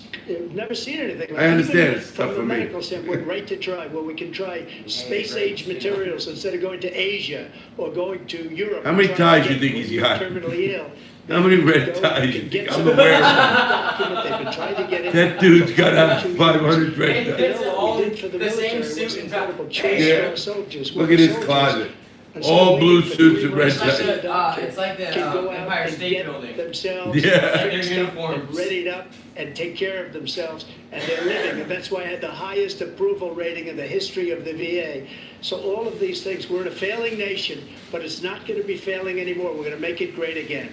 never seen anything like I understand, Even it's tough from for a me. medical standpoint, right to try, where we can try space-age materials instead of going to Asia or going to Europe. How many and trying ties to you think get he's got? terminally ill. How many red Go ties you and think get I'm some aware of? document. They've been trying to get it. That dude's got to have for 500 red Hey, ties. it's all What we did for the the same military suit was and incredible. top. Choice Yeah. for our soldiers. Look We're at his soldiers. closet. And All we, blue for suits 3 and red months, ties. It's like the can go out Empire and State get Building. themselves Yeah. fixed Their up and uniforms. readied up and take care of themselves, and they're living. And that's why I had the highest approval rating in the history of the VA. So all of these things, we're in a failing nation, but it's not going to be failing anymore. We're going to make it great again.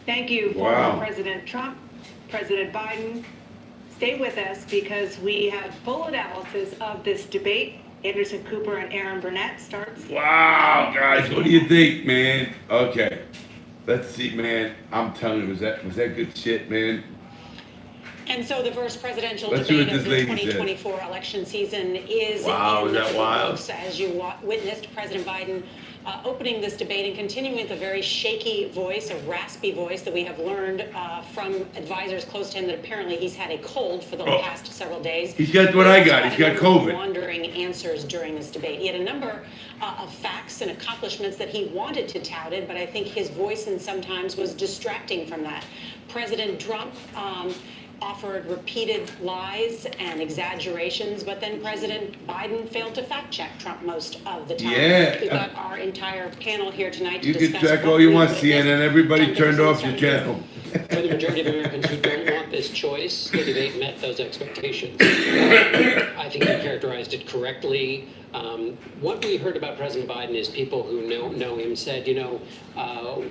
Thank you, Wow. former President Trump, President Biden. Stay with us because we have full analysis of this debate. Anderson Cooper and Aaron Burnett starts. Wow, guys, what do you think, man? Okay, let's see, man. I'm telling you, was that good shit, man? And so the first presidential Let's see debate what of this the lady said. 2024 election season is Wow, in is that the wild? books. As you witnessed President Biden opening this debate and continuing with a very shaky voice, a raspy voice that we have learned from advisors close to him that apparently he's had a cold for the past several days. He's got what I got. He's got COVID. Wandering answers during this debate. He had a number of facts and accomplishments that he wanted to touted, but I think his voice and sometimes was distracting from that. President Trump offered repeated lies and exaggerations, but then President Biden failed to fact check Trump most of the time. Yeah. We've got our entire panel here tonight to You can discuss check what all you we want, witnessed. CNN. Everybody Time turned to off your present channel. For the majority of Americans who don't want this choice, the debate met those expectations. I think you characterized it correctly. What we heard about President Biden is people who know him said,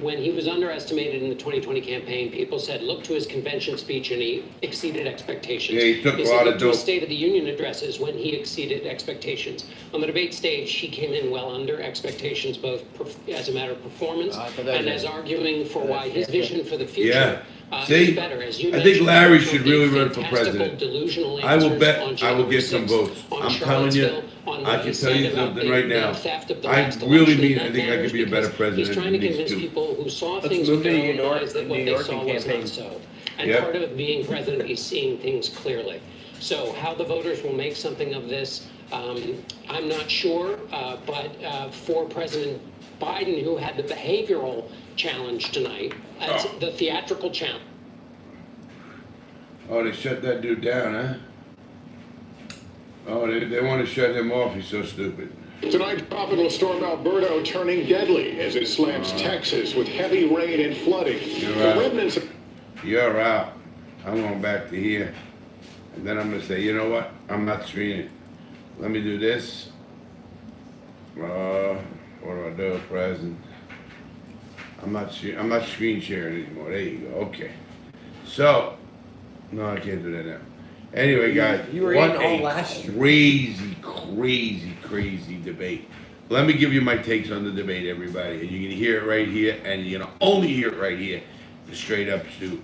when he was underestimated in the 2020 campaign, people said, look to his convention speech and he exceeded expectations. Yeah, he took a said, lot look of to his dope. State of the Union addresses when he exceeded expectations. On the debate stage, he came in well under expectations, both as a matter of performance and as arguing for why his vision for the future See, is better. As you I think mentioned, Larry Trump should gave really run for fantastical, president. delusional I will answers bet on I will January get some 6th, votes. on I'm telling you, Charlottesville, on I what can he tell you said about something the- right the now. theft of the I last really election. mean That I think I matters could be a better because president He's trying than to these convince two. people who saw Let's things move with to their New own York- eyes that New what they York saw and was campaign. not so. And Yep. part of being president is seeing things clearly. So how the voters will make something of this, I'm not sure. But for President Biden, who had the behavioral challenge tonight, that's the theatrical challenge. Oh, they shut that dude down, huh? Oh, they want to shut him off. He's so stupid. Tonight, tropical storm Alberto turning deadly as it slams Texas with heavy rain and flooding. You're The out. remnants of You're out. I'm going back to here. And then I'm going to say, you know what? I'm not screening. Let me do this. What do I do, President? I'm not screen sharing anymore. There you go. Okay. So, no, I can't do that now. Anyway, guys, You were what in all a last year. crazy debate. Let me give you my takes on the debate, everybody. And you're going to hear it right here, and you're going to only hear it right here. The straight up Stu.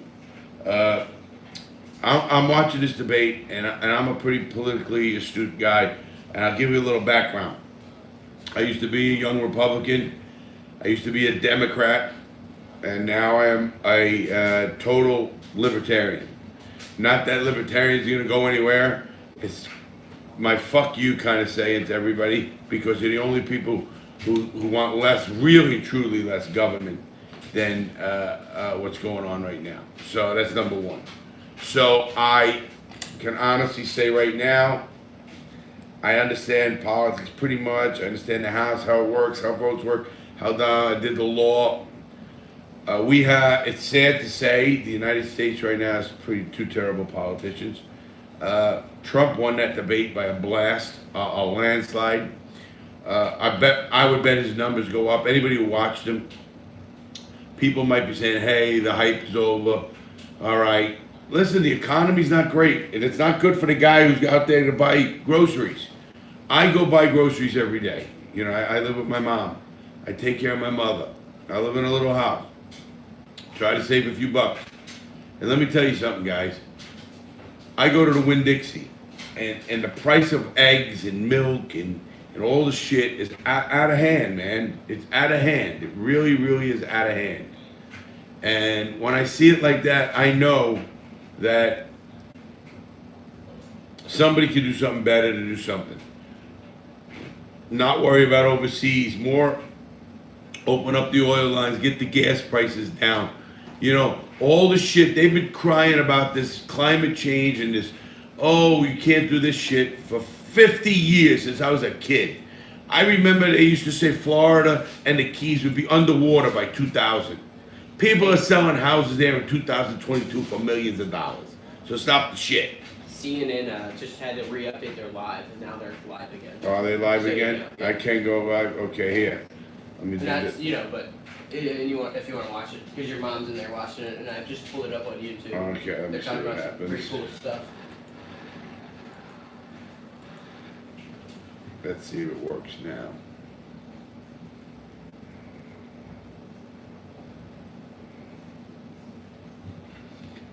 I'm watching this debate, and I'm a pretty politically astute guy, and I'll give you a little background. I used to be a young Republican. I used to be a Democrat, and now I am a total libertarian. Not that libertarian's gonna go anywhere. It's my fuck you kind of saying to everybody, because they're the only people who want less, really truly less government than what's going on right now. So that's number one. So I can honestly say right now, I understand politics pretty much. I understand the House, how it works, how votes work, how I did the law. It's sad to say, the United States right now is two terrible politicians. Trump won that debate by a blast, a landslide. I would bet his numbers go up. Anybody who watched him, people might be saying, hey, the hype is over. All right. Listen, the economy's not great, and it's not good for the guy who's out there to buy groceries. I go buy groceries every day. You know, I live with my mom. I take care of my mother. I live in a little house. Try to save a few bucks. And let me tell you something, guys. I go to the Winn-Dixie, and the price of eggs and milk and all the shit is out of hand, man. It's out of hand. It really, really is out of hand. And when I see it like that, I know that somebody could do something better to do something. Not worry about overseas, more open up the oil lines, get the gas prices down. You know, all the shit, they've been crying about this climate change and this, oh, you can't do this shit for 50 years since I was a kid. I remember they used to say Florida and the Keys would be underwater by 2000. People are selling houses there in 2022 for millions of dollars. So stop the shit. CNN just had to re-update their live, and now they're live again. Oh, are they live So, again? yeah. I can't go live. Okay, here. Let me do And that's, this. you know, but and if you want to watch it, because your mom's in there watching it, and I just pulled it up on YouTube. Okay, let me They're see talking what about some pretty happens. cool stuff. Let's see if it works now.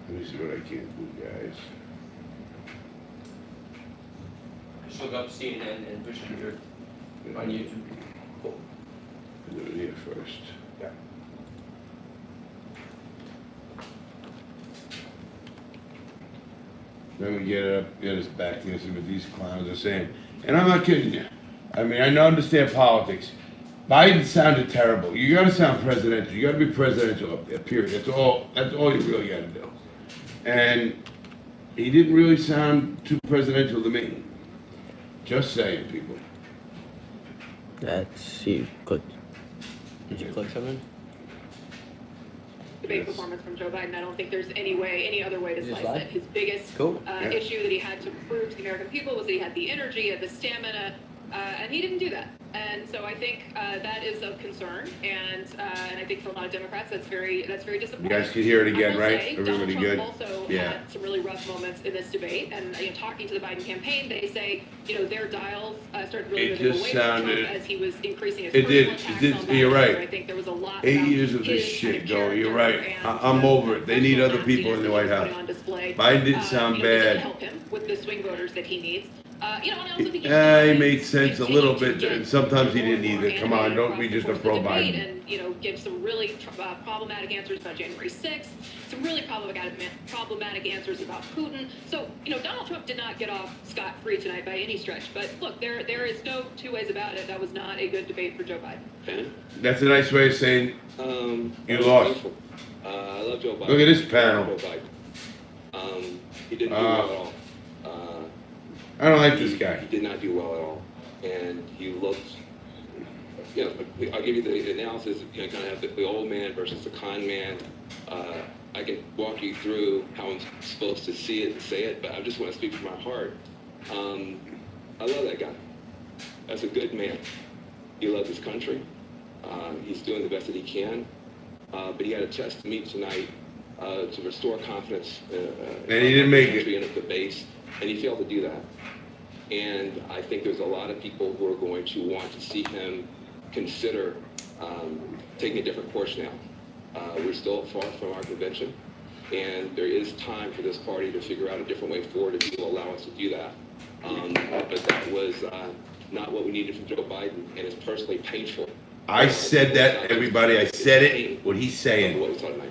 Let me see what I can do, guys. Just look up CNN and push it here on YouTube. Cool. I'll do it here first. Yeah. Then we get us back and see what these clowns are saying. And I'm not kidding you. I mean, I understand politics. Biden sounded terrible. You gotta sound presidential. You gotta be presidential up there, period. That's all you really gotta do. And he didn't really sound too presidential to me. Just saying, people. Let's see. Click. Did you click something? Debate performance from Joe Biden. I don't think there's any other way to slice it. His biggest issue that he had to prove to the American people was that he had the energy, had the stamina, and he didn't do that. And so I think that is of concern, and I think for a lot of Democrats that's very disappointing. You guys can hear it again, I will right? say, Everybody Donald good? Trump also Yeah. had some really rough moments in this debate, and talking to the Biden campaign, they say their dials started really It moving just away from sounded- Trump as he was increasing his It personal did. attacks It did. on Biden. You're right. So I think there was a lot 8 about years of this his shit kind of going. You're right. character I'm over it. They need other people in the White House. Biden didn't sound He didn't bad. help him with the swing voters that he needs. And I also think He made sense a little bit, and sometimes he didn't either. Come on, don't be just a pro debate Biden. and give some really problematic answers about January 6th, some really problematic answers about Putin. So Donald Trump did not get off scot-free tonight by any stretch. But look, there is no two ways about it. That was not a good debate for Joe Biden. That's a nice way of saying you lost. I love Joe Biden. Look at this panel. Joe Biden. He didn't do well at all. I don't like this guy. He did not do well at all, and he looked. I'll give you the analysis. Kind of have the old man versus the con man. I can walk you through how I'm supposed to see it and say it, but I just want to speak from my heart. I love that guy. That's a good man. He loves his country. He's doing the best that he can, but he had a test to meet tonight to restore confidence. And he didn't make it. And at the base, and he failed to do that. And I think there's a lot of people who are going to want to see him consider taking a different course now. We're still far from our convention, and there is time for this party to figure out a different way forward if you will allow us to do that. But that was not what we needed from Joe Biden, and it's personally painful. I said that, everybody. I said it. What he's saying. What we saw tonight.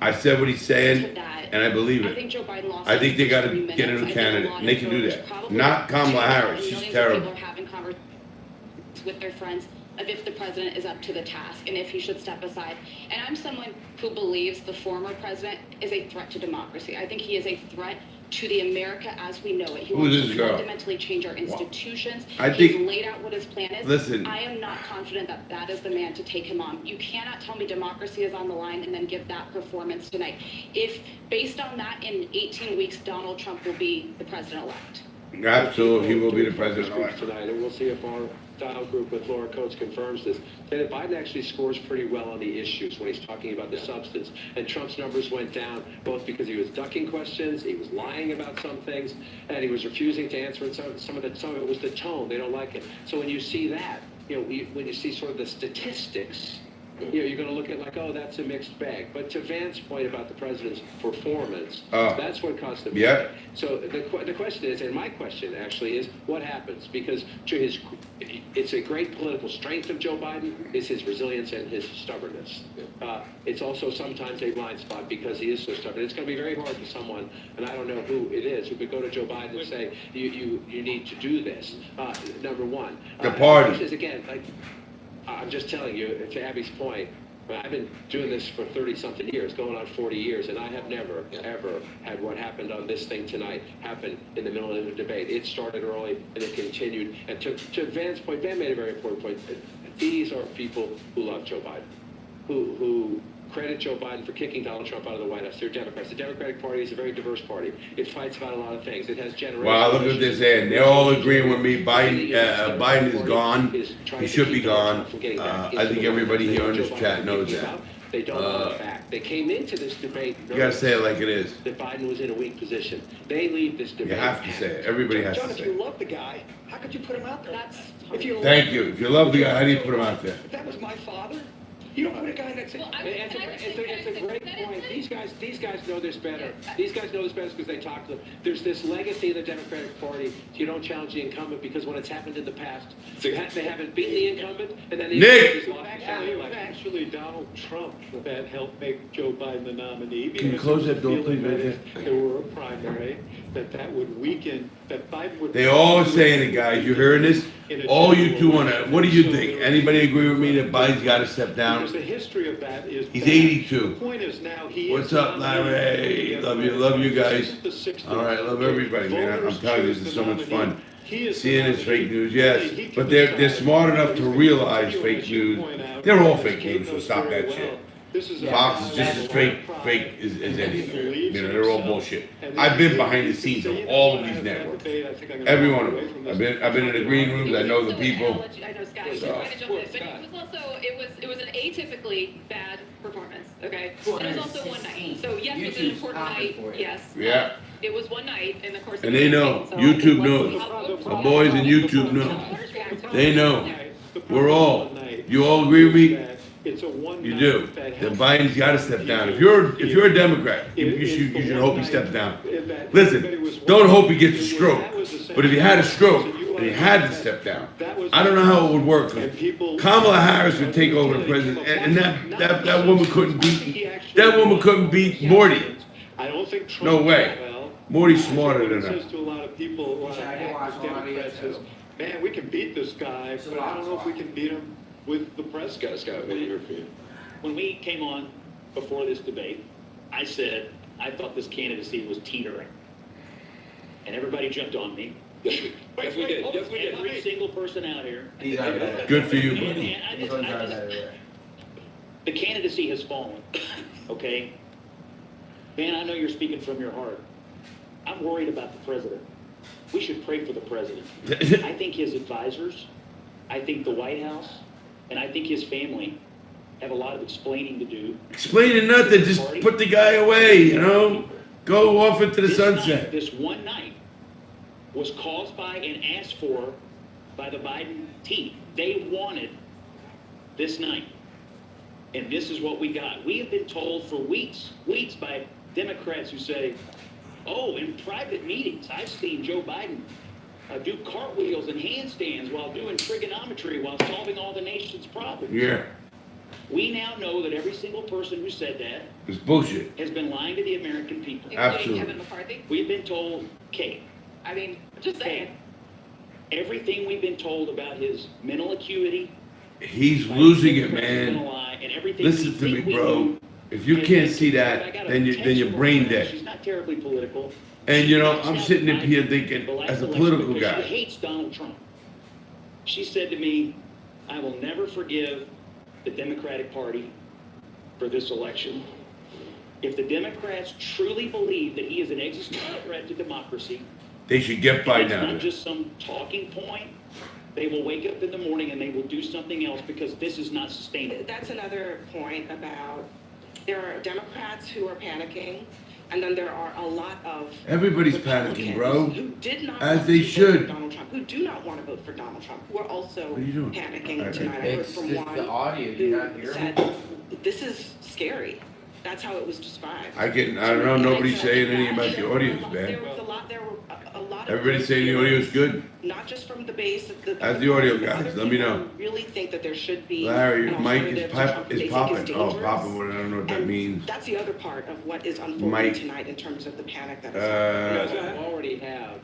I said what he's saying, To that, and I believe I it. think Joe Biden lost. I think they got to 3 get a minutes. new I think candidate, lot and they of can do voters that. probably Not Kamala tune out, Harris. and She's millions of terrible. people are having conversations with their friends of if the president is up to the task and if he should step aside. And I'm someone who believes the former president is a threat to democracy. I think he is a threat to the America as we know it. He Who wants is to this girl? fundamentally change our institutions. I He's think- laid out what his plan is. Listen. I am not confident that that is the man to take him on. You cannot tell me democracy is on the line and then give that performance tonight. If, based on that, in 18 weeks, Donald Trump will be the president-elect. Absolutely, he will be the president-elect. Tonight, and we'll see if our dial group with Laura Coates confirms this, that Biden actually scores pretty well on the issues when he's talking about the substance. And Trump's numbers went down both because he was ducking questions, he was lying about some things, and he was refusing to answer. And some of it was the tone. They don't like it. So when you see that, when you see sort of the statistics, you're going to look at like, oh, that's a mixed bag. But to Vance's point about the president's performance, that's what caused the mistake. So the question is, and my question actually is, what happens? Because it's a great political strength of Joe Biden is his resilience and his stubbornness. It's also sometimes a blind spot because he is so stubborn. It's going to be very hard for someone, and I don't know who it is, who could go to Joe Biden and say, you need to do this. Number one. The party. Is again, like, I'm just telling you, to Abby's point, I've been doing this for 30-something years, going on 40 years, and I have never, ever had what happened on this thing tonight happen in the middle of the debate. It started early, and it continued. And to Van's point, Van made a very important point. These are people who love Joe Biden, who credit Joe Biden for kicking Donald Trump out of the White House. They're Democrats. The Democratic Party is a very diverse party. It fights about a lot of things. It has generations. Wow, look at this end. They're all agreeing with me. Biden is gone. He should be gone. I think everybody here in this chat knows that. They don't know the fact. They came into this debate. You gotta say it like it is. That Biden was in a weak position. They leave this debate. You have to say it. Everybody has John, to if say you it. love the guy, how could you put him out there? If you Thank you. If you love the guy, how do you put him out there? If that was my father, you don't put a guy that's. It's a great point. These guys know this better. These guys know this better because they talk to them. There's this legacy in the Democratic Party. You don't challenge the incumbent because when it's happened in the past, they haven't beaten the incumbent, and then the Nick! it was actually Donald Trump that helped make Joe Biden the nominee. Can you close that door, please, right If there were a primary, that would weaken, that Biden would. They all are saying it, guys. You hearing this? All you two on that. What do you think? Anybody agree with me that Biden's got to step down? Because the history of that is. He's 82. The point is now he What's up, Larry? Love you guys. All right, love everybody, man. I'm telling you, this is so much fun. Seeing this fake news, yes, but they're smart enough to realize fake news. They're all fake news, so stop that shit. Fox is just as fake as anything. You know, they're all bullshit. I've been behind the scenes of all of these networks, every one of them. I've been in the green rooms. I know the people. I know Scott. So. I jump in, but it was also it was an atypically bad performance. Okay, and it was also one night. So yes, it was an important night. Yes. Yeah. It was one night in the course of And they know. YouTube knows. The boys in YouTube know. They know. We're all. You all agree with me? You do. Then Biden's got to step down. If you're a Democrat, you should hope he steps down. Listen, don't hope he gets a stroke. But if he had a stroke and he had to step down, I don't know how it would work. Kamala Harris would take over the president, and that woman couldn't beat Morty. No way. Morty's smarter than her. Says to a lot of people, Democrats says, man, we can beat this guy, but I don't know if we can beat him with the press. Scott, what are your opinion? When we came on before this debate, I said I thought this candidacy was teetering. And everybody jumped on me. Yes, we did. Every single person out here. Good for you, buddy. The candidacy has fallen, okay? Man, I know you're speaking from your heart. I'm worried about the president. We should pray for the president. I think his advisors, I think the White House, and I think his family have a lot of explaining to do. Explaining nothing, just put the guy away, you know? Go off into the sunset. This one night was caused by and asked for by the Biden team. They wanted this night. And this is what we got. We have been told for weeks by Democrats who say, oh, in private meetings, I've seen Joe Biden do cartwheels and handstands while doing trigonometry while solving all the nation's problems. Yeah. We now know that every single person who said that It's bullshit. has been lying to the American people. Absolutely. Kevin McCarthy. We've been told, Kate, I mean, just saying. everything we've been told about his mental acuity. He's losing it, Gonna man. lie, and everything Listen we to me, think we bro. knew. If you And can't see I that, got a then text you're from brain her. dead. She's not terribly political. And She you know, points I'm out sitting the up here last thinking, election as a political because guy, She hates Donald Trump. She said to me, I will never forgive the Democratic Party for this election. If the Democrats truly believe that he is an existential threat to democracy, they should get by it's now. not just some talking point, they will wake up in the morning and they will do something else because this is not sustainable. That's another point about there are Democrats who are panicking, and then there are a lot of Everybody's panicking, bro. who did not As want they to vote for should. Donald Trump, who do not want to vote for Donald Trump, who are also What are you doing? panicking Alright. tonight. I heard It's from just one the audio. Do you not who hear said, me? "This is scary." That's how it was described. I don't know, nobody's saying anything about the audio's bad. There was a lot of Everybody's saying the audio's good. not just from the base. How's the audio, other guys? Let me people know. Really think that there should be Larry, an your mic alternative is, to Trump they think popping. is Oh, dangerous. popping, I don't know what that means. That's the other part of what is unfolding Mike. tonight in terms of the panic that is I already have,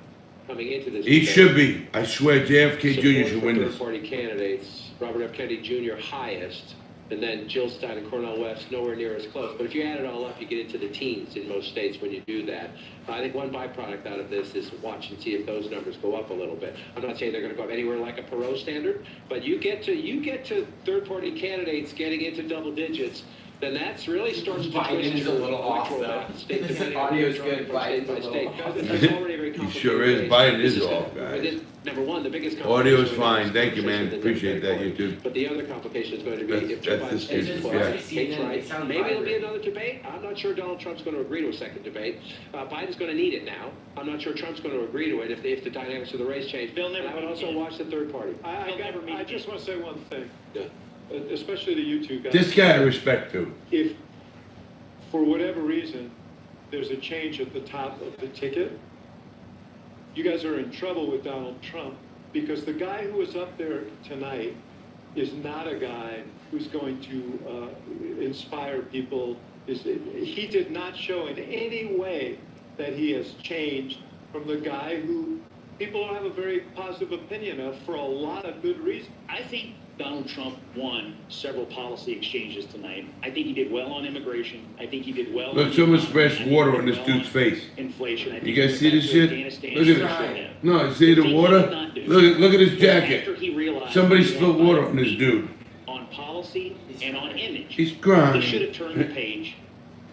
coming into this. He debate, should be. I swear JFK Jr. support should for win this. third-party candidates, Robert F. Kennedy Jr. highest, and then Jill Stein and Cornel West nowhere near as close. But if you add it all up, you get into the teens in most states when you do that. I think one byproduct out of this is watch and see if those numbers go up a little bit. I'm not saying they're going to go up anywhere like a Perot standard, but you get to third-party candidates getting into double digits, then that's really starts to Biden twist is a your little off, electoral though. balance, state This depending audio on is who's good, running Biden's from a state by little state. off. It's already a very He complicated sure is. race. Biden This is gonna- off, guys. it is- Number one, the biggest Audio is complication fine. this Thank you, man. conversation with the Appreciate that, Democratic you Party. too. But the other complication is going to be That's- if Joe that's Biden the stays issue, close, yeah. Kate's right. Maybe it'll be another debate. I'm not sure Donald Trump's going to agree to a second debate. Biden's going to need it now. I'm not sure Trump's going to agree to it if the dynamics of the race change. They'll never And I would meet also again. watch the third party. I just want to say one thing, Yeah. especially to you two guys. This guy I respect too. If, for whatever reason, there's a change at the top of the ticket, you guys are in trouble with Donald Trump, because the guy who was up there tonight is not a guy who's going to inspire people. He did not show in any way that he has changed from the guy who people have a very positive opinion of for a lot of good reasons. I think Donald Trump won several policy exchanges tonight. I think he did well on immigration. I think he did well Look, on someone the economy. I splashed think he water did on this well dude's on face. Inflation. I You think guys he see went this back to shit? Afghanistan. Look at Yeah. this. No, see the Things he water? did not do. Look at his After jacket. he realized Somebody he had spilled water on Biden this dude. on policy and on image. He's crying. He should have turned the page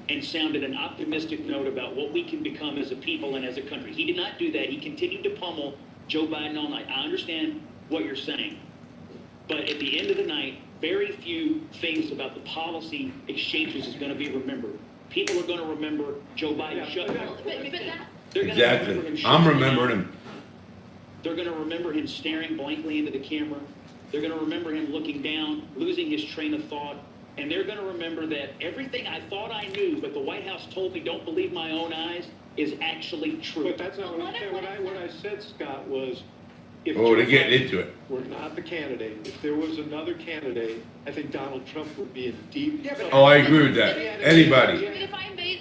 and sounded an optimistic note about what we can become as a people and as a country. He did not do that. He continued to pummel Joe Biden all night. I understand what you're saying, but at the end of the night, very few things about the policy exchanges is going to be remembered. People are going to remember Joe Biden shut up. They're gonna Exactly. remember him I'm shutting remembering down. him. They're going to remember him staring blankly into the camera. They're going to remember him looking down, losing his train of thought. And they're going to remember that everything I thought I knew, but the White House told me don't believe my own eyes, is actually true. But that's not what I'm saying. What I said, Scott, was if Oh, they're Joe getting Biden into it. were not the candidate, if there was another candidate, I think Donald Trump would be in deep trouble. Oh, I agree with that. Anybody. If I may,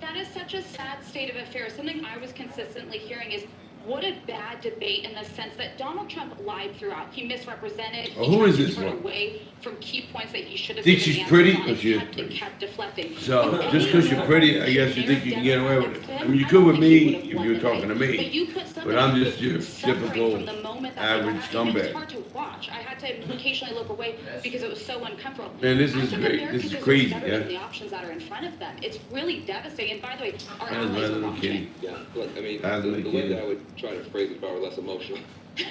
that is such a sad state of affairs. Something I was consistently hearing is what a bad debate in the sense that Donald Trump lied throughout. He misrepresented. Oh, He who tried is to this turn one? away from key points that he should have Think given she's answers pretty? on Oh, and she is kept- pretty. kept deflecting. So, If just because any you're pretty, I other guess you think you can get away with it. I mean, you I could don't with think he me would've if you won were the talking to debate. me. But you put But somebody I'm who just your was suffering typical from the moment that they average went out, and it was scumbag. hard to watch. I had to occasionally look away because it was so uncomfortable. Man, this I is think great. Americans This is deserve crazy, better yeah. than the options that are in front of them. It's really devastating. And by the way, our That was my allies are little watching. kitty. Yeah, look, I mean, As the a way kid. that I would try to phrase it if I were less emotional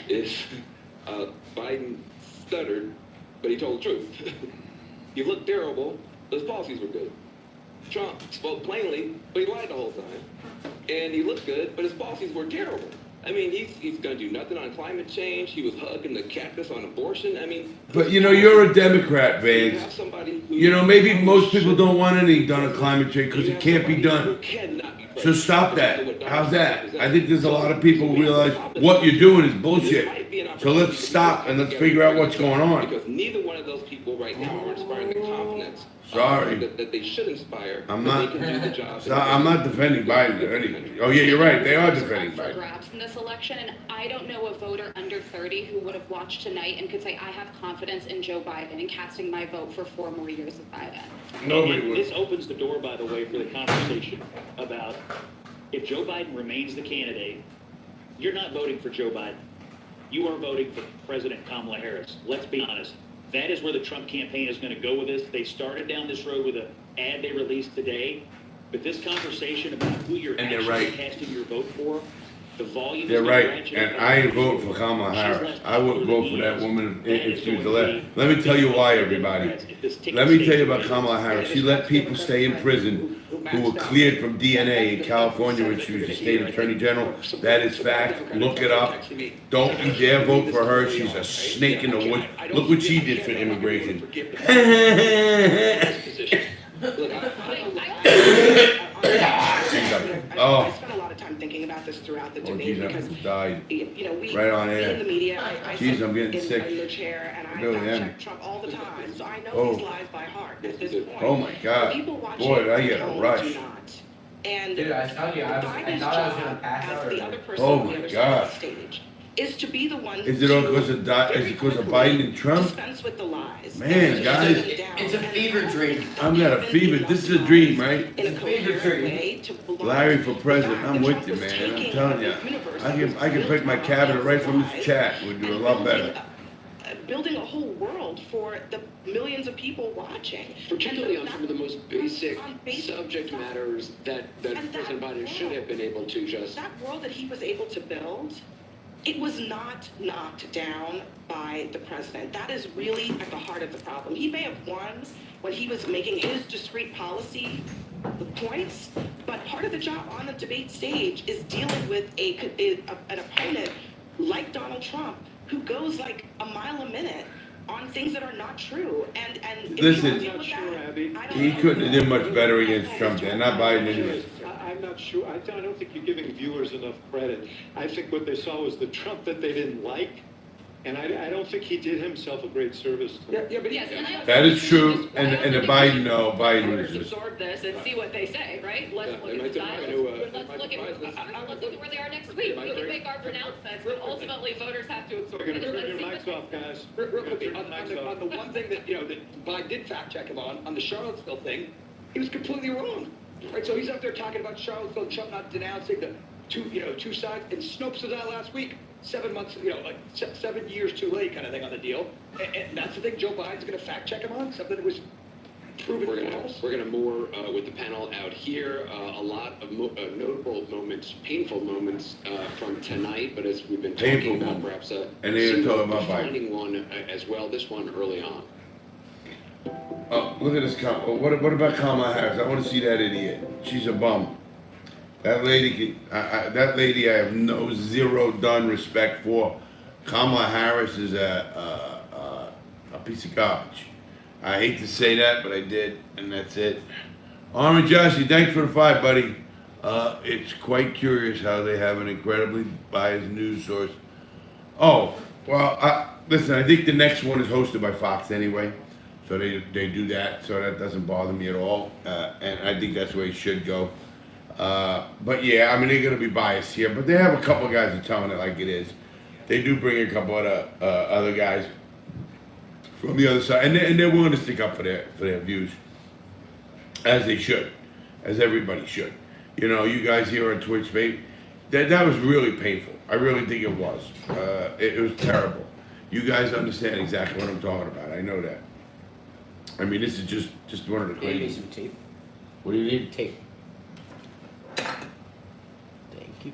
is Biden stuttered, but he told the truth. He looked terrible, but his policies were good. Trump spoke plainly, but he lied the whole time. And he looked good, but his policies were terrible. I mean, he's going to do nothing on climate change. He was hugging the cactus on abortion. I mean, But you know, you're a Democrat, you have Vance. somebody who You know, maybe most people don't want anything done on climate change because it can't be done. cannot be president. So stop that. How's that? I think there's a lot of people who realize what you're doing is bullshit. So let's stop and let's figure out what's going on. Because neither one of those people right now are inspiring the confidence Sorry. that they should inspire. I'm that not. They can do the job. I'm not defending Biden or anything. Oh yeah, you're right. They are defending For Biden. grabs in this election, and I don't know a voter under 30 who would have watched tonight and could say, I have confidence in Joe Biden and casting my vote for 4 more years of Biden. Nobody And would. this opens the door, by the way, for the conversation about if Joe Biden remains the candidate, you're not voting for Joe Biden. You are voting for President Kamala Harris. Let's be honest. That is where the Trump campaign is going to go with this. They started down this road with an ad they released today. But this conversation about who you're And they're actually right. casting your vote for, the volume They're is going to right, ratchet and up. I ain't voting for Kamala Harris. I wouldn't vote for that woman if she was elected. Let me tell you why, everybody. Let me tell you about Kamala Harris. She let people stay in prison who were cleared from DNA in California when she was the state attorney general. That is fact. Look it up. Don't you dare vote for her. She's a snake in the woods. Look what she did for immigration. I spent a lot of time thinking about this throughout the debate because, died. you know, we Right on me air. in the media, I Jeez, sit I'm getting in, sick. in the chair and I Really fact am. check Trump all the time, so I know Oh. these lies by heart at this point. Oh my God. People watching Boy, I at get a home rush. do not. And Dude, I tell you, I Biden's thought I was gonna job pass out as the or- other person Oh on my the other God. side of the stage is to be the one Is it all to because of is it because of Biden and Trump? dispense with the lies. Man, and to guys. shut them down It's a and fever dream. I'm not a fever. This is a dream, right? in a coherent way to block Larry for president. the I'm fact with that you, Trump was man. I'm taking telling you. a universe I that was can pick built my on cabinet right from lies this chat. We'd do a lot better. building a whole world for the millions of people watching. Particularly on some of the most basic on basic subject stuff. matters that And President that Biden should have been able to just. That world that he was able to build, it was not knocked down by the president. That is really at the heart of the problem. He may have won when he was making his discrete policy points, but part of the job on the debate stage is dealing with an opponent like Donald Trump who goes like a mile a minute on things that are not true. And if you Listen, don't deal with that, I don't he know. couldn't have done much better against Trump there, not Biden anyway. I'm not sure. I don't think you're giving viewers enough credit. I think what they saw was the Trump that they didn't like, and I don't think he did himself a great service. But Yes, and I That is true, and the Biden, no, Biden Voters was just. absorb this and see what they say, right? Let's look at the dials. Let's look at where they are next week. We can make our pronouncements, but ultimately voters have to absorb We're it. gonna turn Let's your see what mics off, guys. Real We're gonna quickly, turn your mics on the one thing that, that Biden did fact check him on the Charlottesville thing, he was completely wrong. Right, so he's up there talking about Charlottesville, Trump not denouncing the two sides, and Snopes was out last week, 7 months, like 7 years too late kind of thing on the deal. And that's the thing Joe Biden's going to fact check him on, something that was proven false. We're gonna more with the panel out here. A lot of notable moments, painful moments from tonight. But as we've been talking Painful about, moments. perhaps And they're single talking about Biden. defining one as well. This one early on. Oh, look at this. What about Kamala Harris? I want to see that idiot. She's a bum. That lady, I have no zero done respect for. Kamala Harris is a piece of garbage. I hate to say that, but I did, and that's it. Armin Jossie, thanks for the 5, buddy. It's quite curious how they have an incredibly biased news source. Oh, well, listen, I think the next one is hosted by Fox anyway, so they do that, so that doesn't bother me at all, and I think that's where it should go. But yeah, I mean, they're going to be biased here, but they have a couple guys that are telling it like it is. They do bring a couple of other guys from the other side, and they're willing to stick up for their views, as they should, as everybody should. You guys here on Twitch, babe, that was really painful. I really think it was. It was terrible. You guys understand exactly what I'm talking about. I know that. I mean, this is just one of the Maybe crazy. some tape. What do you need? Tape. Thank you.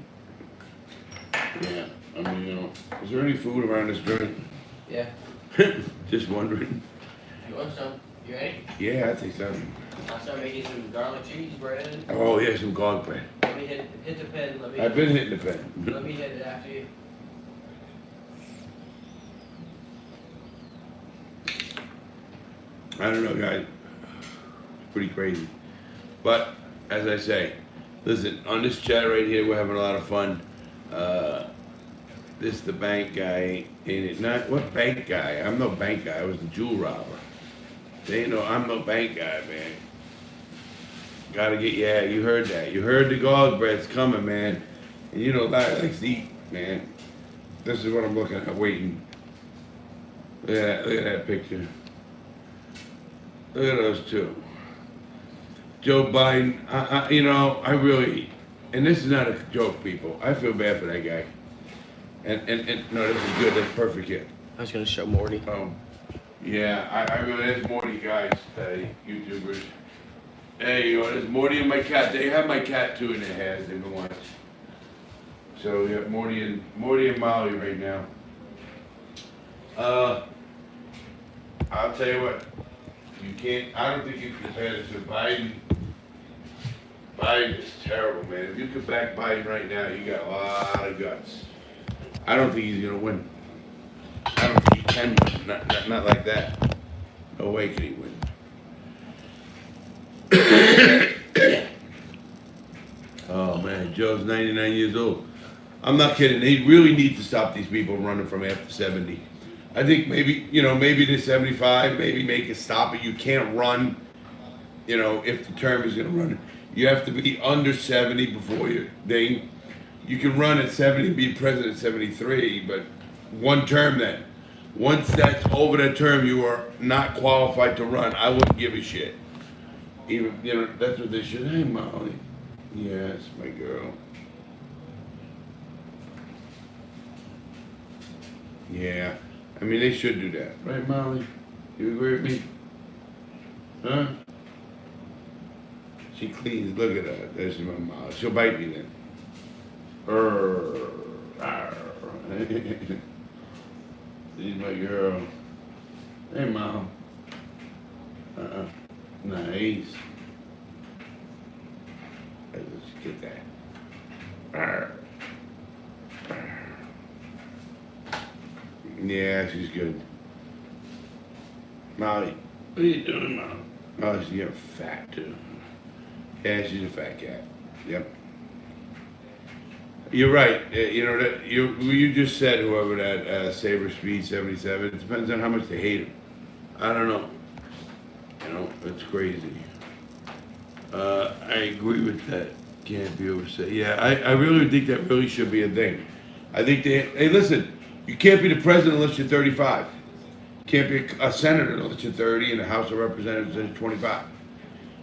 Yeah, I mean, is there any food around this joint? Yeah. Just wondering. You want some? You ready? Yeah, I think so. I'll start making some garlic cheese bread. Oh, yeah, some garlic bread. Let me hit the pen. I've been hitting the pen. Let me hit it after you. I don't know, guys. It's pretty crazy. But, as I say, Listen, on this chat right here, we're having a lot of fun. This is the bank guy, ain't it? Not what bank guy? I'm no bank guy. I was the jewel robber. They know I'm no bank guy, man. Gotta get, yeah, you heard that. You heard the garlic bread's coming, man. And you know, Larry likes to eat, man. This is what I'm looking at, waiting. Look at that picture. Look at those two. Joe Biden, I really, and this is not a joke, people. I feel bad for that guy. And no, this is good. That's perfect here. I was gonna show Morty. Yeah, I really, there's Morty guys, YouTubers. Hey, there's Morty and my cat. They have my cat too in their hands. They've been watching. So we have Morty and Molly right now. I'll tell you what. You can't. I don't think you can compare this to Biden. Biden is terrible, man. If you could back Biden right now, you got a lot of guts. I don't think he's gonna win. I don't think he can win. Not like that. No way can he win. Oh man, Joe's 99 years old. I'm not kidding. They really need to stop these people running from after 70. I think maybe to 75, maybe make it stop it. You can't run, if the term is gonna run. You have to be under 70 before you can run at 70 and be president at 73, but one term then. Once that's over that term, you are not qualified to run. I wouldn't give a shit. Even, that's what they should. Hey, Molly. Yes, my girl. Yeah. I mean, they should do that. Right, Molly? You agree with me? Huh? She cleans. Look at her. There's my Molly. She'll bite me then. She's my girl. Hey, Mom. Nice. Let's get that. Yeah, she's good. Molly, what are you doing, Mom? Oh, she's getting fat, too. Yeah, she's a fat cat. Yep. You're right. You just said whoever that Saber Speed 77. It depends on how much they hate him. I don't know. It's crazy. I agree with that. Can't be oversaid. Yeah, I really think that really should be a thing. I think hey, listen, you can't be the president unless you're 35. You can't be a senator unless you're 30 and the House of Representatives unless you're 25.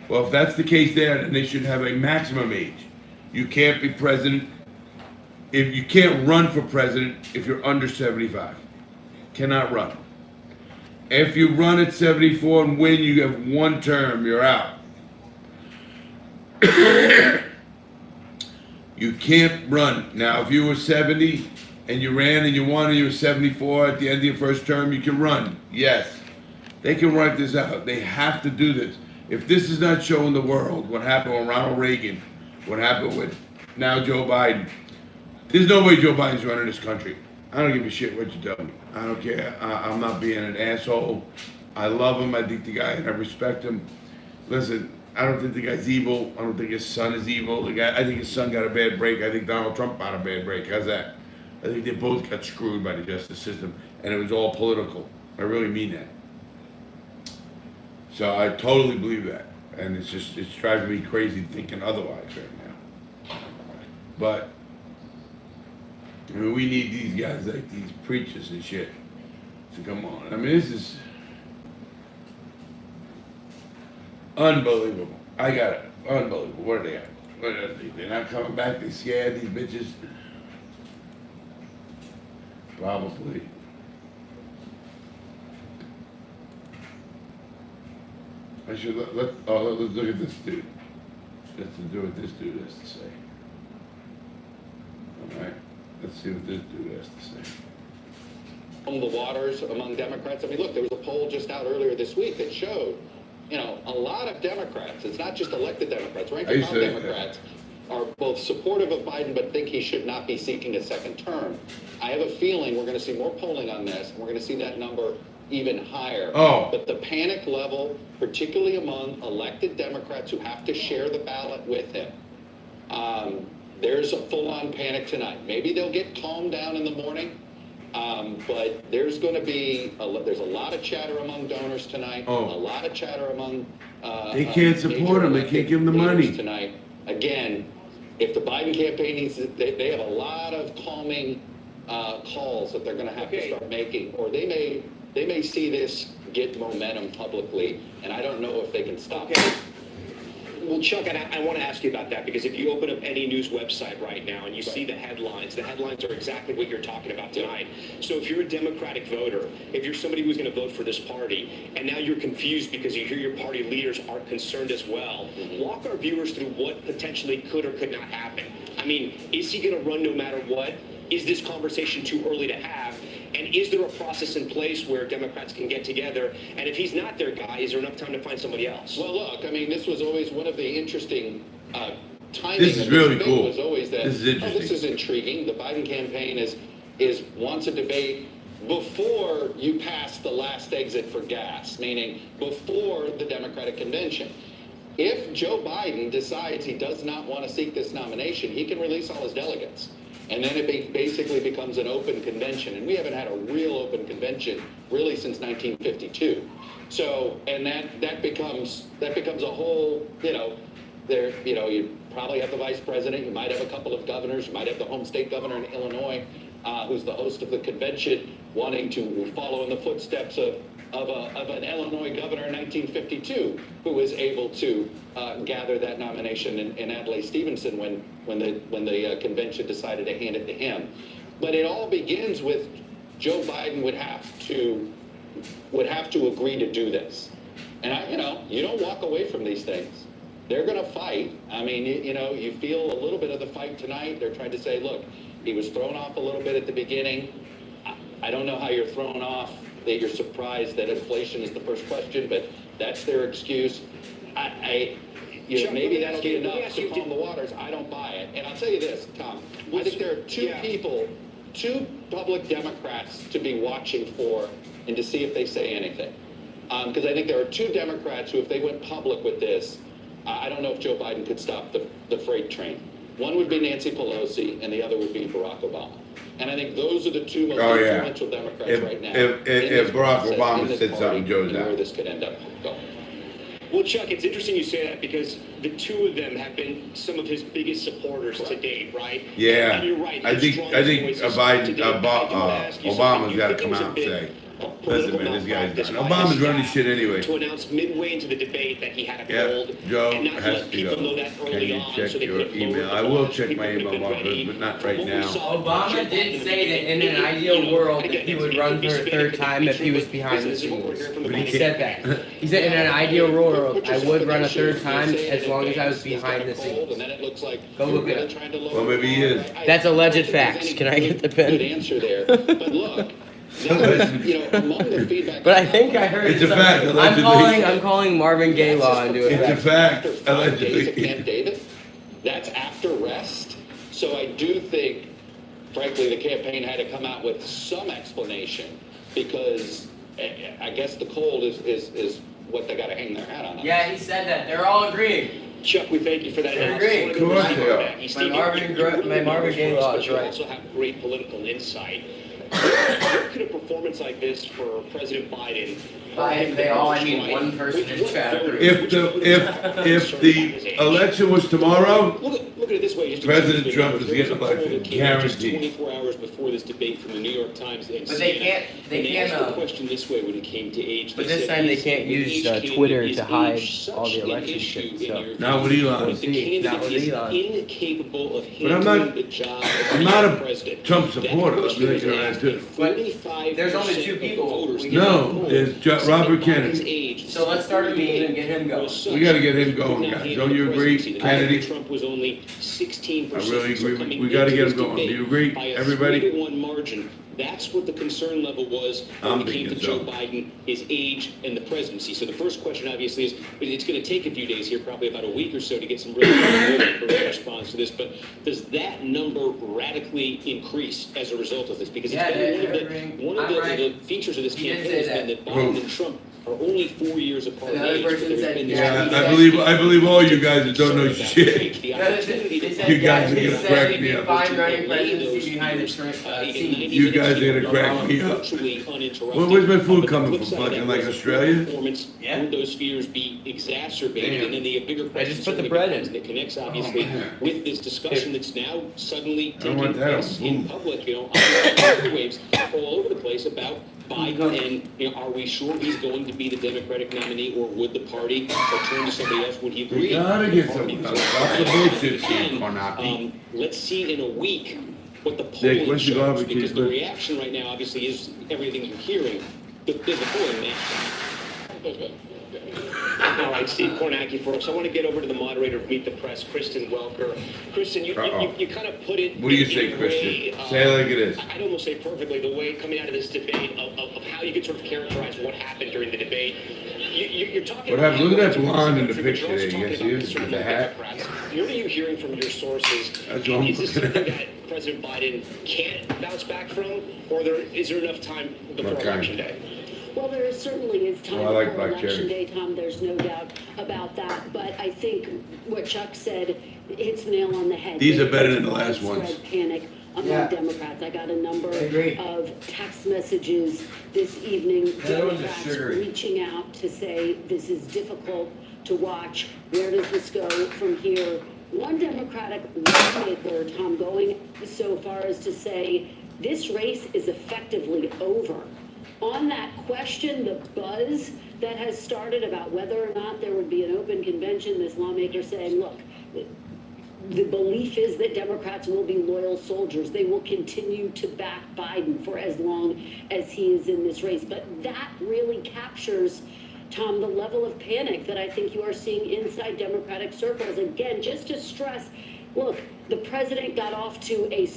Well, if that's the case there, then they should have a maximum age. You can't be president. If you can't run for president if you're under 75. Cannot run. If you run at 74 and win, you have one term, you're out. You can't run. Now, if you were 70 and you ran and you won and you were 74 at the end of your first term, you can run. Yes. They can write this out. They have to do this. If this is not showing the world what happened with Ronald Reagan, what happened with now Joe Biden, there's no way Joe Biden's running this country. I don't give a shit what you tell me. I don't care. I'm not being an asshole. I love him. I think the guy, and I respect him. Listen, I don't think the guy's evil. I don't think his son is evil. I think his son got a bad break. I think Donald Trump got a bad break. How's that? I think they both got screwed by the justice system, and it was all political. I really mean that. So I totally believe that, and it's driving me crazy thinking otherwise right now. But I mean, we need these guys like these preachers and shit to come on. I mean, this is unbelievable. I got it. Unbelievable. What are they at? What are they? They're not coming back. They scared these bitches. Probably. I should let's look at this dude. Let's do what this dude has to say. All right. Let's see what this dude has to say. From the waters among Democrats. I mean, look, there was a poll just out earlier this week that showed, a lot of Democrats, it's not just elected Democrats, ranking top Democrats, are both supportive of Biden but think he should not be seeking a second term. I have a feeling we're going to see more polling on this, and we're going to see that number even higher. Oh. But the panic level, particularly among elected Democrats who have to share the ballot with him, There's a full-on panic tonight. Maybe they'll get calmed down in the morning, but there's going to be there's a lot of chatter among donors tonight. A lot of chatter among they can't support him. They can't give him the money tonight. Again, if the Biden campaign needs, they have a lot of calming calls that they're going to have to start making, or they may see this get momentum publicly, and I don't know if they can stop it. Well, Chuck, I want to ask you about that, because if you open up any news website right now and you see the headlines are exactly what you're talking about tonight. So if you're a Democratic voter, if you're somebody who's going to vote for this party, and now you're confused because you hear your party leaders aren't concerned as well, walk our viewers through what potentially could or could not happen. I mean, is he going to run no matter what? Is this conversation too early to have? And is there a process in place where Democrats can get together? And if he's not their guy, is there enough time to find somebody else? Well, look, I mean, this was always one of the interesting timing. This is really cool. Was always that, this is interesting. This is intriguing. The Biden campaign wants a debate before you pass the last exit for gas, meaning before the Democratic convention. If Joe Biden decides he does not want to seek this nomination, he can release all his delegates. And then it basically becomes an open convention. And we haven't had a real open convention really since 1952. So, and that becomes a whole, you probably have the vice president, you might have a couple of governors, you might have the home state governor in Illinois, who's the host of the convention, wanting to follow in the footsteps of an Illinois governor in 1952 who was able to gather that nomination in Adlai Stevenson when the convention decided to hand it to him. But it all begins with Joe Biden would have to agree to do this. And you don't walk away from these things. They're going to fight. I mean, you feel a little bit of the fight tonight. They're trying to say, look, he was thrown off a little bit at the beginning. I don't know how you're thrown off, that you're surprised that inflation is the first question, but that's their excuse. Chuck, maybe that'll be enough to calm the waters. I don't buy it. And I'll tell you this, Tom, I think there are two public Democrats to be watching for and to see if they say anything. Because I think there are two Democrats who, if they went public with this, I don't know if Joe Biden could stop the freight train. One would be Nancy Pelosi, and the other would be Barack Obama. And I think those are the two most influential Democrats right now. If Barack Obama said something, Joe's out. Where this could end up going. Well, Chuck, it's interesting you say that, because the two of them have been some of his biggest supporters to date, right? Yeah, and you're right. I think Obama's got to come out and say, listen, man, this guy's done. Obama's running shit anyway. To announce midway into the debate that he had a cold, Joe and not to has let to people go. know that Can early you on, check so they your could have email? lowered I the will bar. check my People email, could have been Marcus, but not ready. right now. Obama did say that in an ideal world that he would run for a third time if he was behind the scenes. He said that. He said in an ideal world, I would run a third time as long as I was behind the scenes. Go look it up. Well, maybe he is. That's alleged facts. Can I get the pen? Good answer there. But look, among the feedback. But I think I heard It's a fact, allegedly. I'm calling Marvin Gaye law into It's a effect. fact, After 5 days allegedly. at Camp David, that's after rest. So I do think, frankly, the campaign had to come out with some explanation, because I guess the cold is what they got to hang their hat on. Yeah, he said that. They're all agreeing. Chuck, we thank you for that. They're agreeing. Of course they are. My Marvin Gaye law is You right. also have great political insight. What could a performance like this for President Biden? I mean one person in chat. If the election was tomorrow, Look at it this way. Just President Trump is getting poll that elected, came out just guaranteed. 24 hours before this debate from the New York Times and But they CNN. can't- they And can't, asked the question this way when it came to age. But They this said, time they is- can't when use age candidate Twitter is to hide age all the such an election issue shit, in so. your Not with view? Elon. If the candidate Not with is Elon. incapable of But I'm handling not- the job I'm of not a president. Trump supporter. That Let question me was make it asked, right, too. and 45% There's only two of the people. voters We in the No, poll there's said Robert Biden's Kennedy. age So let's start a meme and get him going. We gotta get him going, guys. Don't you agree, Kennedy? Trump was only 16%. I really so agree. coming We gotta into get this him going. Do debate you agree, by a everybody? 3-1 margin. That's what the concern level was when I'm it came to thinking Joe so. Biden, his age and the presidency. So the first question obviously is, it's going to take a few days here, probably about a week or so, to get some really response to this. But does that number radically increase as a result of this? Because it's Yeah, been one of the features of this He did campaign say has been that. that Biden and Trump are only 4 years apart. Another in age, but person there's said been Gabby this- I believe all you guys that don't know shit. The opportunity to You guys are Gabby gonna said crack he'd me be up. fine running presidency behind the scenes. You guys are gonna crack me up. Where's my food coming from? Fucking like Australia? Yeah. Would those fears be exacerbated? Damn. And then the bigger I question just put the bread in. that connects obviously with this discussion that's now suddenly I don't taking want that on place in food. public, on airwaves all over the place about Biden and, are we sure he's going to be the Democratic nominee, or would the party turn to somebody else? Would he agree? We gotta get The some party was stop the bullshit, Steve And, Cornapi. let's see in a week what the Dick, polling where's the shows, garbage because the can? reaction right now obviously is everything you're hearing. The polling matches. All right, Steve Kornacki for us. I want to get over to the moderator of Meet the Press, Kristen Welker. Kristen, you kind of put it. What do you in say, a Kristen? way, Say it like it is. I'd almost say perfectly the way coming out of this debate of how you could sort of characterize what happened during the debate. You're talking. What about happened? Look at that how blonde in the but you're picture also there. You talking guys see about this sort with of the hat? Democrats. What are you hearing from your sources? That's what I'm Is this looking something at. that President Biden can't bounce back from, or is there enough time before Okay. Election Day? Well, there certainly is time Well, I like before black Election cherry. Day, Tom. There's no doubt about that. But I think what Chuck said hits the nail on the head. These are There better is than the last widespread ones. Panic among Yeah. Democrats. I got a number agree. of text messages this evening. The other ones are Democrats sugary. reaching out to say this is difficult to watch. Where does this go from here? One Democratic lawmaker, Tom, going so far as to say this race is effectively over. On that question, the buzz that has started about whether or not there would be an open convention, this lawmaker saying, look, the belief is that Democrats will be loyal soldiers. They will continue to back Biden for as long as he is in this race. But that really captures, Tom, the level of panic that I think you are seeing inside Democratic circles. Again, just to stress, look, the president got off to a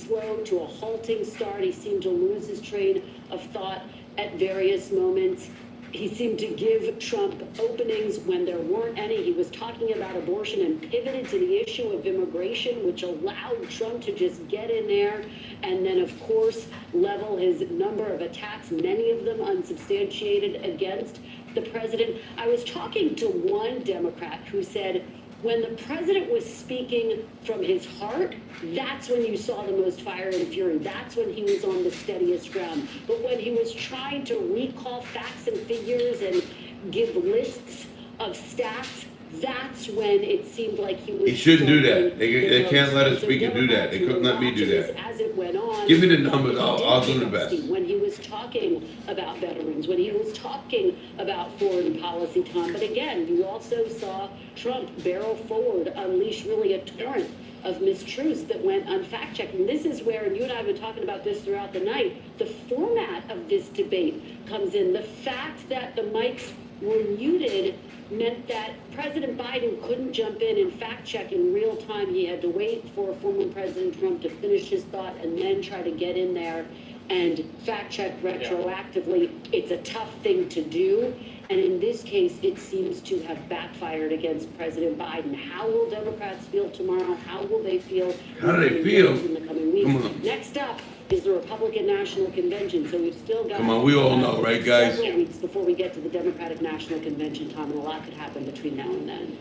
halting start. He seemed to lose his train of thought at various moments. He seemed to give Trump openings when there weren't any. He was talking about abortion and pivoted to the issue of immigration, which allowed Trump to just get in there and then, of course, level his number of attacks, many of them unsubstantiated, against the president. I was talking to one Democrat who said, when the president was speaking from his heart, that's when you saw the most fire and fury. That's when he was on the steadiest ground. But when he was trying to recall facts and figures and give lists of stats, that's when it seemed like he was. He shouldn't do that. struggling They the can't let a most. So speaker do that. They Democrats couldn't let me do were watching that. this as it went on. Give me the numbers. I'll do the best. When he was talking about veterans, when he was talking about foreign policy, Tom. But again, you also saw Trump barrel forward, unleash really a torrent of mistruths that went unfact-checked. And this is where, and you and I have been talking about this throughout the night, the format of this debate comes in. The fact that the mics were muted meant that President Biden couldn't jump in and fact-check in real time. He had to wait for former President Trump to finish his thought and then try to get in there and fact-check retroactively. It's a tough thing to do. And in this case, it seems to have backfired against President Biden. How will Democrats feel tomorrow? How will they feel? How do they feel? In the coming weeks? Come on. Next up is the Republican National Convention. So we've still got. Come on, we all know, right, guys? Several weeks before we get to the Democratic National Convention, Tom, and a lot could happen between now and then.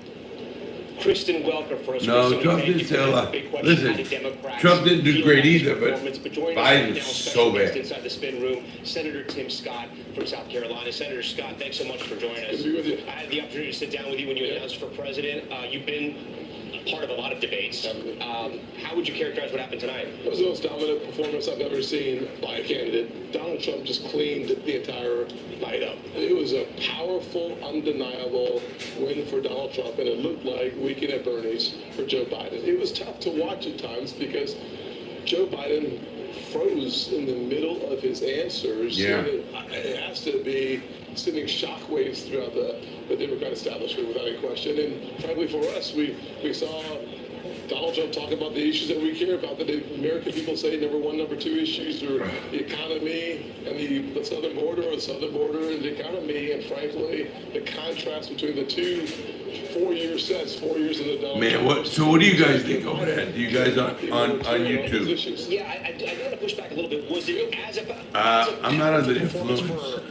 Kristen Welker for us. No, Kristen, Trump thank you didn't for say a that lot. big question. How did Listen, Democrats Trump didn't do feel great about his either, but performance? Joining us Biden right was now, so special guest bad. inside the spin room, Senator Tim Scott from South Carolina. Senator Scott, thanks so much for joining us. Good to be with you. I had the opportunity to sit down with you when you announced for president. You've been a part of a lot of debates. How would you characterize what happened tonight? It was the most dominant performance I've ever seen by a candidate. Donald Trump just cleaned the entire night up. It was a powerful, undeniable win for Donald Trump, and it looked like weekend at Bernie's for Joe Biden. It was tough to watch at times because Joe Biden froze in the middle of his answers. Yeah. And it has to be sending shockwaves throughout the Democrat establishment without any question. And frankly, for us, we saw Donald Trump talk about the issues that we care about, that the American people say number one, number two issues are the economy and the southern border, or the southern border and the economy, and frankly, the contrast between the two 4-year sets, 4 years of the Donald Man, Trump. what do you guys think over there? Do you guys on YouTube? Yeah, I want to push back a little bit. Was it as a I'm not under the performance influence.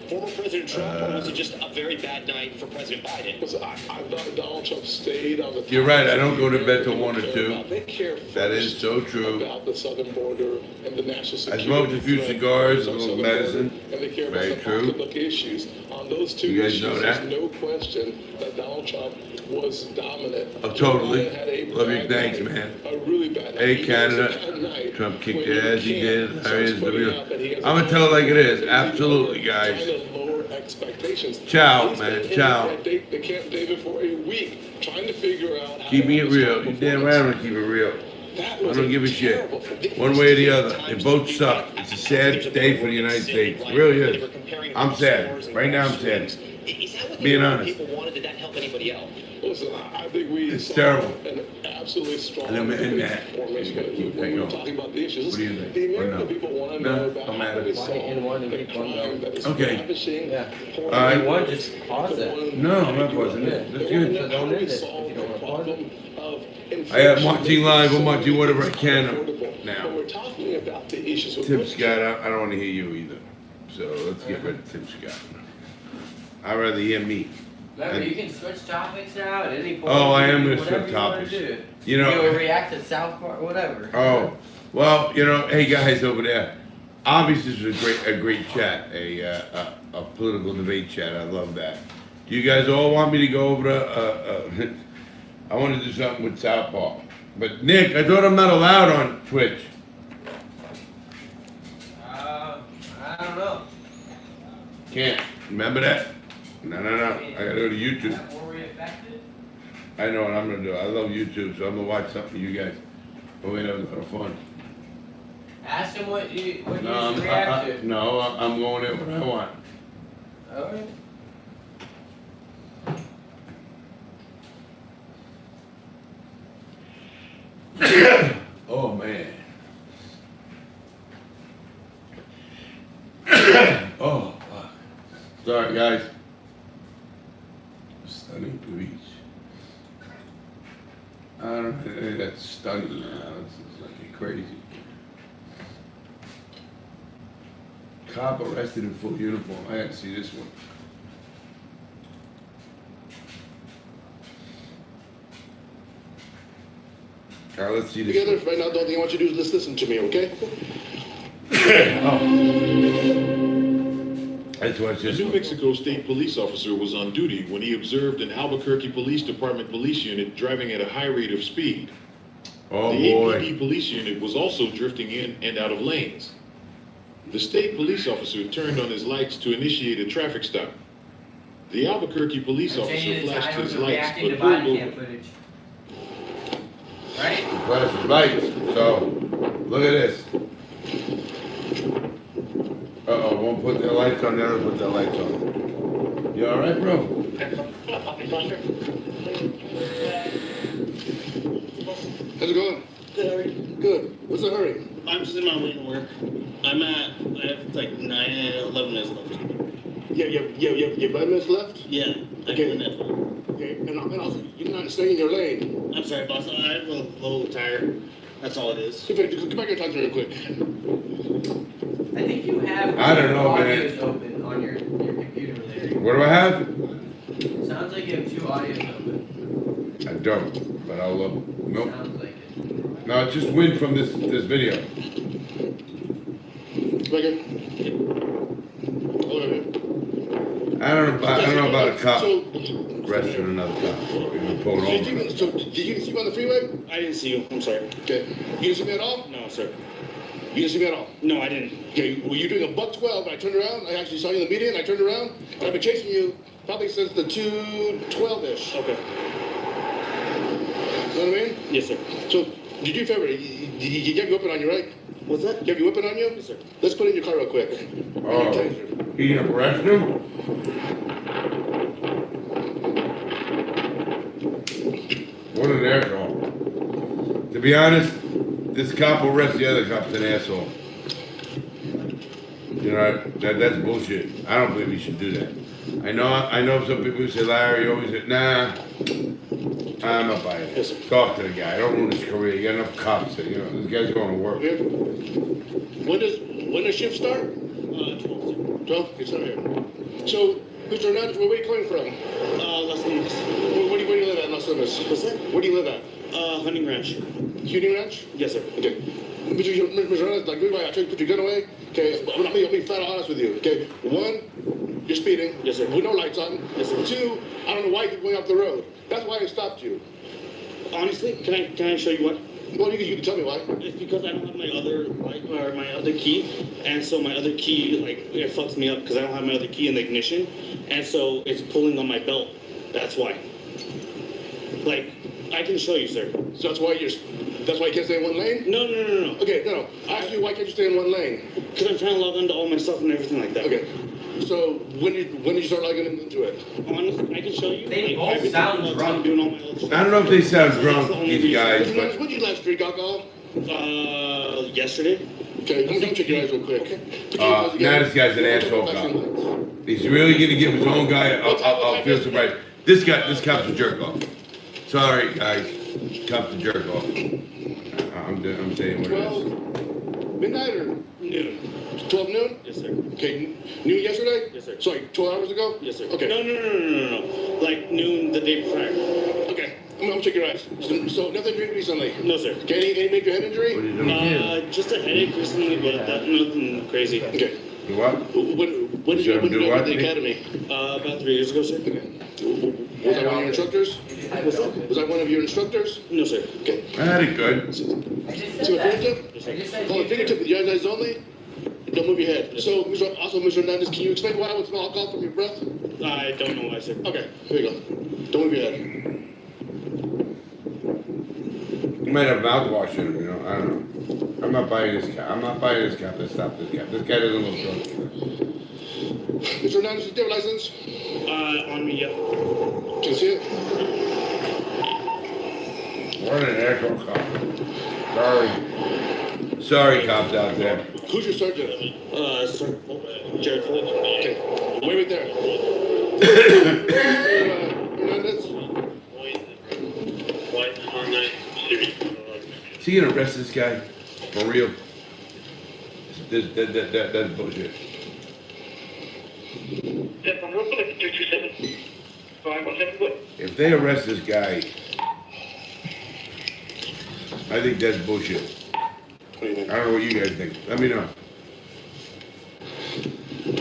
former President Trump, or was it just a very bad night for President Biden? Listen, I thought Donald Trump stayed on the. You're right. I don't go to bed till 1 or 2. They care That is so true. about the southern border and the national I security. smoked a few threat cigars, a on the little southern medicine. border, and they care about Very the true. pocketbook issues. On those two You guys issues, know there's that? no question that Donald Trump was dominant. Oh, totally. Joe Biden had a Love you. bad Thanks, night, man. A really bad night. Hey, He has a Canada. bad night Trump kicked when their ass. He can't. did. So There it's is the putting real. out that he has I'm a gonna tell it like it is. crazy Absolutely, number, guys. trying to lower expectations. Ciao, He's man. been in Ciao. the Camp David for a week, trying to figure out how Keeping to it real. You damn right I'm gonna keep it real. That I was don't give a shit. One way or the other. They both suck. It's a sad day for the United States. It really is. I'm sad. Right now I'm sad. Is that what Being honest. people wanted? Did that help anybody else? Listen, I think we It's saw terrible. an absolutely strong And I'm in that. performance when Keep we that were going. talking about the issues. What do you think? The Or American no? people want to No, know about don't how matter. we Why saw in one and the pick one crime that is Okay. ravishing. Yeah. pouring All right. If you want, just pause it. No, I'm not pausing it. That's good. So don't end it if Solve you the don't want to pause problem it. of I'm inflation, watching making live. I'm so watching many whatever I things can affordable. now. But we're talking about the issues with Tim Scott, I don't want to hear you either. So let's get rid of Tim Scott. I'd rather hear me. Remember, you can switch topics now at any point. Oh, I am You gonna can do switch whatever you wanna topics. do. You know- You'll react to South Park, whatever. Oh, well, you know, hey guys over there. Obviously, this was a great chat, a political debate chat. I love that. Do you guys all want me to go over to? I want to do something with South Park. But Nick, I thought I'm not allowed on Twitch. I don't know. Can't. Remember that? No. I gotta go to YouTube. Were we affected? I know what I'm gonna do. I love YouTube, so I'm gonna watch something for you guys. But we have a lot of fun. Ask him what you No, should react to. I'm going in what I want. Alright. Oh man. Oh fuck. Sorry guys. Stunning beach. I don't know, that's stunning now. It's like crazy. Cop arrested in full uniform. I gotta see this one. Alright, let's see this Together, one. right now, the only thing I want you to do is just listen to me, okay? Let's watch A this New one. Mexico State police officer was on duty when he observed an Albuquerque Police Department police unit driving at a high rate of speed. Oh The boy. APD police unit was also drifting in and out of lanes. The state police officer turned on his lights to initiate a traffic stop. The Albuquerque police I'm officer changing the flashed title his to lights reacting to but pulled body cam over. footage. Right? Flash his lights. So, look at this. One put their lights on, the other put their lights on. You alright, bro? How's it going? Good, how are you? Good. What's the hurry? I'm just in my way to work. I have like 9 and 11 minutes left. You have 5 minutes left? Yeah, I Okay. can that. Okay, and also, you're not staying in your lane. I'm sorry, boss. I have a low tire. That's all it is. Come back here and talk to me real quick. I think you have I don't know, audios man. open on your computer there. What do I have? It sounds like you have 2 audios open. I don't, but I'll nope. Sounds like it. No, it's just win from this video. Come back here. Hold on here. I don't know about a cop arresting another cop. Even pulling over. So, did you see me on the freeway? I didn't see you. I'm sorry. Okay. You didn't see me at all? No, sir. You didn't see me at all? No, I didn't. Okay, well, you're doing a $112, and I turned around. I actually saw you in the media, and I turned around. And I've been chasing you probably since the 2:12-ish. Okay. You know what I mean? Yes, sir. So, did you favor? You have your weapon on you, right? What's that? You have your weapon on you? Yes, sir. Let's put it in your car real quick. Oh, he arrested him? What an asshole. To be honest, this cop will arrest the other cop's an asshole. You know, that's bullshit. I don't believe he should do that. I know some people who say, Larry, you always say, nah, I'm not buying it. Talk to the guy. I don't ruin his career. You got enough cops there. You know, this guy's going to work. When does shift start? 12, sir. 12? It's not here. So, Mr. Hernandez, where are you coming from? Las Lomas. Where do you live at in Las Lomas? What's that? Where do you live at? Hunting Ranch. Hunting Ranch? Yes, sir. Okay. Mr. Hernandez, like, I tell you to put your gun away. Okay, I'm being flat honest with you. Okay, one, you're speeding. Yes, sir. With no lights on. Yes, sir. Two, I don't know why you keep going off the road. That's why I stopped you. Honestly, can I show you what? Well, you can tell me why. It's because I don't have my other light or my other key, and so my other key it fucks me up because I don't have my other key in the ignition, and so it's pulling on my belt. That's why. Like, I can show you, sir. So that's why you can't stay in one lane? No. Okay, no. I asked you why can't you stay in one lane? Because I'm trying to log into all my stuff and everything like that. Okay. So when did you start logging into it? Honestly, I can show you. They like, both sound drunk. Doing all my other stuff. I don't know if they sound drunk, these guys, When but did you last drink alcohol? Yesterday. Okay, let me check your eyes real quick. now this guy's an asshole cop. He's really gonna give his own guy. I'll feel surprised. This cop's a jerk off. Sorry, guys. Cop's a jerk off. I'm saying what it is. Midnight or Noon. 12 noon? Yes, sir. Okay, noon yesterday? Yes, sir. So like 12 hours ago? Yes, sir. Okay. No. Like noon the day prior. Okay, I'm gonna check your eyes. So nothing drank recently? No, sir. Okay, any major head injury? What are you doing? Just a headache recently, but nothing crazy. Okay. What? When did you open the what? the academy? About 3 years ago, sir. Okay. Was that one of your instructors? What's that? Was that one of your instructors? No, sir. Okay. I had it good. See my fingertip? Hold on, fingertip with your eyes only. Don't move your head. So, Mr. Hernandez, can you explain why I would smell alcohol from your breath? I don't know why, sir. Okay, here you go. Don't move your head. You might have mouthwash in him, I don't know. I'm not buying this cap. Let's stop this cap. This guy doesn't look drunk. Mr. Hernandez, do you have a license? On me, yeah. Can you see it? What an asshole cop. Sorry, cops out there. Who's your sergeant? Sir, Jared Floyd. Okay, wait right there. Hernandez? Is he gonna arrest this guy? For real? That's bullshit. If they arrest this guy, I think that's bullshit. What do you think? I don't know what you guys think. Let me know.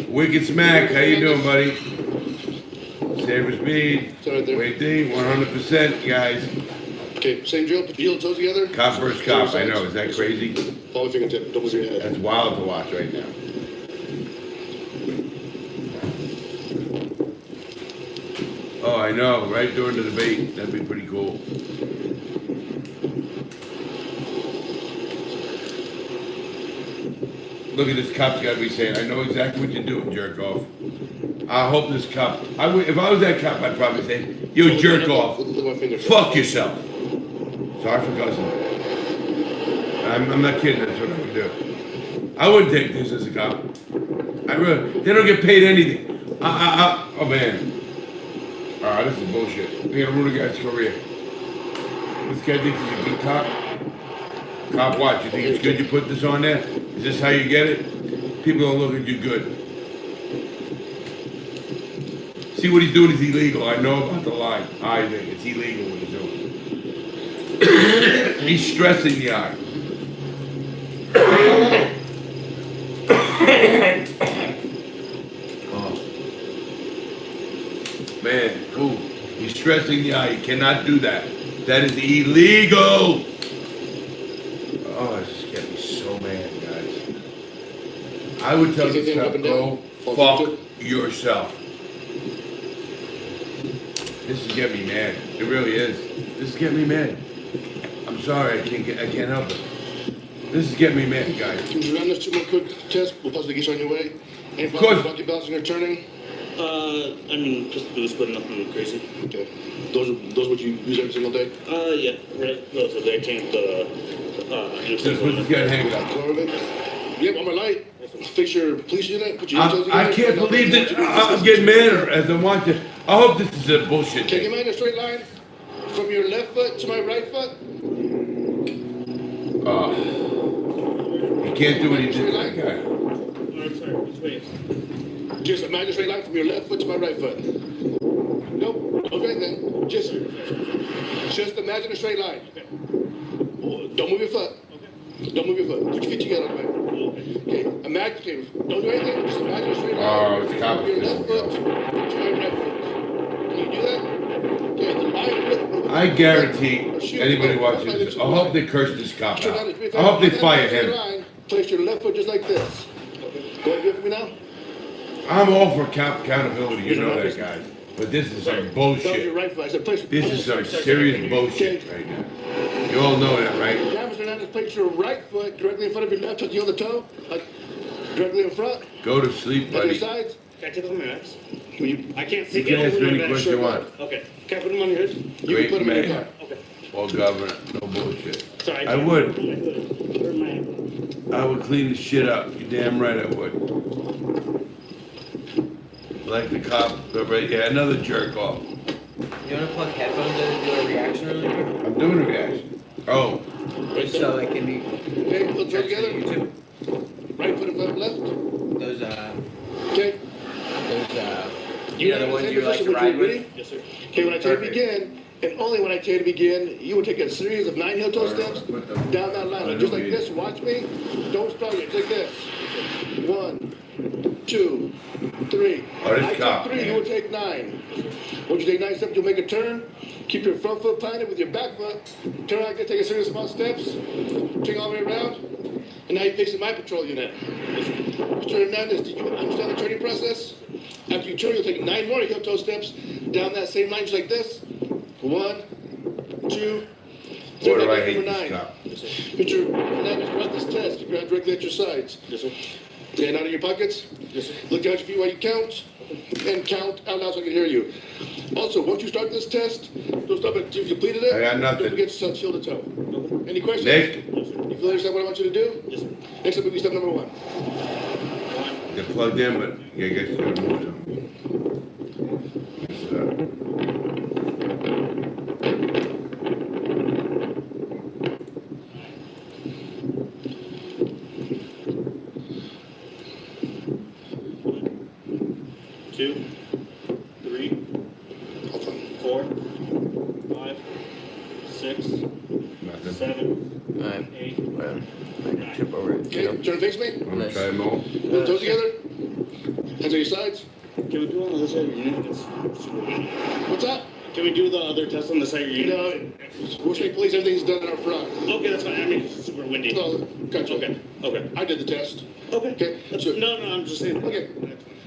Wicked Smack, how you doing, buddy? Saber Speed, Wait D, 100%, guys. Okay, same drill, put your heel and toes together. Cop versus cop, I know, is that crazy? Follow fingertip, don't move your head. That's wild to watch right now. Oh, I know, right during the debate, that'd be pretty cool. Look at this cop's gotta be saying, I know exactly what you're doing, jerk off. I hope this cop, if I was that cop, I'd probably say, you jerk off, fuck yourself. Sorry for cussing. I'm not kidding, that's what I would do. I wouldn't take this as a cop. They don't get paid anything. Oh man. This is bullshit. We're gonna ruin a guy's career. This guy thinks he's a good cop. Cop, watch. You think it's good you put this on there? Is this how you get it? People don't look at you good. See, what he's doing is illegal. I know about the line. I think it's illegal what he's doing. He's stressing the eye. Oh. Man, cool. He's stressing the eye. You cannot do that. That is illegal. Oh, this is getting me so mad, guys. I would tell this guy, go fuck yourself. This is getting me mad. It really is. This is getting me mad. I'm sorry, I can't help it. This is getting me mad, guys. Can you run this 2 more quick tests? We'll possibly get you on your way. Any Of course. bucky bouncing or turning? I mean, just boost, but nothing crazy. Okay. Those what you use every single day? Yeah. Those are the tank, Just put this guy hanging up. Yep, on my light. Fix your police unit. Put your toes together. I can't believe that I'm getting madder as I'm watching. I hope this is a bullshit Can you thing. mind a straight line from your left foot to my right foot? You can't do what he did to that guy. Sorry, which way? Just imagine a straight line from your left foot to my right foot. Nope, don't do anything. Just imagine a straight line. Don't move your foot. Don't move your foot. Put your feet together. Okay, imagine, don't do anything. Just imagine a straight line. Oh, it's from your left complicated. foot to my right foot. Can you do that? Okay, the line I guarantee anybody watching this, I hope they curse this cop out. I hope they fire him. Place your left foot just like this. Go ahead and do it for me now. I'm all for accountability, you know that, guys. But this is some That was your bullshit. right foot. I said place. This is some serious bullshit right now. You all know that, right? Now, Mr. Hernandez, place your right foot directly in front of your left foot, the other toe, like directly in front. Go to sleep, On your buddy. sides. Can I take off my mask? I can't You see. can ask me any question you want. Okay. Can I put them on your hood? You can put them in your car. Okay. Well, Governor, no bullshit. Sorry. I would. Where's my I would clean the shit up. You're damn right I would. Like the cop, right? Yeah, another jerk off. You wanna plug headphones in and do a reaction really quick? I'm doing a reaction. Oh. So it can be. Okay, let's go together. YouTube. Right foot in front of left. Those Okay. You know the ones you like to ride with? Yes, sir. Okay, when I tell you to begin, and only when I tell you to begin, you will take a series of 9 heel toe steps down that line. Just like this, watch me. Don't start it, just like this. 1, 2, 3. Oh, this I cop, take 3, man. you will take 9. Once you take 9 steps, you'll make a turn. Keep your front foot planted with your back foot. Turn like this, take a series of small steps. Turn all the way around. And now you're facing my patrol unit. Mr. Hernandez, did you understand the turning process? After you turn, you'll take 9 more heel toe steps down that same line, just like this. 1, 2, 3. Boy, do I hate Number this 9. cop. Mr. Hernandez, throughout this test, you grab directly at your sides. Yes, sir. Hand out of your pockets. Yes, sir. Look down at your feet while you count. And count out loud so I can hear you. Also, once you start this test, don't stop until you've completed it. I got nothing. Don't forget to shield the toe. Any questions? Nick? You feel understand what I want you to do? Yes, sir. Next up will be step number 1. They're plugged in, but yeah, I guess you gotta move them. Two, 3, 4, 5, 6, Nothing. 7, Alright. 8, Well, I can trip over it. Okay, turn and face me. I'm gonna try more. Put the toes together. Hands on your sides. Can we do on the other side of your unit? It's super windy. What's that? Can we do the other test on the side of your You unit? know, Bush Lake Police, everything's done in our front. Okay, that's fine. I mean, it's super windy. No, gotcha. Okay. Okay. I did the test. Okay. Okay, that's it. No, I'm just saying. Okay.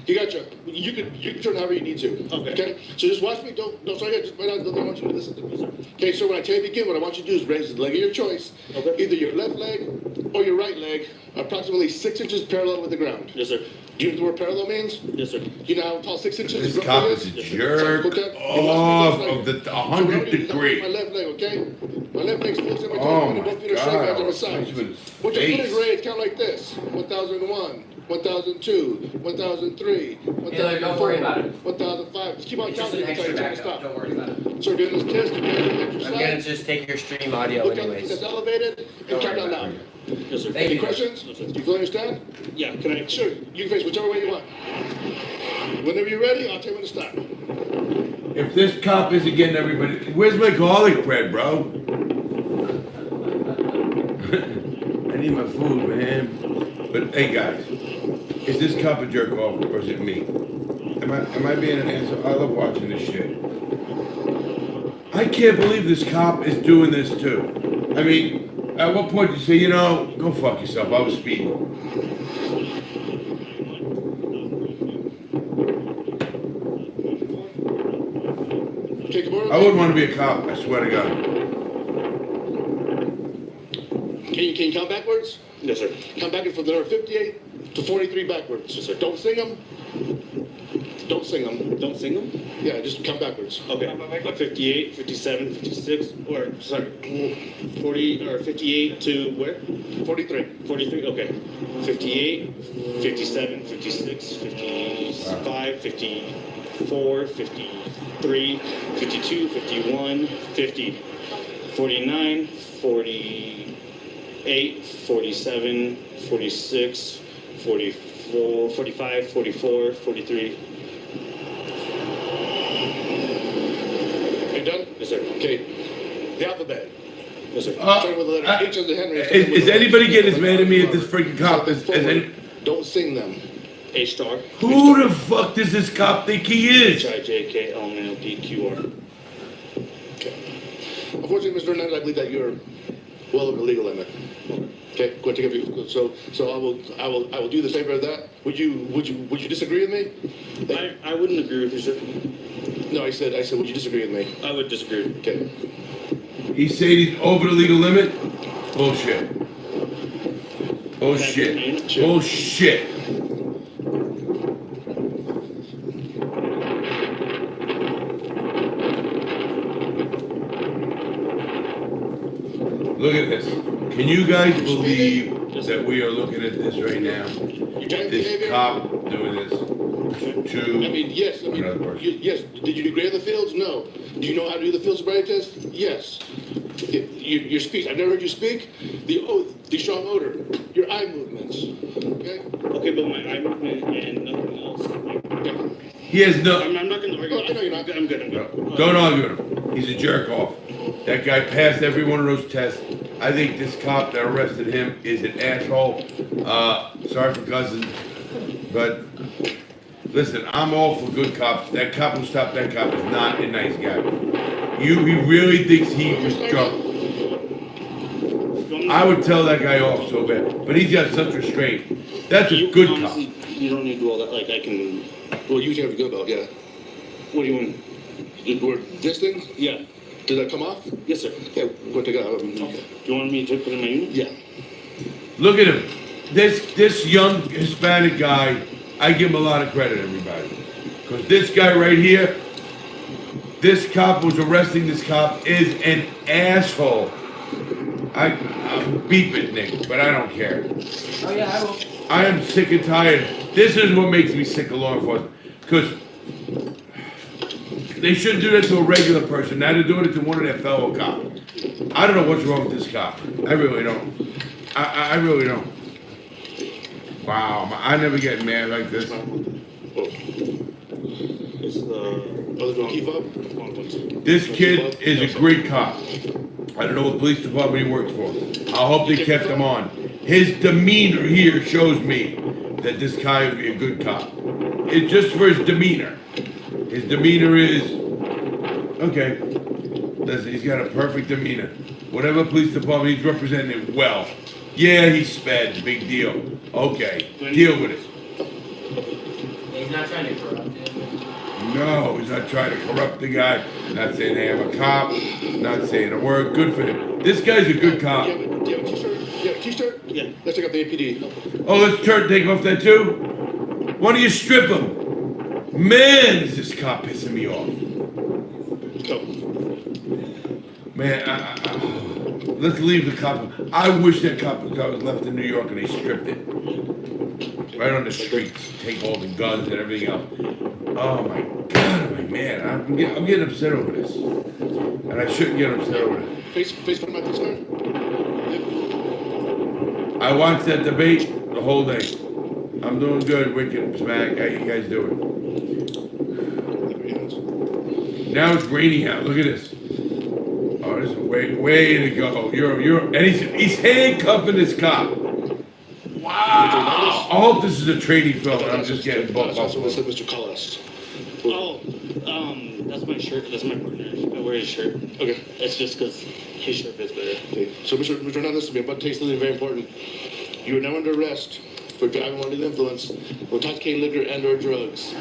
You gotcha. You can turn however you need to. Okay. So just watch me. Don't start yet. Just wait out. I want you to listen to me. Okay. So when I tell you to begin, what I want you to do is raise the leg of your choice. Okay. Either your left leg or your right leg, approximately 6 inches parallel with the ground. Yes, sir. Do you know what parallel means? Yes, sir. You know how tall 6 inches This cop is a jerk off of the 100 degree. My left leg, okay? My left leg spills in my Oh toes, my both feet are straight back on my God. side. Punch him in his Once your foot is face. raised, count like this. 1001, 1002, 1003, Taylor, don't worry about it. 1005. Just keep on It's just counting an until extra you tell me to backup. stop. Don't worry about it. So during this test, you're going to I'm gonna exercise. just take your stream audio Look at the feet anyways. that's elevated and count out loud. Yes, sir. Thank Any you. questions? Do you feel understand? Yeah, can I? Sure. You can face whichever way you want. Whenever you're ready, I'll tell you when to stop. If this cop isn't getting everybody, where's my garlic bread, bro? I need my food, man. But hey, guys, is this cop a jerk off or is it me? Am I being an asshole? I love watching this shit. I can't believe this cop is doing this too. I mean, at what point do you say, you know, go fuck yourself? I was speeding. Okay, Kimura. I wouldn't want to be a cop. I swear to God. Can you count backwards? Yes, sir. Count backwards from the number 58 to 43 backwards. Yes, sir. Don't sing them. Don't sing them. Don't sing them? Yeah, just count backwards. Okay. 58, 57, 56, or, sorry, 40, or 58 to where? 43. 43, okay. 58, 57, 56, 55, 54, 53, 52, 51, 50, 49, 48, 47, 46, 44, 45, 44, 43. You done? Yes, sir. Okay. The alphabet. Yes, sir. Starting with the letter H as the Henry. Is anybody getting as mad at me at this freaking cop as any? Don't sing them. A star. Who the fuck does this cop think he is? HIJKLMNOPQR. Okay. Unfortunately, Mr. Hernandez, I believe that you're well over the legal limit. Okay, go take a so I will do the favor of that. Would you disagree with me? I wouldn't agree with you, sir. No, I said would you disagree with me? I would disagree. Okay. He's saying he's over the legal limit? Bullshit. Bullshit. Bullshit. Look at this. Can you guys believe that we are looking at this right now? This cop doing this to I mean, yes. another person. Yes. Did you degrade the fields? No. Do you know how to do the field sobriety test? Yes. Your speech. I've never heard you speak. The oath, the strong odor, your eye movements. Okay. Okay, but my eye movement and nothing else. He has no. I'm not going to argue. I know you're not. I'm good. Don't argue with him. He's a jerk off. That guy passed every one of those tests. I think this cop that arrested him is an asshole. Sorry for cussing, but listen, I'm all for good cops. That cop who stopped that cop is not a nice guy. He really thinks he was drunk. I would tell that guy off so bad, but he's got such restraint. That's a good cop. You don't need to do all that. Like I can. Well, you have a good belt, yeah. What do you want? This thing? Yeah. Did that come off? Yes, sir. Yeah, we'll take it out. Okay. Do you want me to put it in my unit? Yeah. Look at him. This young Hispanic guy, I give him a lot of credit, everybody. Because this guy right here, this cop who's arresting this cop is an asshole. I'm beeping, Nick, but I don't care. Oh yeah, I will. I am sick and tired. This is what makes me sick of law enforcement. Because they shouldn't do that to a regular person. Now they're doing it to one of their fellow cops. I don't know what's wrong with this cop. I really don't. I really don't. Wow, I never get mad like this. It's the keep up. This kid is a great cop. I don't know what police department he works for. I hope they kept him on. His demeanor here shows me that this guy would be a good cop. It's just for his demeanor. His demeanor is, okay, listen, he's got a perfect demeanor. Whatever police department, he's representing it well. Yeah, he's sped, big deal. Okay, deal with it. He's not trying to corrupt him. No, he's not trying to corrupt the guy. Not saying they have a cop. Not saying a word. Good for him. This guy's a good cop. Do you have a t-shirt? Yeah, t-shirt? Yeah. Let's take out the APD. Oh, let's take off that too? Why don't you strip him? Man, is this cop pissing me off. Go. Man, let's leave the cop. I wish that cop was left in New York and they stripped it. Right on the streets, take all the guns and everything else. Oh my God, my man, I'm getting upset over this. And I shouldn't get upset over this. Face front of my sir. I watched that debate the whole day. I'm doing good, Wicked Smack. How you guys doing? Now it's raining out. Look at this. Oh, this is way to go. And he's handcuffing this cop. Wow. I hope this is a training film and I'm just getting bumped off. Mr. Callas. Oh, that's my shirt. That's my partner. I wear his shirt. Okay. It's just because his shirt fits better. Okay. So, Mr. Hernandez, to me, but take something very important. You are now under arrest for driving under the influence of intoxicating liquor and/or drugs.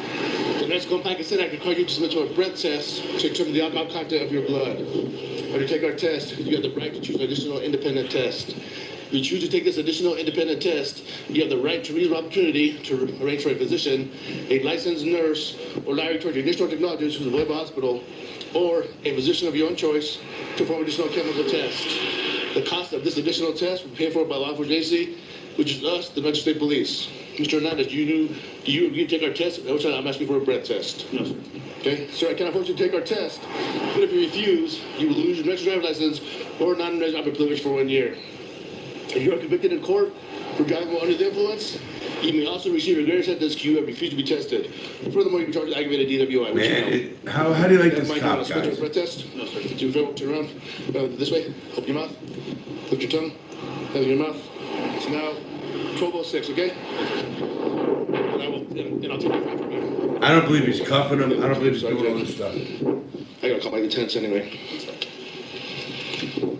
The next complaint consent act requires you to submit to a breath test to determine the alcohol content of your blood. When you take our test, you have the right to choose an additional independent test. If you choose to take this additional independent test, you have the right to reasonable opportunity to arrange for a physician, a licensed nurse, or laboratory technician or technologist who's available hospital, or a physician of your own choice to perform additional chemical tests. The cost of this additional test will be paid for by law enforcement agency, which is us, the Metro State Police. Mr. Hernandez, you take our test. Every time I'm asking for a breath test. No, sir. Okay, sir, I cannot force you to take our test, but if you refuse, you will lose your next driver's license or non-resident operating privilege for 1 year. If you are convicted in court for driving while under the influence. You may also receive a greater sentence if you have refused to be tested. Furthermore, you can be charged with aggravated DWI. Which Man, how do you like this cop, guys? Breath test. No, sir. Turn around. This way. Open your mouth. Lift your tongue. Have your mouth. It's now 12:06. Okay. And I'll take your from you. I don't believe he's cuffing him. I don't believe he's doing all this stuff. I gotta call my lieutenants anyway.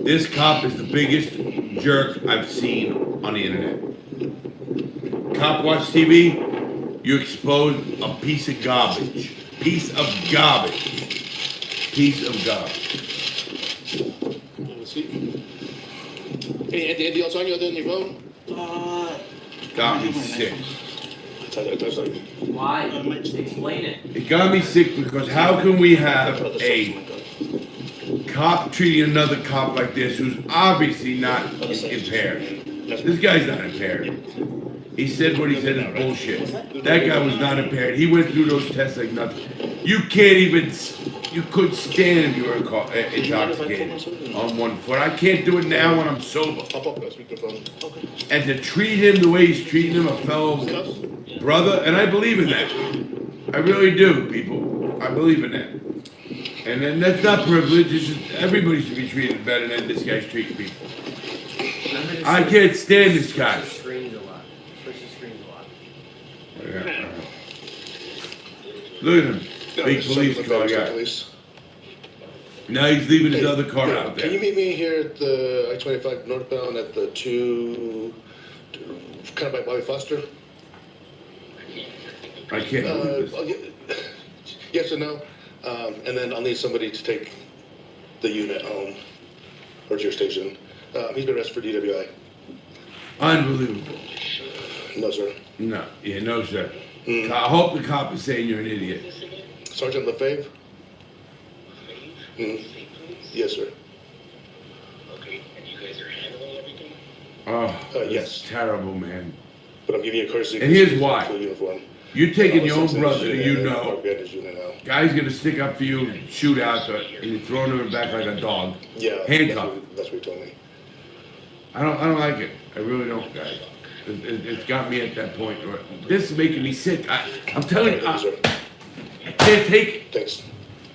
This cop is the biggest jerk I've seen on the internet. Cop watch TV, you expose a piece of garbage. Piece of garbage. Piece of garbage. Let's see. Anything else on you other than your phone? Got me sick. Why? Explain it. It got me sick because how can we have a cop treating another cop like this who's obviously not impaired? This guy's not impaired. He said what he said is bullshit. That guy was not impaired. He went through those tests like nothing. You can't even, you couldn't stand if you were intoxicated on one foot. I can't do it now when I'm sober. And to treat him the way he's treating him, a fellow brother, and I believe in that. I really do, people. I believe in that. And then that's not privilege. It's just everybody should be treated better than this guy's treating people. I can't stand this guy. Yeah. Look at him. Big police car guy. Now he's leaving his other car out there. Can you meet me here at the I-25 northbound at the kind of by Bobby Foster? I can't believe this. Yes or no? And then I'll need somebody to take the unit home or to your station. He's been arrested for DWI. Unbelievable. No, sir. No. Yeah, no, sir. I hope the cop is saying you're an idiot. Sergeant Lefebvre? Yes, sir. Okay, and you guys are handling everything? Oh, yes. Terrible, man. But I'm giving you a courtesy. And here's why. Uniform. You're taking your own brother that you know. Guy's gonna stick up for you, shoot out, and you're throwing him back like a dog. Yeah. Handcuffed. That's what he told me. I don't like it. I really don't, guys. It's got me at that point where this is making me sick. I'm telling you, I can't take it. Thanks.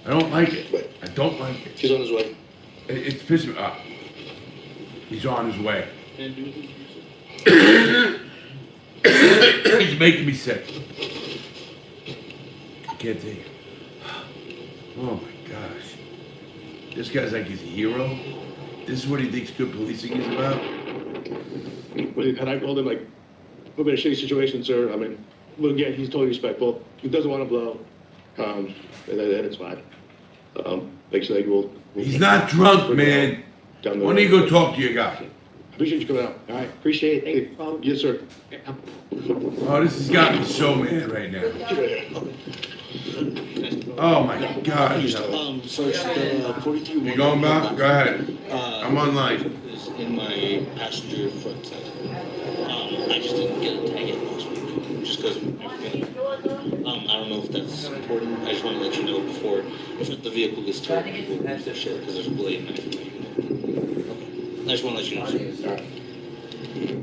I don't like it. I don't like it. He's on his way. It's pissing me off. He's on his way. He's making me sick. I can't take it. Oh my gosh. This guy's like his hero. This is what he thinks good policing is about. But had I told him, like, we're in a shitty situation, sir, I mean, well, again, he's totally respectful. He doesn't want to blow. And it's fine. Makes like we'll He's not drunk, man. Why don't you go talk to your guy? Appreciate you coming out. All right. Appreciate it. Yes, sir. Oh, this has got me so mad right now. Oh my God. You going back? Go ahead. I'm online. In my passenger front side. I just didn't get a tag in last week, just because I don't know if that's important. I just want to let you know before, if the vehicle gets towed, people will share because there's a blade knife. Okay. I just want to let you know.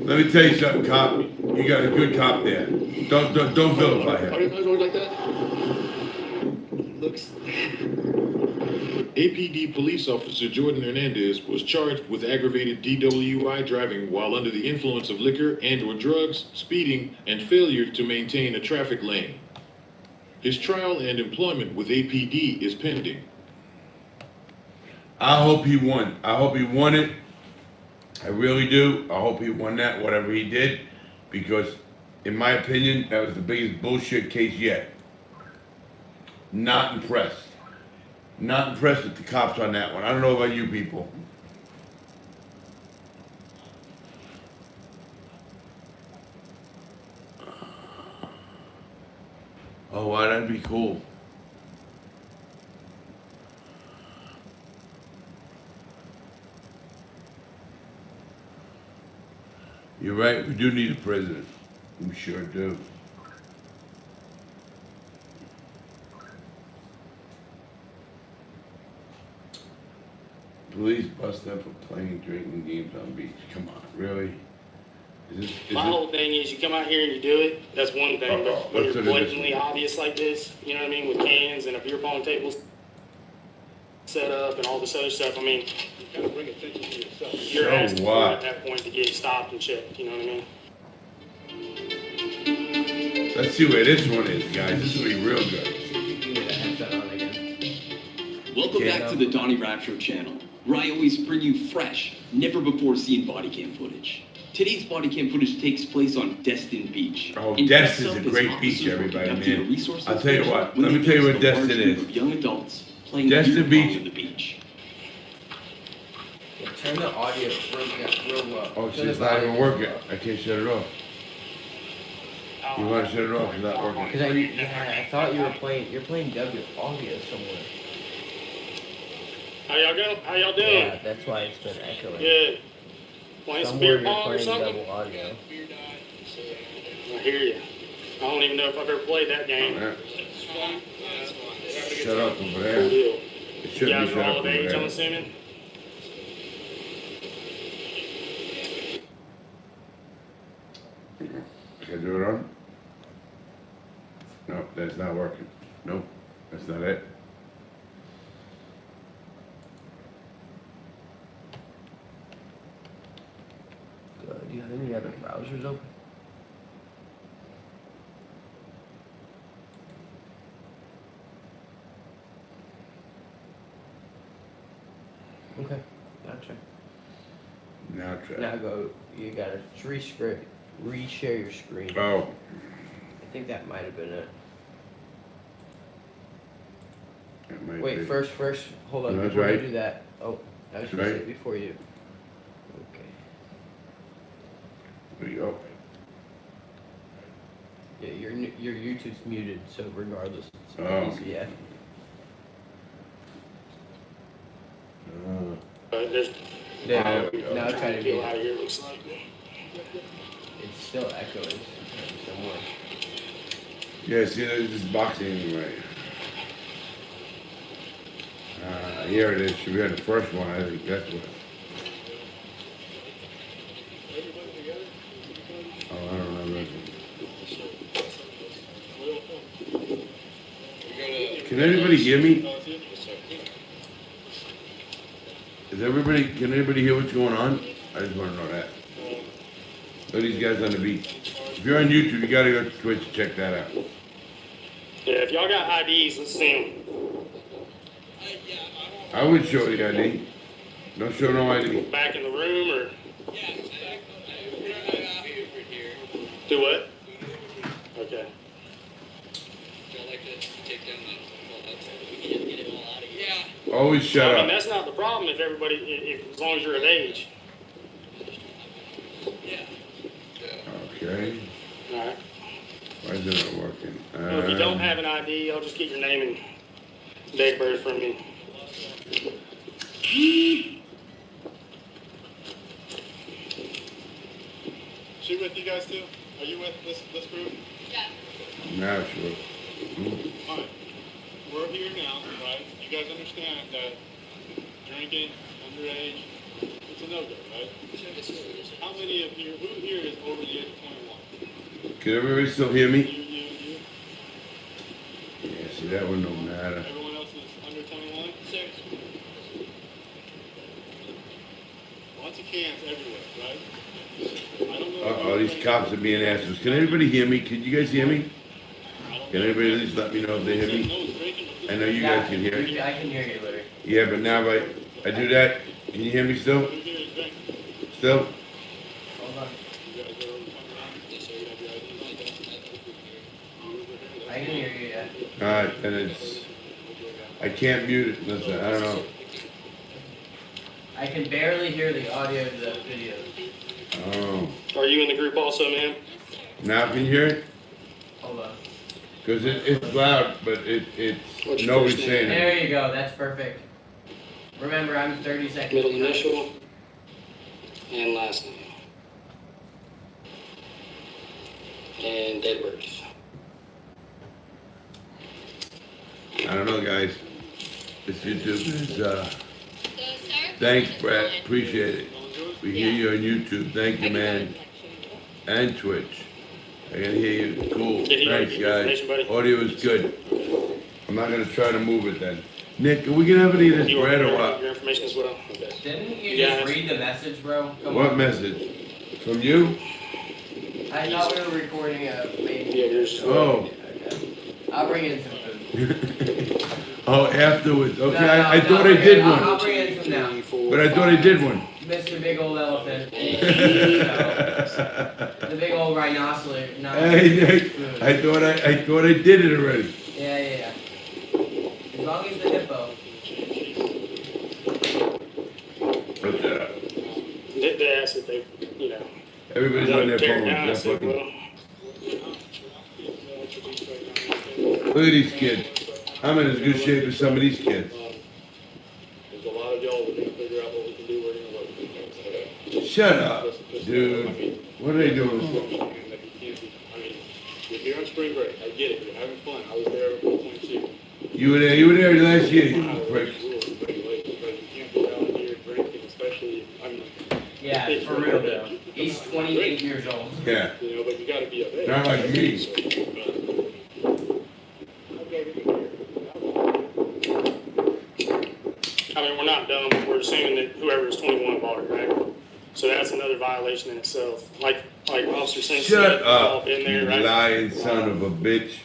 Let me tell you something, cop. You got a good cop there. Don't vilify him. Are you guys like that? Looks. APD police officer Jordan Hernandez was charged with aggravated DWI driving while under the influence of liquor and/or drugs, speeding, and failure to maintain a traffic lane. His trial and employment with APD is pending. I hope he won. I hope he won it. I really do. I hope he won that, whatever he did, because in my opinion, that was the biggest bullshit case yet. Not impressed. Not impressed with the cops on that one. I don't know about you people. Oh, wow, that'd be cool. You're right, we do need a president. We sure do. Police bust them for playing drinking games on beach. Come on, really? My whole thing is you come out here and you do it, that's one thing, but when let's you're do this. blatantly obvious like this, you know what I mean, with cans and a beer pong table set up and all this other stuff, I mean, You kind of bring attention to yourself. you're So asking for what? it at that point to get stopped and checked, you know what I mean? Let's see where this one is, guys. This will be real good. Welcome back to the Donnie Rapture channel, where I always bring you fresh, never before seen body cam footage. Today's body cam footage takes place on Destin Beach. Oh, And Destin's dressed a up as great beach, officers were everybody, conducting a man. resource I'll tell you inspection what. when Let they me tell you what noticed a large Destin group is. of young adults playing Destin beer pong Beach. on the beach. Yeah, turn the audio real low. Oh, Turn it's the not even volume working. low. I can't shut it off. You want to shut it off? It's not working. Cause I thought you're playing W audio somewhere. How y'all go? How y'all doing? Yeah, that's why it's been echoing. Good. Playing some Somewhere beer you're pong or playing something? double audio. I hear you. I don't even know if I've ever played that game. Shut up over there. Cool deal. It You should guys be are shut all up of over age, I'm there. assuming? Can I do it on? No, that's not working. Nope, that's not it. Do you have any other browsers open? Okay, gotcha. Now try. Now go. You gotta reshare your screen. Oh, I think that might have been it. it might Wait, be. first, hold on. No, that's Before you right. do that. Oh, I was That's gonna say right. before you. Okay. There you go. Yeah, your YouTube's muted, so regardless, it's Oh. easy. Yeah. There's Now, we go. now try to get be. out of here, looks like. It's still echoing somewhere. Yeah, see, there's this boxing right. Here it is. Should be on the first one. I think that's what. Oh, I don't know. Can anybody hear me? Can anybody hear what's going on? I just want to know that. Look at these guys on the beach. If you're on YouTube, you gotta go to Twitch and check that out. Yeah, if y'all got IDs, let's see them. I would show the ID. Don't show no ID. Back in the room or? Do what? Okay. Always shut I mean, up. that's not the problem if everybody, as long as you're of age. Okay. Alright. Why is it not working? Well, if you don't have an ID, I'll just get your name and date of birth from you. She with you guys too? Are you with this group? Now sure. Alright. We're here now, right? You guys understand that drinking, underage, it's a no-go, right? How many of you, who here is over the age of 21? Can everybody still hear me? You. Yeah, see, that one don't matter. Everyone else is under 21? Sir. Lots of cans everywhere, right? I don't know. Uh-oh, these cops are being assholes. Can anybody hear me? Can you guys hear me? Can anybody at least let me know if they hear me? I know you guys can hear me. I can hear you, Larry. Yeah, but now if I do that, can you hear me still? Still? Hold on. I can hear you, yeah. Alright, then I can't mute it. Listen, I don't know. I can barely hear the audio of the video. Oh. Are you in the group also, ma'am? Now can you hear it? Hold on. Because it's loud, but it's What's your nobody's first name? saying it. There you go. That's perfect. Remember, I'm 30 seconds. Middle behind. initial and last name. And date of birth. I don't know, guys. This YouTube is, thanks, Brett. Appreciate it. We hear you on YouTube. Thank you, man. and Twitch. I can hear you. Cool. Did he already Thanks, give you guys. information, buddy? Audio is good. I'm not gonna try to move it then. Nick, are we gonna have any of this You want bread or your what? information as well? Didn't you Yeah. just read the message, bro? Come What on. message? From you? I thought we were recording a maybe. Yeah, there's. Oh. I'll bring in some food. Oh, afterwards. Okay, No, I no, thought no, I did I'll one. bring in some now. But I thought I did one. Mr. Big Old Elephant. The big old rhinoceros. Hey, Nick, I thought I did it already. Yeah. As long as the hippo. What's that? They asked if they, Everybody's on their tear it phones. down, I They're said, fucking- well, Look at these kids. I'm in as good shape as some of these kids. There's a lot of y'all, we're gonna figure out what we can do, we're gonna work. Shut up, dude. What are they doing? I mean, you're here on spring break, I get it, you're having fun, I was there at one point too. You were there last year, you prick. Rules and regulations, right? You can't go down here drinking, especially, I mean. Yeah, for real though. He's 28 years old. Yeah. You know, but you gotta be of age. Not like me. I mean, we're not dumb, we're assuming that whoever is 21 bought it, right? So that's another violation in itself. Like Officer Simpson. Shut we've all up, been you there, right? lying son of a bitch.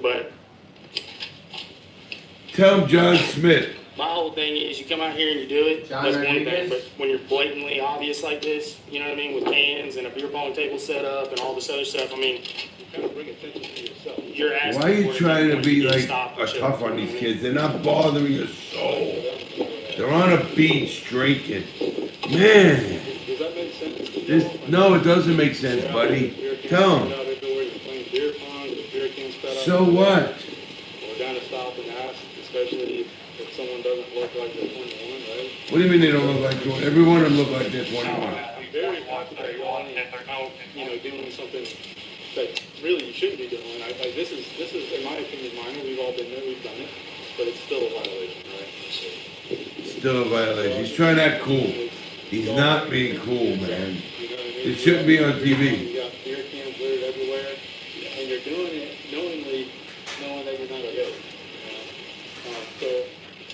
But Tell him John Smith. my whole thing is you come out here and you do it, John that's one thing. Rodriguez? But when you're blatantly obvious like this, you know what I mean, with cans and a beer pong table set up and all this other stuff, I mean, Kind of bring attention to yourself. you're asking. Why are you for it trying to when be you get like stopped and shit, tough on you know these what I mean? kids? They're not bothering your soul. They're on a beach drinking. Man, Does that make sense? no, it doesn't make sense, buddy. Tell him. Out everywhere, you're playing beer pong, with beer cans set up. So what? We're gonna stop and ask, especially if someone doesn't look like they're 21, right? What do you mean they don't look like 21? Every one of them look like they're 21. I'm very happy that you're only out, doing something that really you shouldn't be doing. This is, in my opinion, minor. We've all been there, we've done it, but it's still a violation, right? Still a violation. He's trying to act cool. He's not being cool, man. It shouldn't be on TV. You got beer cans littered everywhere, and you're doing it knowingly, knowing that you're not a hit. So,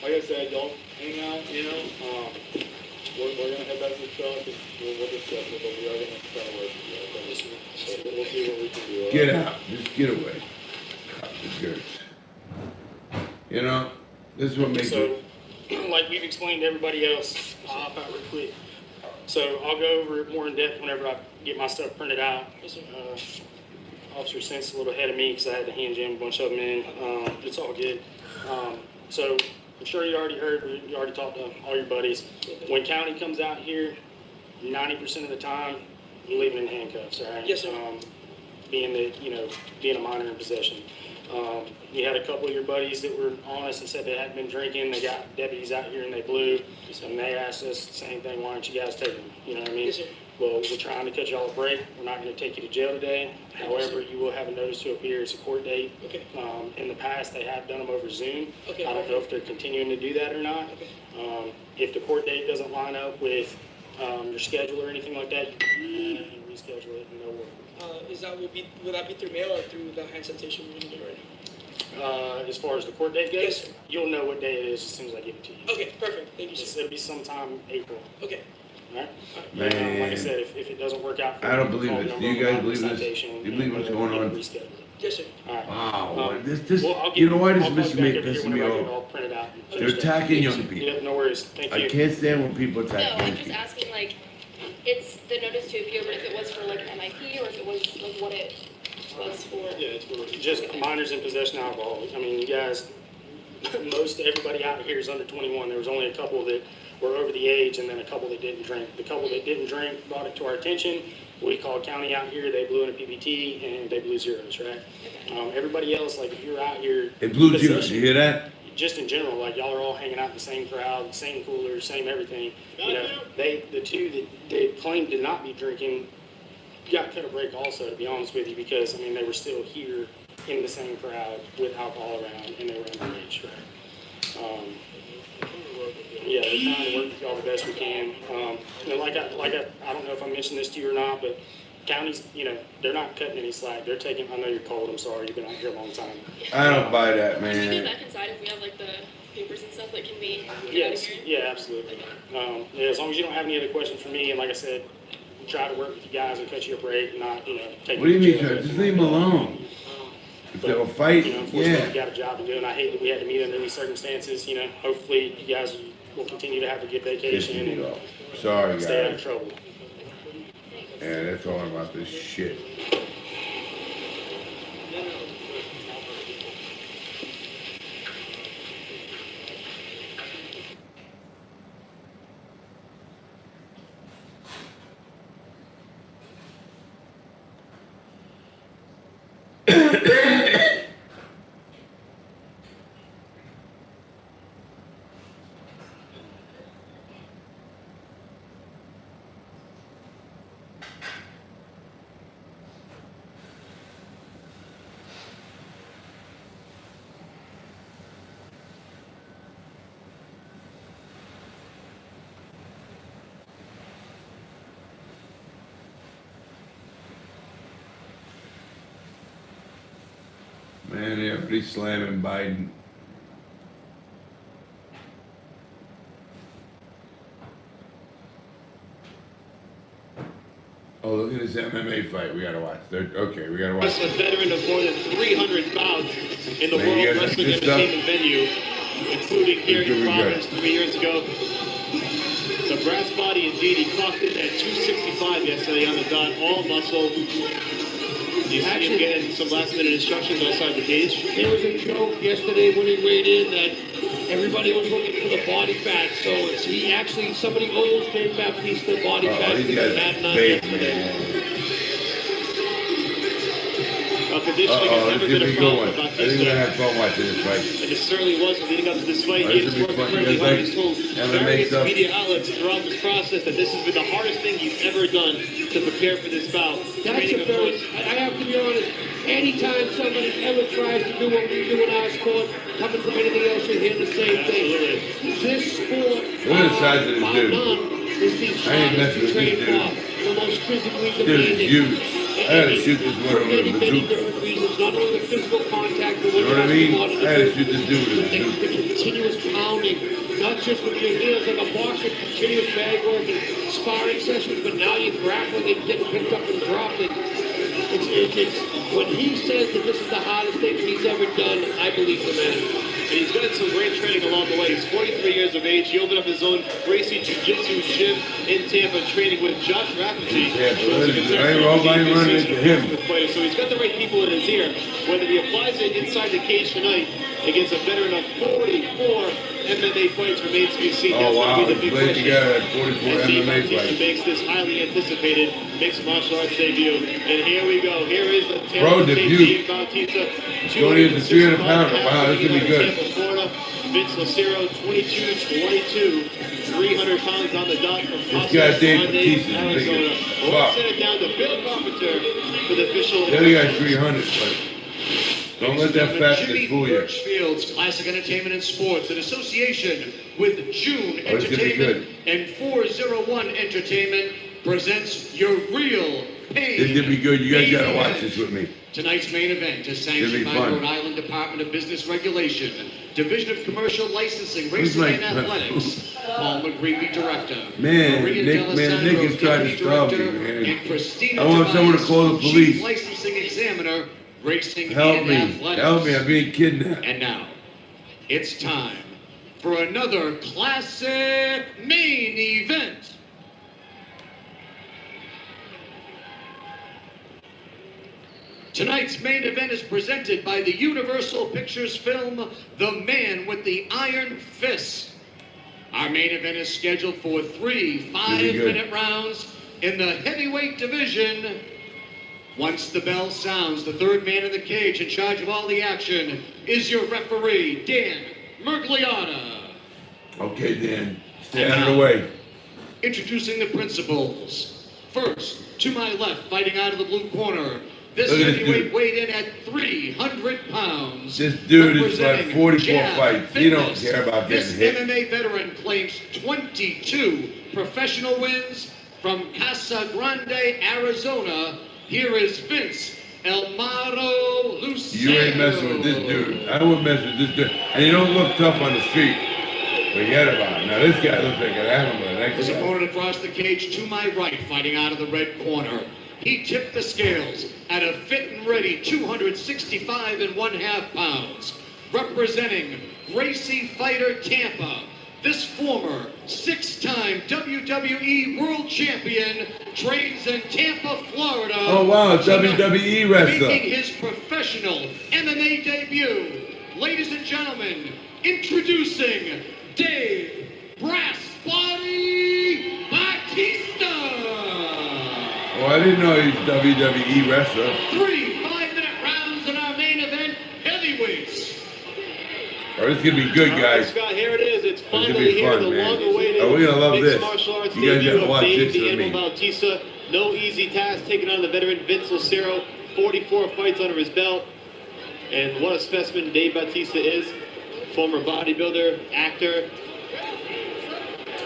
like I said, y'all hang out, we're gonna head back to the truck and we'll discuss it, but we are gonna try to work together. So we'll see what we can do. Get out. Just get away. Cut the jerks. This is what makes So, it. like we've explained to everybody else, I'll hop out real quick. So I'll go over it more in depth whenever I get my stuff printed out. Officer Sense a little ahead of me because I had to hand jam a bunch of them in. It's all good. So I'm sure you already heard, you already talked to all your buddies. When county comes out here, 90% of the time, you leave them in handcuffs, all right? Yes, sir. Being a minor in possession. You had a couple of your buddies that were honest and said they hadn't been drinking. They got deputies out here and they blew. And they asked us the same thing, why don't you guys take them? You know what I mean? Yes, sir. Well, we're trying to cut y'all a break. We're not going to take you to jail today. However, you will have a notice to appear. It's a court date. Okay. In the past, they have done them over Zoom. Okay. I don't know if they're continuing to do that or not. If the court date doesn't line up with your schedule or anything like that, you can reschedule it and no work. Would that be through mail or through the hand sanitation we're gonna do right now? As far as the court date goes, Yes, sir. you'll know what day it is as soon as I give it to you. Okay, perfect. Thank you, sir. It'll be sometime April. Okay. All right? Man. Like I said, if it doesn't work out for I don't you, believe call this. the Do you number, guys I'll believe this? citation, Do you believe what's and going on? reschedule it. Yes, sir. All right. Wow. I'll This, get- you know why this I'll call you is back over here pissing me whenever I get it off? all printed out and They're finished up. attacking young people. Yeah, no worries. Thank I you. can't stand when people No, attack I'm young just people. asking, like, it's the notice to appear, but if it was for like an MIP or if it was like what it was for. Yeah, it's for just minors in possession of alcohol. I mean, you guys, most everybody out here is under 21. There was only a couple that were over the age and then a couple that didn't drink. The couple that didn't drink brought it to our attention. We called county out here, they blew in a PBT and they blew zeros, right? Everybody else, like if you're out here. It blew zeros. possession- You hear that? Just in general, like y'all are all hanging out in the same crowd, same coolers, same everything. The two that they claimed to not be drinking got cut a break also, to be honest with you, because I mean they were still here in the same crowd with alcohol around and they were underage, right? Yeah, we're trying to work with y'all the best we can. Like I don't know if I mentioned this to you or not, but counties, they're not cutting any slack. They're taking, I know you're cold, I'm sorry, you've been out here a long time. I don't buy that, Can we get man. back inside if we have like the papers and stuff that can be Yes, yeah, absolutely. Yeah, as long as you don't have any other questions for me, and like I said, try to work with you guys and cut you a break, not, take What do you to mean, jail. sir? Just leave him alone. If they'll fight, Unfortunately, yeah. we got a job to do, and I hate that we had to meet under these circumstances. Hopefully you guys will continue to have a good vacation Pissing me and off. Sorry, stay out of guys. trouble. Yeah, that's all about this shit. Man, everybody's slamming Biden. Oh, look at this MMA fight. We gotta watch. Okay, we gotta watch. A veteran of more than 300 bouts in the Man, you World guys Wrestling good stuff? Entertainment venue, including here in Providence 3 years ago. The brass body indeed, he clocked it at 265 yesterday on the dot, all muscle. You see him getting some last minute instructions outside the cage. There was a joke yesterday when he weighed in that everybody was looking for the body fat, so he actually, somebody owes Dave Baptiste body fat. These guys are big, man. Conditioning has never been a problem I about think this. we're gonna have fun watching this fight. And it certainly wasn't leading up to this fight. Oh, He this has will be worked fun. You incredibly guys hard. like He's told MMA various stuff? media outlets throughout this process that this has been the hardest thing he's ever done to prepare for this bout. That's Training, a of very, course, I have to be honest, anytime somebody ever tries to do what we do in our sport, coming from anything else, you hear the same thing. This sport, Look at the size of this dude. is the I ain't messing with this hardest to train dude. for, the most physically This dude is demanding. huge. I gotta shoot this one For with many, a many bazooka. different reasons, not only the physical contact, but You know what I mean? what I gotta shoot this dude with a bazooka. the continuous pounding, not just with your heels like a boxer, continuous bag work and sparring sessions, but now you're grappling and getting picked up and dropped. It's when he says that this is the hardest thing he's ever done, I believe the man. And he's gotten some great training along the way. He's 43 years of age. He opened up his own Gracie Jiu-Jitsu gym in Tampa, training with Josh Rafferty. Yeah, but I ain't running into him. So he's got the right people in his ear. Whether he applies it inside the cage tonight against a veteran of 44 MMA fights remains to be seen. Oh, wow. That's going to be the big Played question. together at 44 As Dave MMA Bautista fights. makes this highly anticipated mixed martial arts debut. And here we go. Here is the Pro Tampa debut. Dave Bautista. Going into 300 pounder. Wow, this will be good. Tampa, Florida. Vince Lucero, 22-22, 300 pounds on the dot from This guy Dave Batista is Arizona. big as We'll fuck. send it down to Bill Carpenter for the official. The other guy's 300, but don't let that fatness fool you. Birchfield's Classic Entertainment and Sports in association with June Oh, this is gonna be Entertainment and 401 Entertainment presents Your Real Pain. This is gonna be good. You guys gotta watch this with me. Tonight's main event is It'll be sanctioned by fun. Rhode Island Department of Business Regulation, Division of Commercial Licensing, Who's Racing my- and Athletics. Paul McGreevy, Director. Man, Maria Nick is D'Alessandro, trying to Deputy stop me, Director, man. and Christina I want someone to Tobias, call the Chief police. Licensing Examiner, Racing Help and me. Athletics. Help me. I'm being kidnapped. And now, it's time for another classic main event. Tonight's main event is presented by the Universal Pictures film, The Man with the Iron Fist. Our main event is scheduled for 3 5-minute rounds in the heavyweight division. Once the bell sounds, the third man in the cage in charge of all the action is your referee, Dan Mergliata. Okay, Dan. Stay out of the way. Introducing the principals. First, to my left, fighting out of the blue corner, this Look at this heavyweight dude. weighed in at 300 pounds. This dude is like Representing 44 Jab fights. He don't Fitness. care about This getting hit. MMA veteran claims 22 professional wins from Casa Grande, Arizona, here is Vince Elmaro Lucero. You ain't messing with this dude. I wouldn't mess with this dude. And you don't look tough on the street. Forget about it. Now this guy looks like an animal. His opponent across the cage to my right, fighting out of the red corner. He tipped the scales at a fit and ready 265.5 pounds. Representing Gracie Fighter Tampa, this former 6-time WWE World Champion trains in Tampa, Florida. Oh wow, WWE wrestler. Making his professional MMA debut. Ladies and gentlemen, introducing Dave Brass Body Batista. Oh, I didn't know he's WWE wrestler. 3 5-minute rounds in our main event, heavyweights. Oh, this is gonna be good, guys. Scott, here it is. It's It's gonna finally be here, fun, the man. long-awaited Oh, we're gonna love mixed this. martial arts You guys debut gotta of watch Dave this the with Animal me. Bautista. No easy task taking on the veteran Vince Lucero. 44 fights under his belt. And what a specimen Dave Bautista is. Former bodybuilder, actor.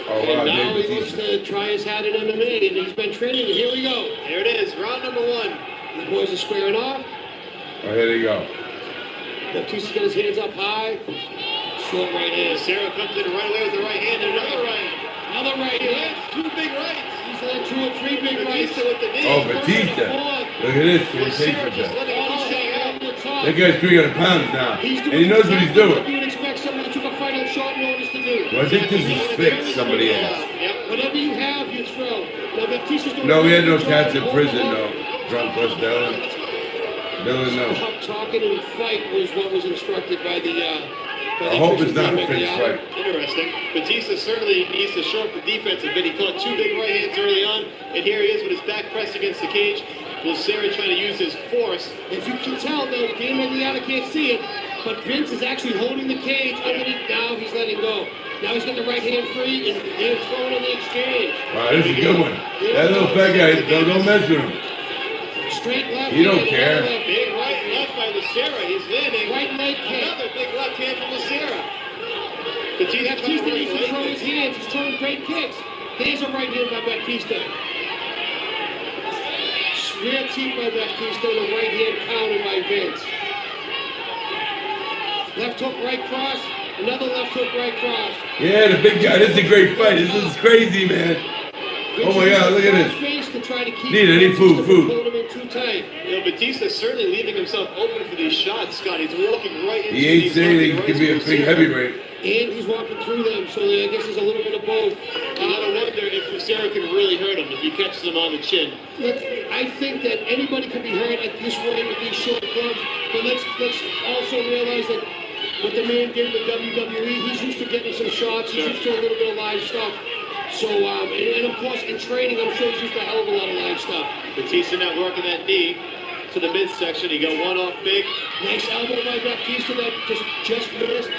Oh, And now he wants to try his hat in MMA, and he's been training. Here we go. There it is, round number 1. These boys are squaring off. Oh, here they go. Baptista's got his hands up high. Short right hand. Lucero comes in right away with the right hand, and another right. Another right hand. 2 big rights. He's had 2 or 3 big rights. Batista with the knee. Oh, Batista. Look at this. What he takes with that. That guy's 300 pounds now. And he knows what he's doing. You would expect someone that took a fight on short notice to do. Well, I think this is fixed, somebody asked. Whatever you have, you throw. Now, Baptista's doing No, we had no a good cats job in prison, overall. no. Drunk plus Dylan. Dylan, no. Stop talking and fight was what was instructed by the. I hope it's not a fixed fight. Interesting. Batista certainly needs to show up the defense a bit. He caught 2 big right hands early on, and here he is with his back pressed against the cage. Lucero trying to use his force. If you can tell, though, Game Mediana can't see it, but Vince is actually holding the cage underneath. Now he's letting go. Now he's got the right hand free, and they're throwing in the exchange. Wow, this is a good one. That little fat guy, don't mess with him. Straight left. He don't hand, care. left. Big right and left by Lucero. He's landing. Right leg kick. Another big left hand from Lucero. Batista needs to throw his hands. He's throwing great kicks. There's a right hand by Batista. Rear teeth by Batista and a right hand counter by Vince. Left hook, right cross. Another left hook, right cross. Yeah, the big guy. This is a great fight. This is crazy, man. Oh my God, look at this. Need food. Pulling him in too tight. You know, Batista's certainly leaving himself open for these shots, Scott. He's walking right into He ain't these saying he left could be a and big rights. heavyweight. And he's walking through them, so I guess there's a little bit of both. You gotta wonder if Lucero can really hurt him if he catches him on the chin. I think that anybody can be hurt at this weight with these short clubs, but let's also realize that what the man did with WWE, he's used to getting some shots, he's used to a little bit of live stuff. So, and of course, in training, I'm sure he's used to a hell of a lot of live stuff. Batista now working that knee to the midsection. He got one off big. Nice elbow by Batista that just missed.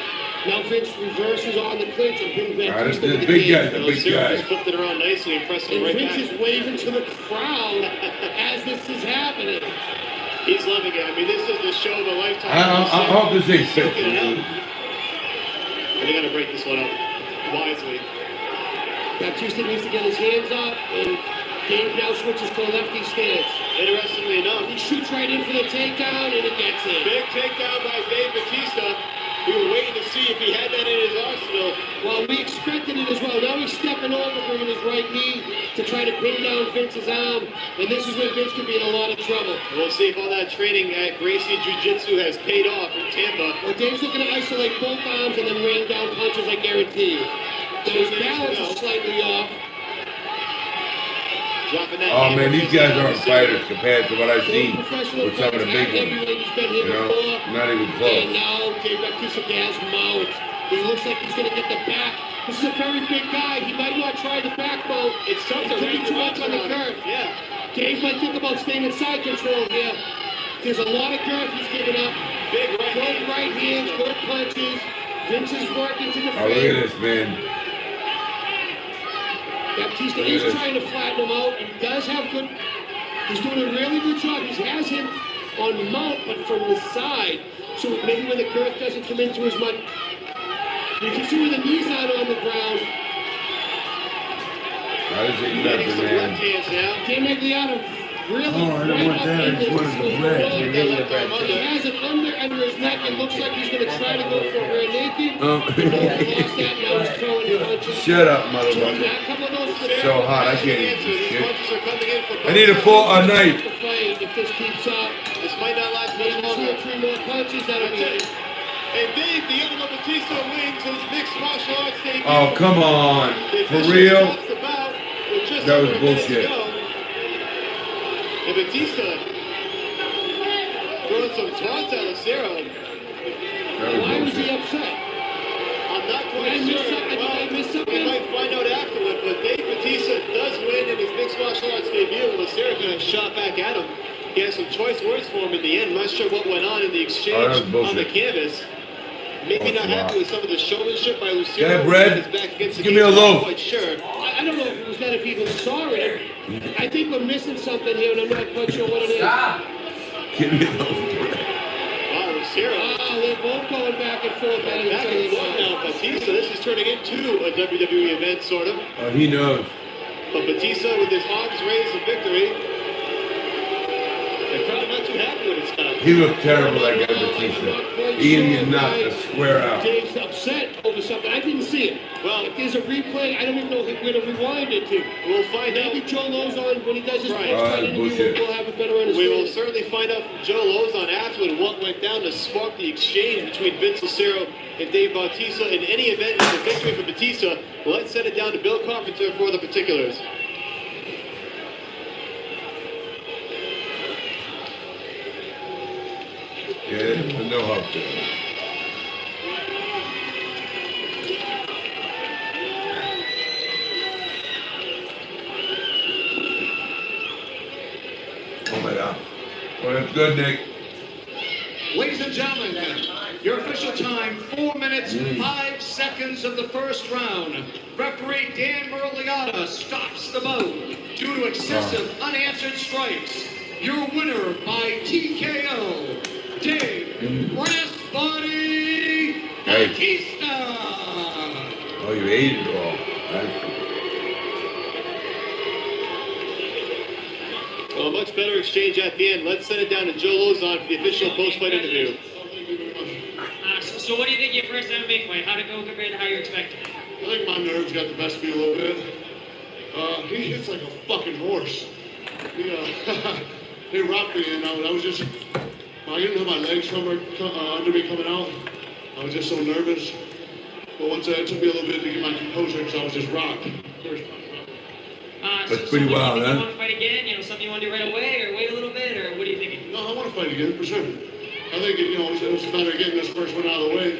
Now Vince reverses on the clinch and brings Batista to the big guy, cage. the big guy. Just flipped it around nicely and pressed him And right Vince back. is waving to the crowd as this is happening. He's loving it. I mean, this is the show of a lifetime. I hope this ain't fixed. And they're gonna break this one up wisely. Batista needs to get his hands up, and Dave now switches to a lefty stance. Interestingly enough, he shoots right in for the takedown, and it gets in. Big takedown by Dave Batista. We were waiting to see if he had that in his arsenal. Well, we expected it as well. Now he's stepping over, bringing his right knee to try to pin down Vince's arm, and this is where Vince could be in a lot of trouble. We'll see if all that training at Gracie Jiu-Jitsu has paid off in Tampa. Well, Dave's looking to isolate both arms and then rain down punches, I guarantee you. So his balance is slightly off. Oh man, these guys aren't fighters compared to what I've seen with some of the big ones. You know, not even And close. now Dave Batista has mount. He looks like he's going to get the back. This is a very big guy. He might not try the back mount. It's tough to could be read too the much on the on it. girth. Yeah. Dave might think about staying in side control here. There's a lot of girth he's giving up. Big right good right hands, good punches. Vince is working to defend. Oh, look at this, man. Batista Look is at this. trying to flatten him out. He does have good. He's doing a really good job. He has him on mount, but from the side. So maybe when the girth doesn't come into his mouth. You can see where the knees are on the ground. That is Getting nothing, some man. left hands now. Tim Migliano really Oh, I don't want that. I just wanted the bread. He has it under his neck. It looks like he's going to try to go for a rear naked. Lost that. Now he's throwing punches. Shut up, motherfucker. So hot, I can't eat this shit. I need a knife. If this keeps up, this might not last much maybe 2 longer. or 3 more punches, that'll be it. And Dave, the Animal Batista wins his mixed martial arts debut. Oh, come on. For real? That was bullshit. And Batista throwing some taunts at Lucero. Why was he upset? I'm not quite Did I miss sure. something? Well, Did I miss something? we might find out afterward, but Dave Batista does win in his mixed martial arts debut, and Lucero kind of shot back at him. He has some choice words for him in the end. I'm not sure what went on in the exchange on the canvas. Maybe not happy with some of the showmanship by Lucero. Got bread? Give me a loaf. Quite sure. I don't know if it was that, if he was sorry. I think we're missing something here, and I'm not quite sure what it is. Give me a loaf. Wow, Lucero. They're both going back and forth. Back and forth now, Batista. This is turning into a WWE event, sort of. Oh, he knows. But Batista with his arms raised in victory. The crowd not too happy with his stuff. He looked terrible, that guy Batista. He can get knocked the square out. Dave's upset over something. I didn't see it. Well, if there's a replay, I don't even know where to rewind it to. We'll find out. Maybe Joe Lozon, when he does his Right. post-fight interview, we'll have a better understanding. We will certainly find out from Joe Lozon afterward what went down to spark the exchange between Vince Lucero and Dave Bautista. In any event, it's a victory for Batista. Let's send it down to Bill Carpenter for the particulars. Yeah, there's no hope to it. Oh my God. Well, that's good, Nick. Ladies and gentlemen, your official time, 4 minutes, 5 seconds of the first round. Referee Dan Merliata stops the bout due to excessive unanswered strikes. Your winner by TKO, Dave Brass Body Batista. Oh, you ate it all. That's Well, a much better exchange at the end. Let's send it down to Joe Lozon for the official post-fight interview. So what do you think your first MMA fight? How'd it go compared to how you expected? I think my nerves got the best of me a little bit. He hits like a fucking horse. He rocked me, and I was just, I didn't have my legs under me coming out. I was just so nervous. But once it took me a little bit to get my composure, because I was just rocked. That's pretty wild, You huh? want to fight again? You know, something you want to do right away, or wait a little bit, or what are you thinking? No, I want to fight again, for sure. I think, it was a matter of getting this first one out of the way.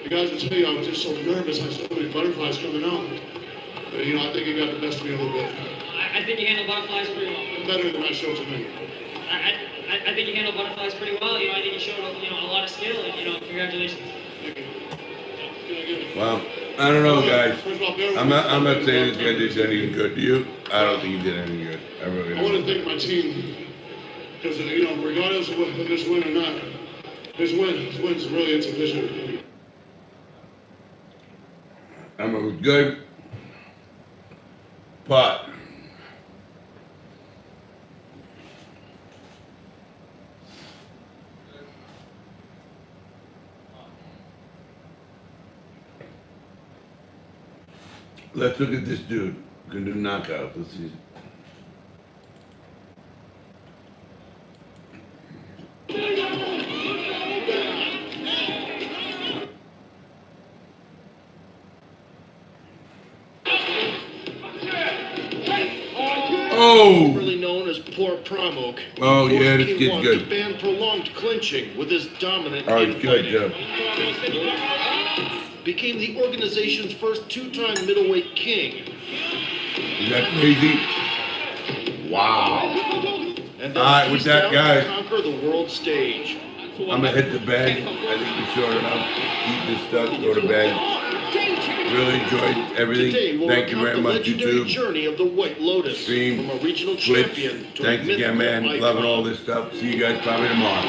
The guys will tell you I was just so nervous. I had so many butterflies coming out. But, I think it got the best of me a little bit. I think you handle butterflies pretty well. Better than I showed tonight. I think you handle butterflies pretty well. I think you showed a lot of skill, and congratulations. Well, I don't know, guys. I'm not saying this guy did anything good to you. I don't think he did anything good. I really I want don't. to thank my team because, regardless of this win or not, his win's really insufficient. It was good, but let's look at this dude. We're gonna do knockouts. Let's see. Oh! Really known as poor Pramuk. Oh, yeah, this kid's K1 good. to ban prolonged clinching with his dominant Oh, infighting. good, Became the organization's first 2-time middleweight king. Is that crazy? Wow. And All right, with that, guys, conquer the world stage. I'm gonna hit the bed. I think we short enough. Eat this stuff, go to bed. Really enjoyed everything. Today we'll Thank you recount very the much, legendary YouTube. journey of the White Lotus Stream, from a regional Twitch. champion to a Thanks again, mythical man. icon. Loving all this stuff. See you guys probably tomorrow.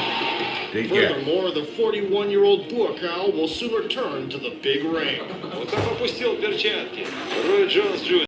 Take care. Furthermore, the 41-year-old Bodcam will soon return to the big ring. Вот так опустил перчатки. Рой Джонс Джуниор.